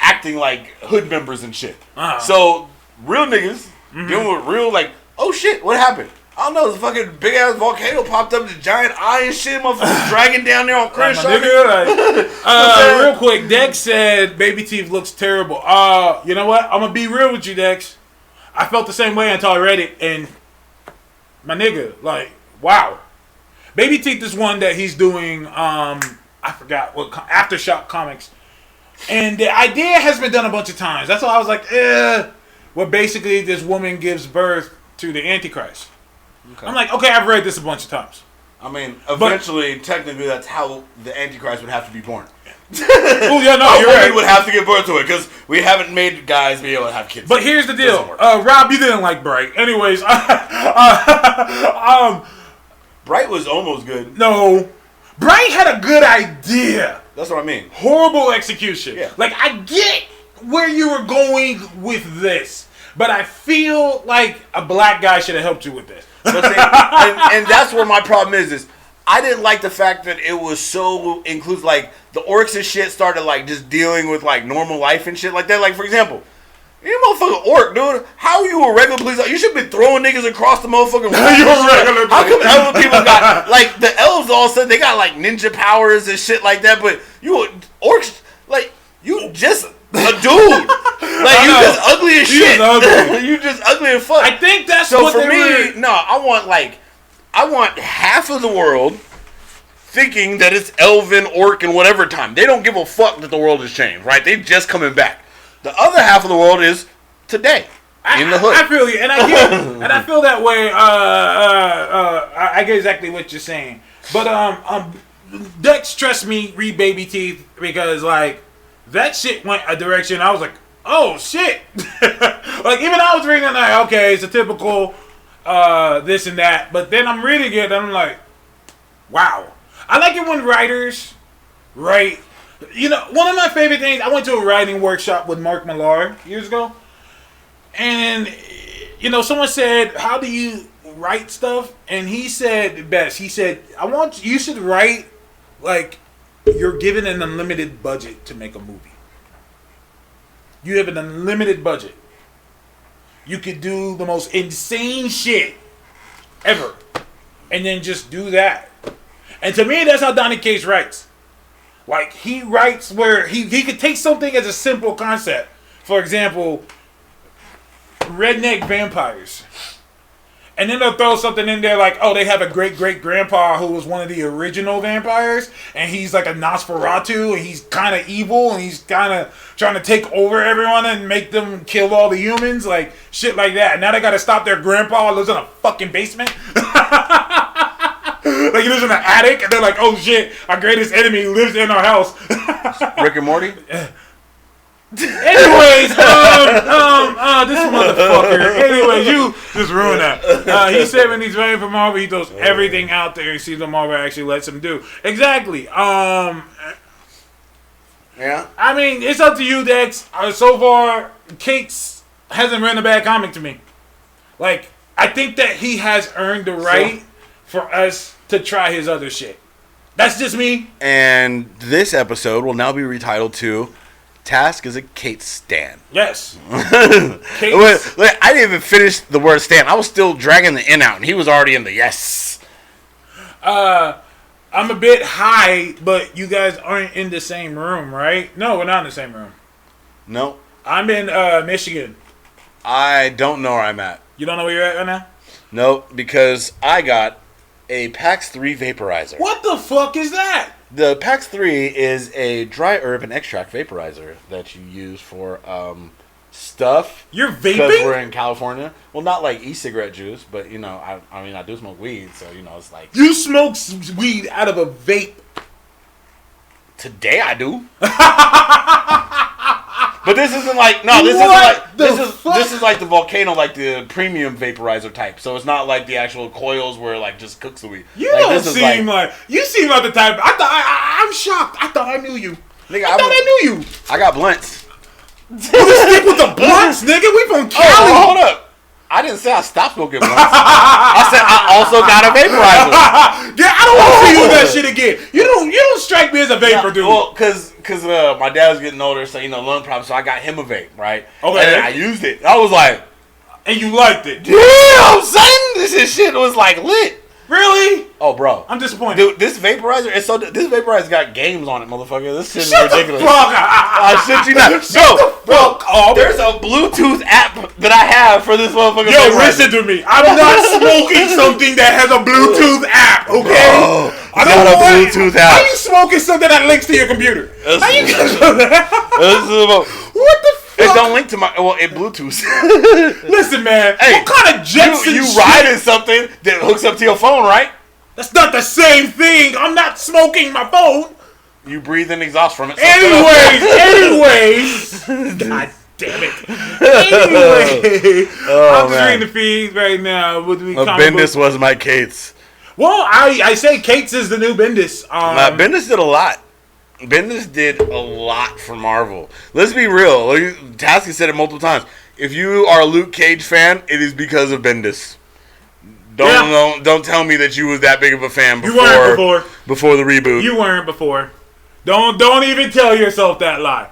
acting like hood members and shit. So real niggas dealing with real like oh shit, what happened? I don't know, this fucking big ass volcano popped up, the giant eye and shit, motherfuckers dragging down there on Chris. Real quick, Dex said Baby Teeth looks terrible. You know what? I'm gonna be real with you, Dex. I felt the same way until I read it, and my nigga, like, wow. Baby Teeth is one that he's doing, I forgot what, Aftershock Comics. And the idea has been done a bunch of times. That's why I was like, where basically this woman gives birth to the Antichrist. Okay. I'm like, okay, I've read this a bunch of times. I mean, eventually, technically, that's how the Antichrist would have to be born. Oh, yeah, no, you're right. Would have to give birth to it, because we haven't made guys be able to have kids. But here's the deal. Rob, you didn't like Bright. Anyways, Bright was almost good. No. Bright had a good idea. That's what I mean. Horrible execution. Yeah. Like, I get where you were going with this, but I feel like a black guy should have helped you with this. But and that's where my problem is I didn't like the fact that it was so inclusive. Like, the orcs and shit started, like, just dealing with, like, normal life and shit like that. Like, for example, you motherfucking orc, dude. How are you a regular police officer? You should have been throwing niggas across the motherfucking room. You're a regular How come other people got, like, the elves all of a sudden, they got, like, ninja powers and shit like that, but you orcs, like, you just a dude. Like, you just ugly as shit. You just ugly as fuck. I think that's so what for me, no, I want half of the world thinking that it's elven, orc, and whatever time. They don't give a fuck that the world has changed, right? They just coming back. The other half of the world is today. in the hood. I feel you, and I get, and I feel that way. I get exactly what you're saying, but Dex, trust me, read Baby Teeth, because like that shit went a direction. I was like, oh shit! Like even I was reading it like, okay, it's a typical this and that, but then I'm reading it and I'm like, wow. I like it when writers write. You know, one of my favorite things. I went to a writing workshop with Mark Millar years ago. And, you know, someone said, how do you write stuff? And he said best. He said, you should write like you're given an unlimited budget to make a movie. You have an unlimited budget. You could do the most insane shit ever. And then just do that. And to me, that's how Donny Cates writes. Like, he writes where he could take something as a simple concept. For example, redneck vampires. And then they'll throw something in there like, oh, they have a great-great-grandpa who was one of the original vampires, and he's like a Nosferatu, and he's kind of evil, and he's kind of trying to take over everyone and make them kill all the humans, like, shit like that. And now they got to stop their grandpa who lives in a fucking basement. Like, he lives in an attic, and they're like, oh shit, our greatest enemy lives in our house. Rick and Morty? Anyways, this motherfucker. Anyways, you just ruined that. He said when he's writing for Marvel, he throws everything out there and sees what Marvel actually lets him do. Exactly. Yeah. I mean, it's up to you, Dex. So far, Cates hasn't written a bad comic to me. Like, I think that he has earned the right for us to try his other shit. That's just me. And this episode will now be retitled to Task is a Cates stan. Yes. Cates. Wait, I didn't even finish the word stan. I was still dragging the N out, and he was already in the yes. I'm a bit high, but you guys aren't in the same room, right? No, we're not in the same room. No. I'm in Michigan. I don't know where I'm at. You don't know where you're at right now? No, because I got a PAX 3 vaporizer. What the fuck is that? The PAX 3 is a dry herb and extract vaporizer that you use for stuff. You're vaping? Because we're in California. Well, not like e-cigarette juice, but, you know, I mean, I do smoke weed, so, you know, it's like... You smoke weed out of a vape? Today I do. But this isn't like... No, this isn't like... This is like the Volcano, like the premium vaporizer type. So it's not like the actual coils where it, like, just cooks the weed. You like, don't seem like... You seem like the type... I'm shocked. I thought I knew you. Nigga, I knew you. I got blunts. You stick with the blunts, nigga? We from Cali. Oh, hold up. I didn't say I stopped smoking blunts. I said I also got a vaporizer. Yeah, I don't want to see you with that shit again. You don't strike me as a vapor, dude. Well, cause my dad was getting older, so, you know, lung problems, so I got him a vape, right? Okay. And I used it. I was like... And you liked it. Damn, son! This shit was, like, lit. Really? Oh, bro. I'm disappointed. Dude, this vaporizer is this vaporizer got games on it, motherfucker. This shit is Shut ridiculous. The fuck I shit you not. Bro, there's a Bluetooth app that I have for this motherfucker. Yo, listen to me. I'm not smoking something that has a Bluetooth app, okay? Bro, I don't got know a Bluetooth app. How you smoking something that links to your computer? How you What the fuck? It don't link to my... Well, it Bluetooth. Listen, man. Hey, what kind of Jetson you shit? riding something that hooks up to your phone, right? That's not the same thing. I'm not smoking my phone. You breathe in exhaust from it. So Anyways. God damn it. Anyway. I'm just reading the feed right now. Bendis was my Cates. Well, I say Cates is the new Bendis. Bendis did a lot. Bendis did a lot for Marvel. Let's be real. Tasky said it multiple times. If you are a Luke Cage fan, it is because of Bendis. Don't tell me that you was that big of a fan before. You weren't before the reboot. You weren't before. Don't even tell yourself that lie.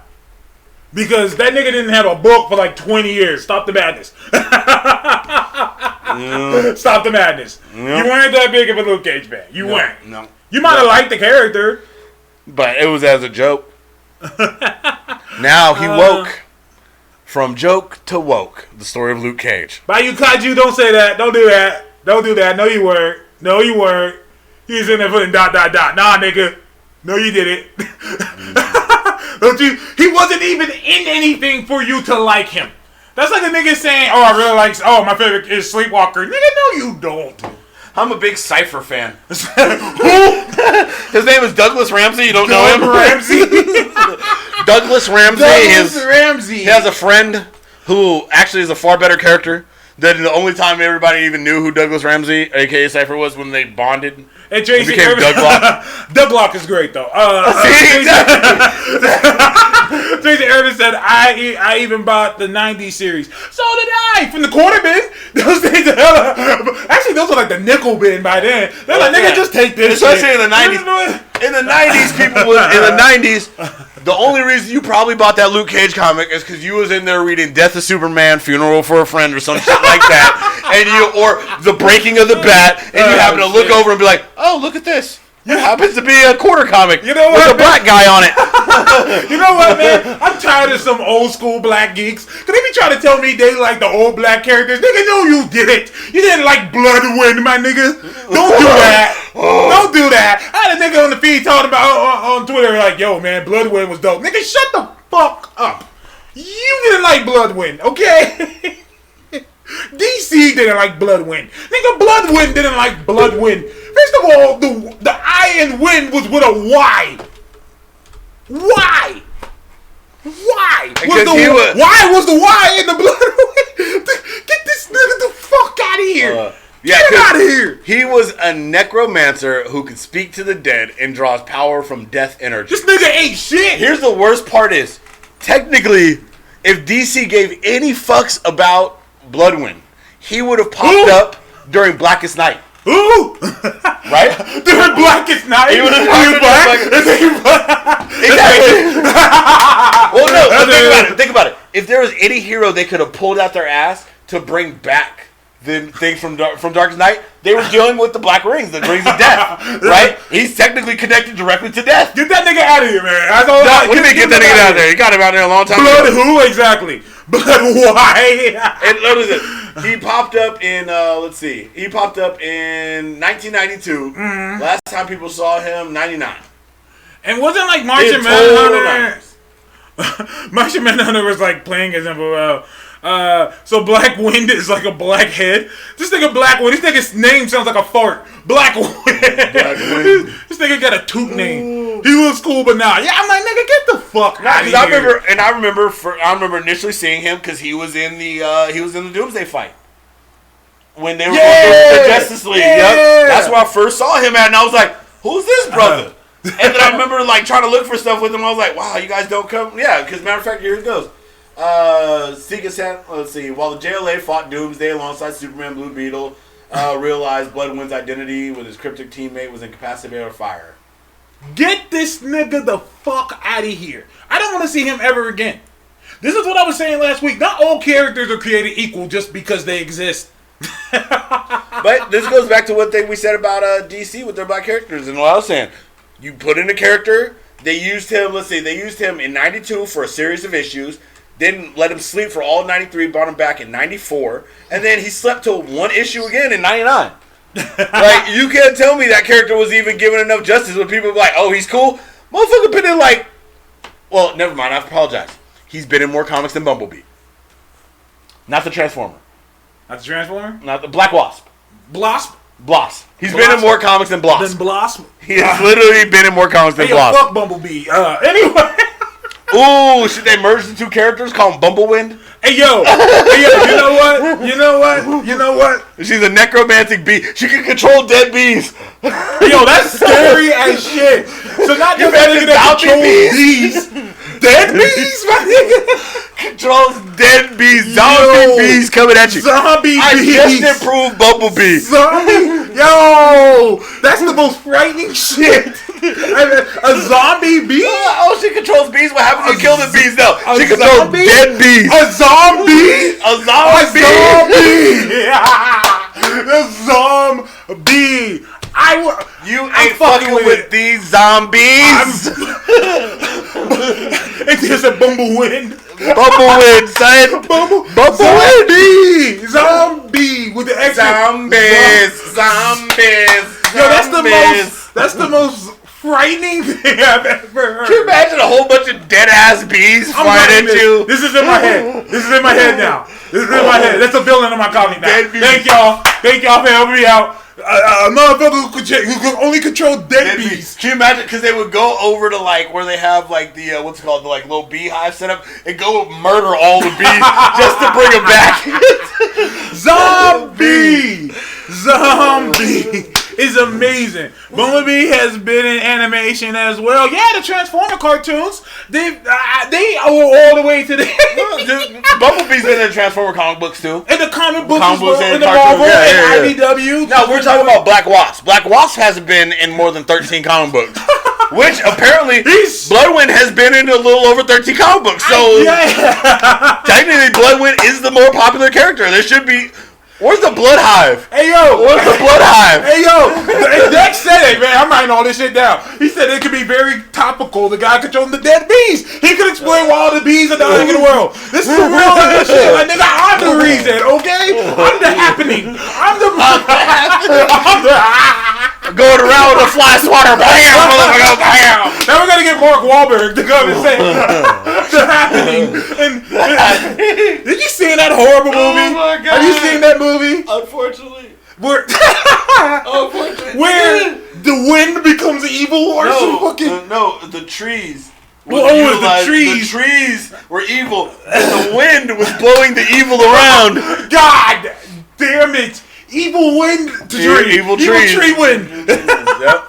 Because that nigga didn't have a book for like 20 years. Stop the madness. Stop the madness. You weren't that big of a Luke Cage fan. You weren't. No. You might have liked the character. But it was as a joke. Now he woke. From joke to woke. The story of Luke Cage. Bayou Kaiju, don't say that. Don't do that. Don't do that. No, you weren't. No, you weren't. He's in there putting ... Nah, nigga. No, you didn't. Don't you? He wasn't even in anything for you to like him. That's like a nigga saying, "Oh, I really like. Oh, my favorite is Sleepwalker." Nigga, no, you don't. I'm a big Cypher fan. His name is Douglas Ramsey. You don't know him? Ramsey. Douglas Ramsey. Ramsey. He has a friend who actually is a far better character. Than the only time everybody even knew who Douglas Ramsey, aka Cypher, was when they bonded. And Tracy became Irvin. Doug Block. Doug Block is great though. Tracy Irvin said, "I even bought the '90s series. So did I from the quarter bin. Those things, actually, those are like the nickel bin by then. They're like, nigga, just take this. Especially shit. in the '90s. In the '90s, people was in the '90s. The only reason you probably bought that Luke Cage comic is because you was in there reading Death of Superman, Funeral for a Friend, or some shit like that, or The Breaking of the Bat, and you happen to look over and be like, "Oh, look at this! It happens to be a quarter comic with a black guy on it." You know what, man? I'm tired of some old school black geeks. Cause they be trying to tell me they like the old black characters. Nigga, no, you didn't. You didn't like Bloodwind, my nigga. Don't do that. Don't do that. I had a nigga on the feed talking about on Twitter like, "Yo, man, Bloodwind was dope." Nigga, shut the fuck up. You didn't like Bloodwind, okay? DC didn't like Bloodwind. Nigga, Bloodwind didn't like Bloodwind. First of all, the I in wind was with a Y. Why? Why? Why was the Y in the Bloodwind? Get this nigga the fuck out of here. Get him out of here. He was a necromancer who could speak to the dead and draws power from death energy. This nigga ain't shit. Here's the worst part is, technically, if DC gave any fucks about Bloodwind, he would have popped up during Blackest Night. Ooh! Right? During Blackest Night? He would have popped up during Blackest Exactly. Well, no, think about it. If there was any hero they could have pulled out their ass to bring back the things from Darkest Night, they were dealing with the Black Rings, the Rings of Death, right? He's technically connected directly to death. Get that nigga out of here, man. What do you mean get that nigga out of there? You got him out there a long time ago. Blood who? Exactly. Blood why? And notice it. He popped up in, he popped up in 1992. Mm-hmm. Last time people saw him, 99. And wasn't like Martian Manhunter. Martian Manhunter was like playing as him, so Black Wind is like a black head. This nigga Black Wind, this nigga's name sounds like a fart. Black Wind. This nigga got a toot name. He looks cool, but nah. Yeah, I'm like, nigga, get the fuck out of here. I remember initially seeing him because he was in the Doomsday fight. When they were going through the Justice League. Yeah. Yep. That's where I first saw him at, and I was like, who's this brother? And then I remember like trying to look for stuff with him. I was like, wow, you guys don't come. Yeah, because matter of fact, here it goes. Let's see. While the JLA fought Doomsday alongside Superman, Blue Beetle, realized Bloodwind's identity with his cryptic teammate was incapacitated by fire. Get this nigga the fuck out of here. I don't want to see him ever again. This is what I was saying last week. Not all characters are created equal just because they exist. But this goes back to what we said about DC with their black characters. And what I was saying, you put in a character, they used him in 92 for a series of issues, then let him sleep for all 93, brought him back in 94, and then he slept till one issue again in 99. Like, you can't tell me that character was even given enough justice when people be like, oh, he's cool. Motherfucker been in like, well, never mind, I apologize. He's been in more comics than Bumblebee. Not the Transformer. Not the Transformer? Not the Black Wasp. Blosp? He's been in more comics than Blosp. He has literally been in more comics than Blosp. Fuck Bumblebee. Anyway. Ooh, should they merge the two characters? Call him Bumblewind? Hey, yo, you know what? She's a necromantic bee. She can control dead bees. Yo, that's scary as shit. So not just a nigga that controls bees. Dead bees, my nigga? Controls dead bees. Zombie bees coming at you. Zombie bees. I just improved Bumblebee. Yo, that's the most frightening shit. A zombie bee? Oh, she controls bees. What happens if you kill the bees? No, she controls dead bees. A zombie? A zombie. A zombie. You ain't fucking with these zombies. It's just a Bumblewind. Bumblewind, son. Bumblewind. Zombie with the extra. Zombies. Yo, that's the most frightening thing I've ever heard. Can you imagine a whole bunch of dead ass bees I'm flying writing into? this is in my head. This is in my head now. This is in my head. That's a villain in my comic now. Dead bees. Thank y'all for helping me out. A motherfucker who can only control dead bees. Can you imagine? Because they would go over to like where they have like the what's it called, the like little beehive set up, and go murder all the bees just to bring them back. Zombie is amazing. Bumblebee has been in animation as well. Yeah, the Transformer cartoons. They owe all the way to the Bumblebee's been in Transformer comic books too. in the comic books Comic as well, books and in the cartoons. Marvel Yeah. and IDW. No, we're talking about Black Wasp. Black Wasp hasn't been in more than 13 comic books. Which apparently Bloodwind has been in a little over 13 comic books. So technically Bloodwind is the more popular character. There should be. Where's the Blood Hive? Hey yo! Where's the Blood Hive? Hey yo! Dex said it, man. I'm writing all this shit down. He said it could be very topical. The guy controlling the dead bees. He could explain why all the bees are dying in the world. This is some real shit. Like, nigga, I'm the reason, okay? I'm the happening. I'm the Going around with a fly swatter. Bam! Motherfucker, bam! Now we're gonna get Mark Wahlberg to come and say the happening. And did you see that horrible movie? my God. Have you seen that movie? Unfortunately. Where the wind becomes evil or some fucking No, the trees. the trees. The trees were evil. And the wind was blowing the evil around. God damn it! Evil wind to tree. Evil trees. tree wind. Yep.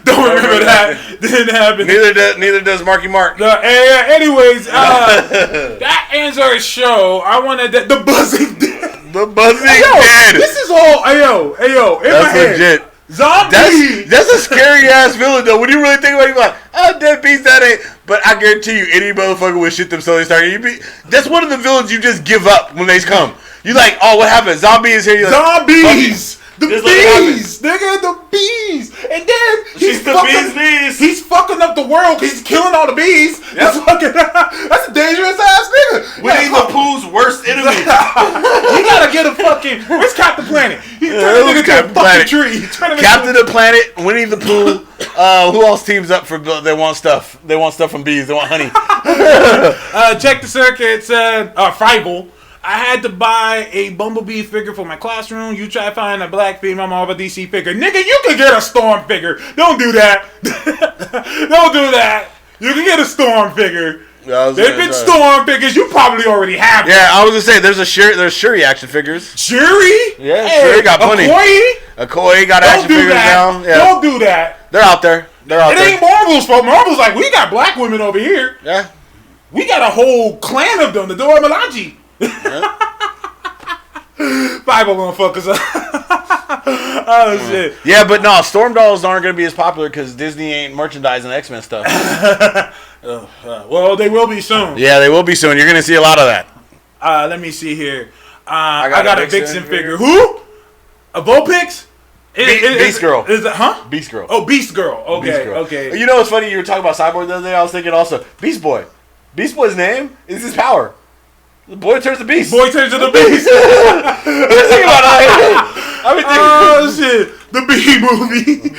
Don't remember that. Didn't happen. Neither does Marky Mark. Anyways, that ends our show. I wanted the buzzing dead. The buzzing Yo, dead. this is all. Ayo. In my That's head. legit. Zombie. That's a scary ass villain though. When you really think about it, you're like, oh, dead bees, that ain't. But I guarantee you, any motherfucker would shit themselves and start. That's one of the villains you just give up when they come. You like, oh, what happened? Zombie is here. You're like, Zombies. The Just let it bees, nigga, the bees, and then She's the bee's knees. He's fucking up the world. He's killing all the bees. That's fucking. That's a dangerous ass nigga. Winnie the Pooh's worst enemy. You gotta get a fucking. Where's Captain Planet? He's turning nigga to a fucking tree. Captain the Planet, Winnie the Pooh. Who else teams up for? They want stuff. They want stuff from bees. They want honey. Check the circuit. Said Fievel. I had to buy a Bumblebee figure for my classroom. You try to find a black female Marvel DC figure. Nigga, you can get a Storm figure. Don't do that. Don't do that. You can get a Storm figure. There's been Storm figures. You probably already have them. Yeah, I was gonna say there's Shuri action figures. Shuri? Yeah, Shuri got plenty. Okoye got action figures now. Yeah. Don't do that. They're out there. It ain't Marvel's fault. Marvel's like, we got black women over here. Yeah. We got a whole clan of them. The Dora Milaje. Bible gonna fuck us up. Oh shit. Yeah, but no, Storm dolls aren't gonna be as popular because Disney ain't merchandising X-Men stuff. Well, they will be soon. Yeah, they will be soon. You're gonna see a lot of that. Let me see here. I got a Vixen figure. Who? A Vulpix? Beast Girl. Is it? Huh? Beast Girl. Oh, Beast Girl. Okay. Beast Girl. Okay. You know what's funny? You were talking about Cyborg the other day. I was thinking also Beast Boy. Beast Boy's name is his power. The boy turns to beast. Boy turns to the beast. Think about it. I've been thinking. Oh shit! The Bee movie.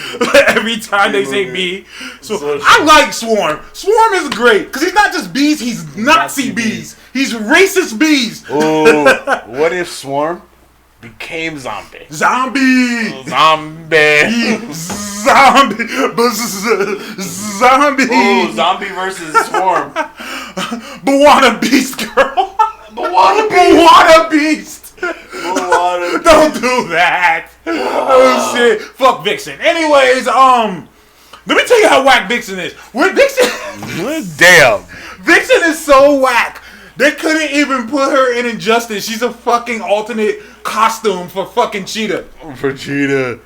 Every time they say Bee, so I like Swarm. Swarm is great because he's not just bees; he's Nazi bees. He's racist bees. Ooh, what if Swarm became zombie? Zombie. Zombie. Zombie. Zombie. Ooh, zombie versus Swarm. Bawana Beast Girl. Bawana Beast. Bawana Beast. Don't do that. Oh shit. Fuck Vixen. Anyways, let me tell you how whack Vixen is. Damn. Vixen is so whack. They couldn't even put her in Injustice. She's a fucking alternate costume for fucking Cheetah. For Cheetah.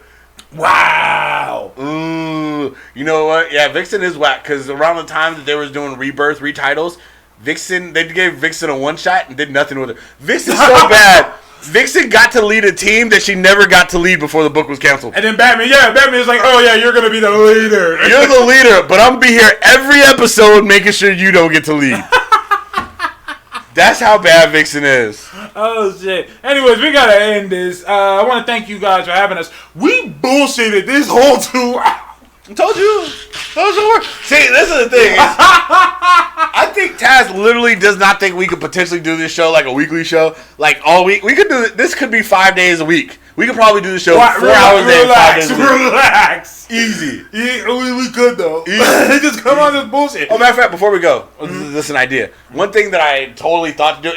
Wow. Ooh. You know what? Yeah, Vixen is whack because around the time that they was doing Rebirth retitles, Vixen, they gave Vixen a one shot and did nothing with her. Vixen's so bad. Vixen got to lead a team that she never got to lead before the book was canceled. And then Batman is like, oh yeah, you're gonna be the leader. You're the leader, but I'm gonna be here every episode making sure you don't get to lead. That's how bad Vixen is. Oh shit. Anyways, we gotta end this. I want to thank you guys for having us. We bullshitted this whole 2 hours. I told you. See, this is the thing. I think Taz literally does not think we could potentially do this show like a weekly show, like all week. We could do it. This could be 5 days a week. We could probably do the show 4 hours a day, 5 days a week. Relax. Easy. We could though. Just come on this bullshit. Oh, matter of fact, before we go, this is an idea. One thing that I totally thought to do,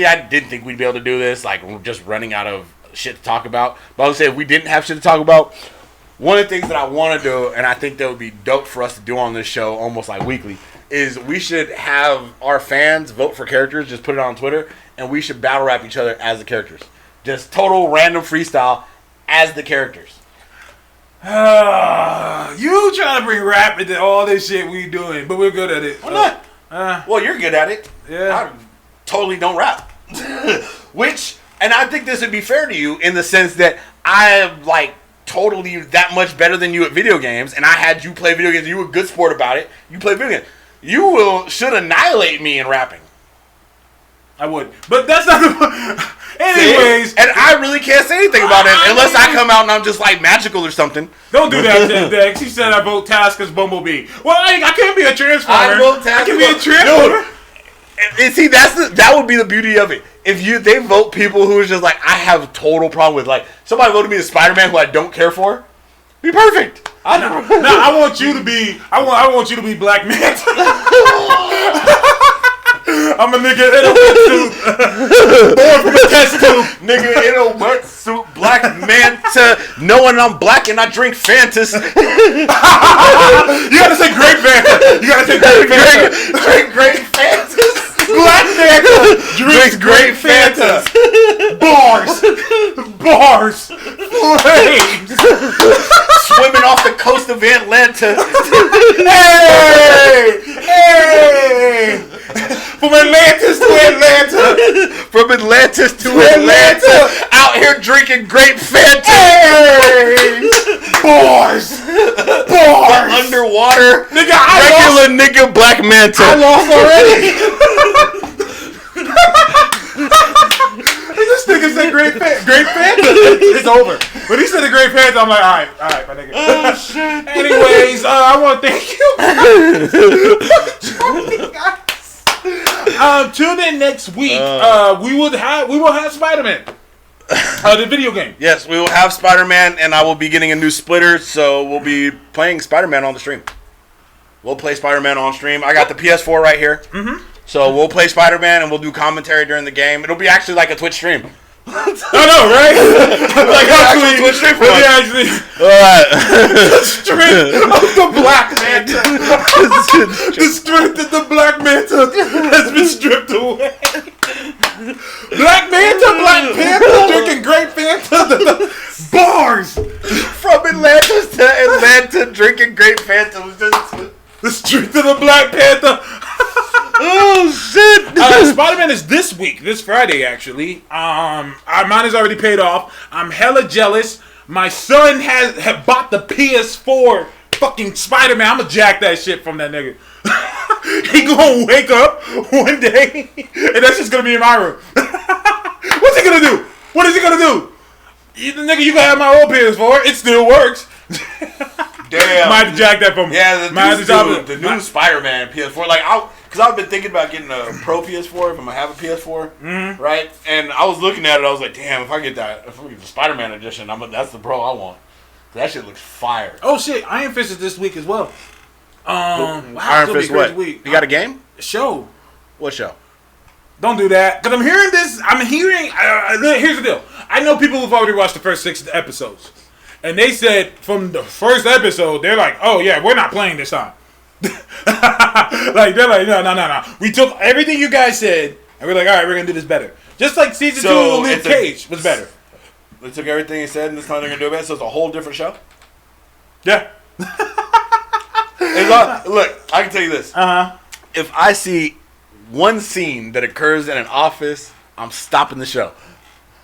I didn't think we'd be able to do this, like we're just running out of shit to talk about. But I would say if we didn't have shit to talk about, one of the things that I want to do, and I think that would be dope for us to do on this show, almost like weekly, is we should have our fans vote for characters, just put it on Twitter, and we should battle rap each other as the characters. Just total random freestyle as the characters. You trying to bring rap into all this shit we doing, but we're good at it. Why not? Well, you're good at it. Yeah. I totally don't rap. And I think this would be fair to you in the sense that I am like totally that much better than you at video games, and I had you play video games. You were a good sport about it. You play video games. You should annihilate me in rapping. I would, but that's not the. Anyways, and I really can't say anything about it unless I come out and I'm just like magical or something. Don't do that, Dex. He said I vote Task as Bumblebee. Well, I can't be a transformer. I vote Task. I can be a transformer. And see, that would be the beauty of it. If they vote people who is just like, I have a total problem with, like somebody voted me as Spider-Man who I don't care for, be perfect. I want you to be. I want you to be Black Manta. I'm a nigga in a wetsuit. Born from a test tube. Nigga in a wetsuit, Black Manta, knowing I'm black and I drink Fantas. You gotta say Great Fanta. You gotta say Great Fanta. Drink Great Fantas. Black Manta drinks Great Fantas. Bars. Flames. Swimming off the coast of Atlanta. Hey! From Atlantis to Atlanta. From Atlantis to Atlanta. Out here drinking Great Fanta. Hey! Bars. Underwater. Nigga, regular nigga Black Manta. I lost already. This nigga said Great Fanta. It's over. When he said the Great Fanta, I'm like, all right, my nigga. Oh shit. Anyways, I want to thank you. Tune in next week. We will have Spider-Man. The video game. Yes, we will have Spider-Man, and I will be getting a new splitter, so we'll be playing Spider-Man on the stream. We'll play Spider-Man on stream. I got the PS4 right here. Mm-hmm. So we'll play Spider-Man, and we'll do commentary during the game. It'll be actually like a Twitch stream. I know, right? Like actually Twitch stream for us. Actually, the strength of the Black Manta. The strength of the Black Manta has been stripped away. Black Manta, Black Panther, drinking Great Fanta. Bars from Atlanta to Atlanta, drinking Great Fanta. The strength of the Black Panther. Oh shit! Spider-Man is this week, this Friday actually. Mine is already paid off. I'm hella jealous. My son has bought the PS4 fucking Spider-Man. I'm gonna jack that shit from that nigga. He gonna wake up one day and that's just gonna be in my room. What's he gonna do? What is he gonna do? Nigga, you can have my old PS4. It still works. Damn. Might have jacked that from yeah, the new Spider-Man PS4. Like, because I've been thinking about getting a Pro PS4 if I'm gonna have a PS4, right? And I was looking at it, I was like, damn, if I get the Spider-Man edition, that's the Pro I want. That shit looks fire. Oh shit, Iron Fist is this week as well. Wow, Iron Fist what? Week. You got a game? Show. What show? Don't do that. Because I'm hearing this. Here's the deal. I know people who've already watched the first 6 episodes. And they said from the first episode, they're like, oh yeah, we're not playing this time. Like, they're like, no. We took everything you guys said, and we're like, all right, we're going to do this better. Just like season 2 of Luke Cage was better. They took everything he said, and this time they're going to do it better, so it's a whole different show? Yeah. Look, I can tell you this. If I see one scene that occurs in an office, I'm stopping the show.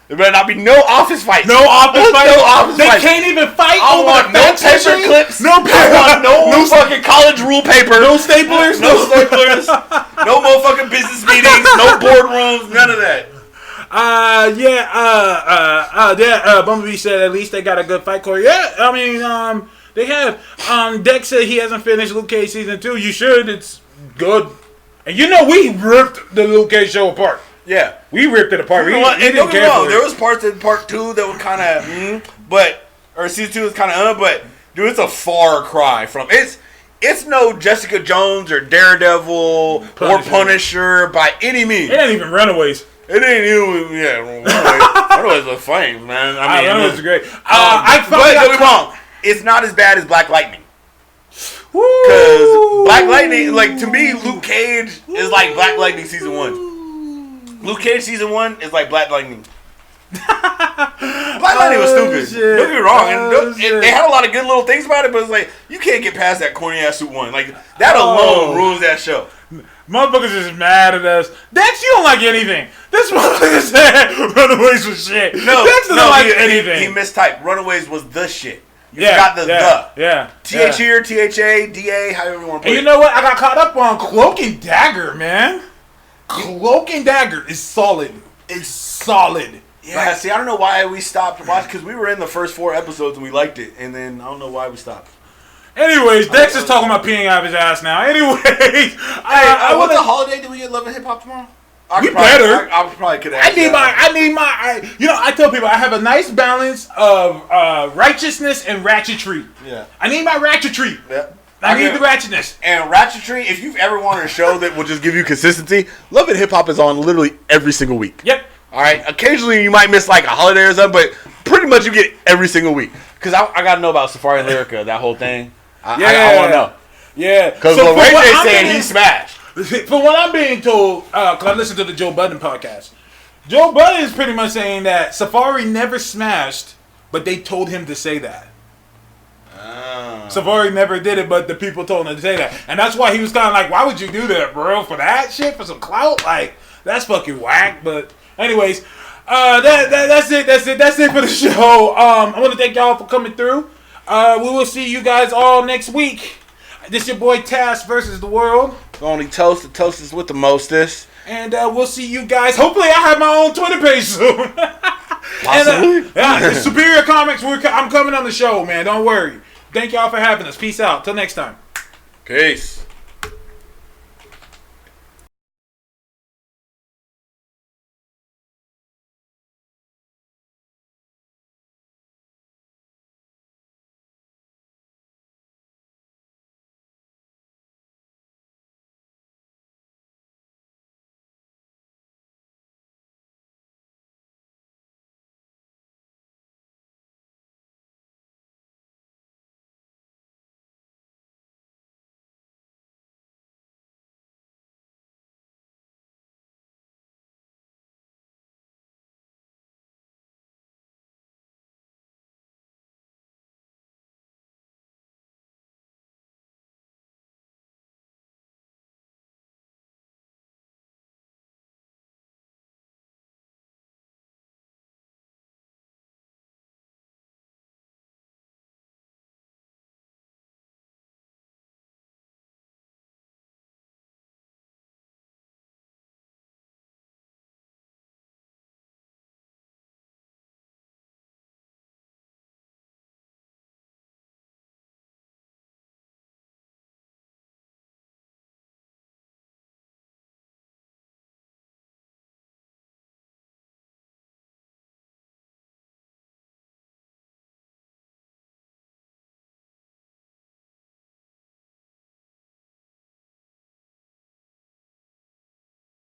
There better not be no office fights. No office fights? No office they fights. They can't even fight I over want the no paper clips. No paper. I want no fucking college rule paper. No staplers. No staplers. No motherfucking business meetings. No boardrooms. None of that. Bumblebee said at least they got a good fight core. Yeah, I mean, They have. Dex said he hasn't finished Luke Cage season 2. You should. It's good. And you know we ripped the Luke Cage show apart. Yeah. We ripped it apart. You know what? And don't get me wrong, there was parts in part 2 that were kind of, or season 2 was kind of, but dude, it's a far cry from it's no Jessica Jones or Daredevil or Punisher by any means. It ain't even Runaways. It ain't even Runaways was flames, man. I mean, Runaways was great. but don't get me wrong, it's not as bad as Black Lightning. Because Black Lightning, like to me, Luke Cage is like Black Lightning season 1. Luke Cage season 1 is like Black Lightning. Black Lightning was stupid. Shit. Don't get me wrong. And they had a lot of good little things about it, but it's like, you can't get past that corny ass suit 1. Like, that alone ruins that show. Motherfuckers is mad at us. Dex, you don't like anything. This motherfucker said Runaways was shit. Dex doesn't like anything. He mistyped. Runaways was the shit. You got the. TH here, THA, DA, however you want to put it. And you know what? I got caught up on Cloak and Dagger, man. Cloak and Dagger is solid. It's solid. Yeah, see, I don't know why we stopped watching, because we were in the first 4 episodes and we liked it, and then I don't know why we stopped. Anyways, Dex is talking about peeing out of his ass now. Anyways, what's the holiday? Do we get Love and Hip Hop tomorrow? We better. I probably could ask. I need my. You know, I tell people I have a nice balance of righteousness and ratchetry. Yeah. I need my ratchetry. Yeah. I need the ratchetness. And ratchetry, if you've ever wanted a show that will just give you consistency, Love and Hip Hop is on literally every single week. Yep. All right. Occasionally you might miss like a holiday or something, but pretty much you get it every single week. Because I got to know about Safari and Lyrica, that whole thing. I want to know. Yeah. Because what Ray J saying, he smashed. From what I'm being told, because I listened to the Joe Budden podcast, Joe Budden is pretty much saying that Safari never smashed, but they told him to say that. Safari never did it, but the people told him to say that. And that's why he was kind of like, why would you do that, bro? For that shit? For some clout? Like, that's fucking whack. But anyways, that's it for the show. I want to thank y'all for coming through. We will see you guys all next week. This your boy Task versus the world. The only toast, the toastest with the mostest. And we'll see you guys. Hopefully I have my own Twitter page soon. Possibly. And, Superior Comics, I'm coming on the show, man. Don't worry. Thank y'all for having us. Peace out. Till next time. Peace.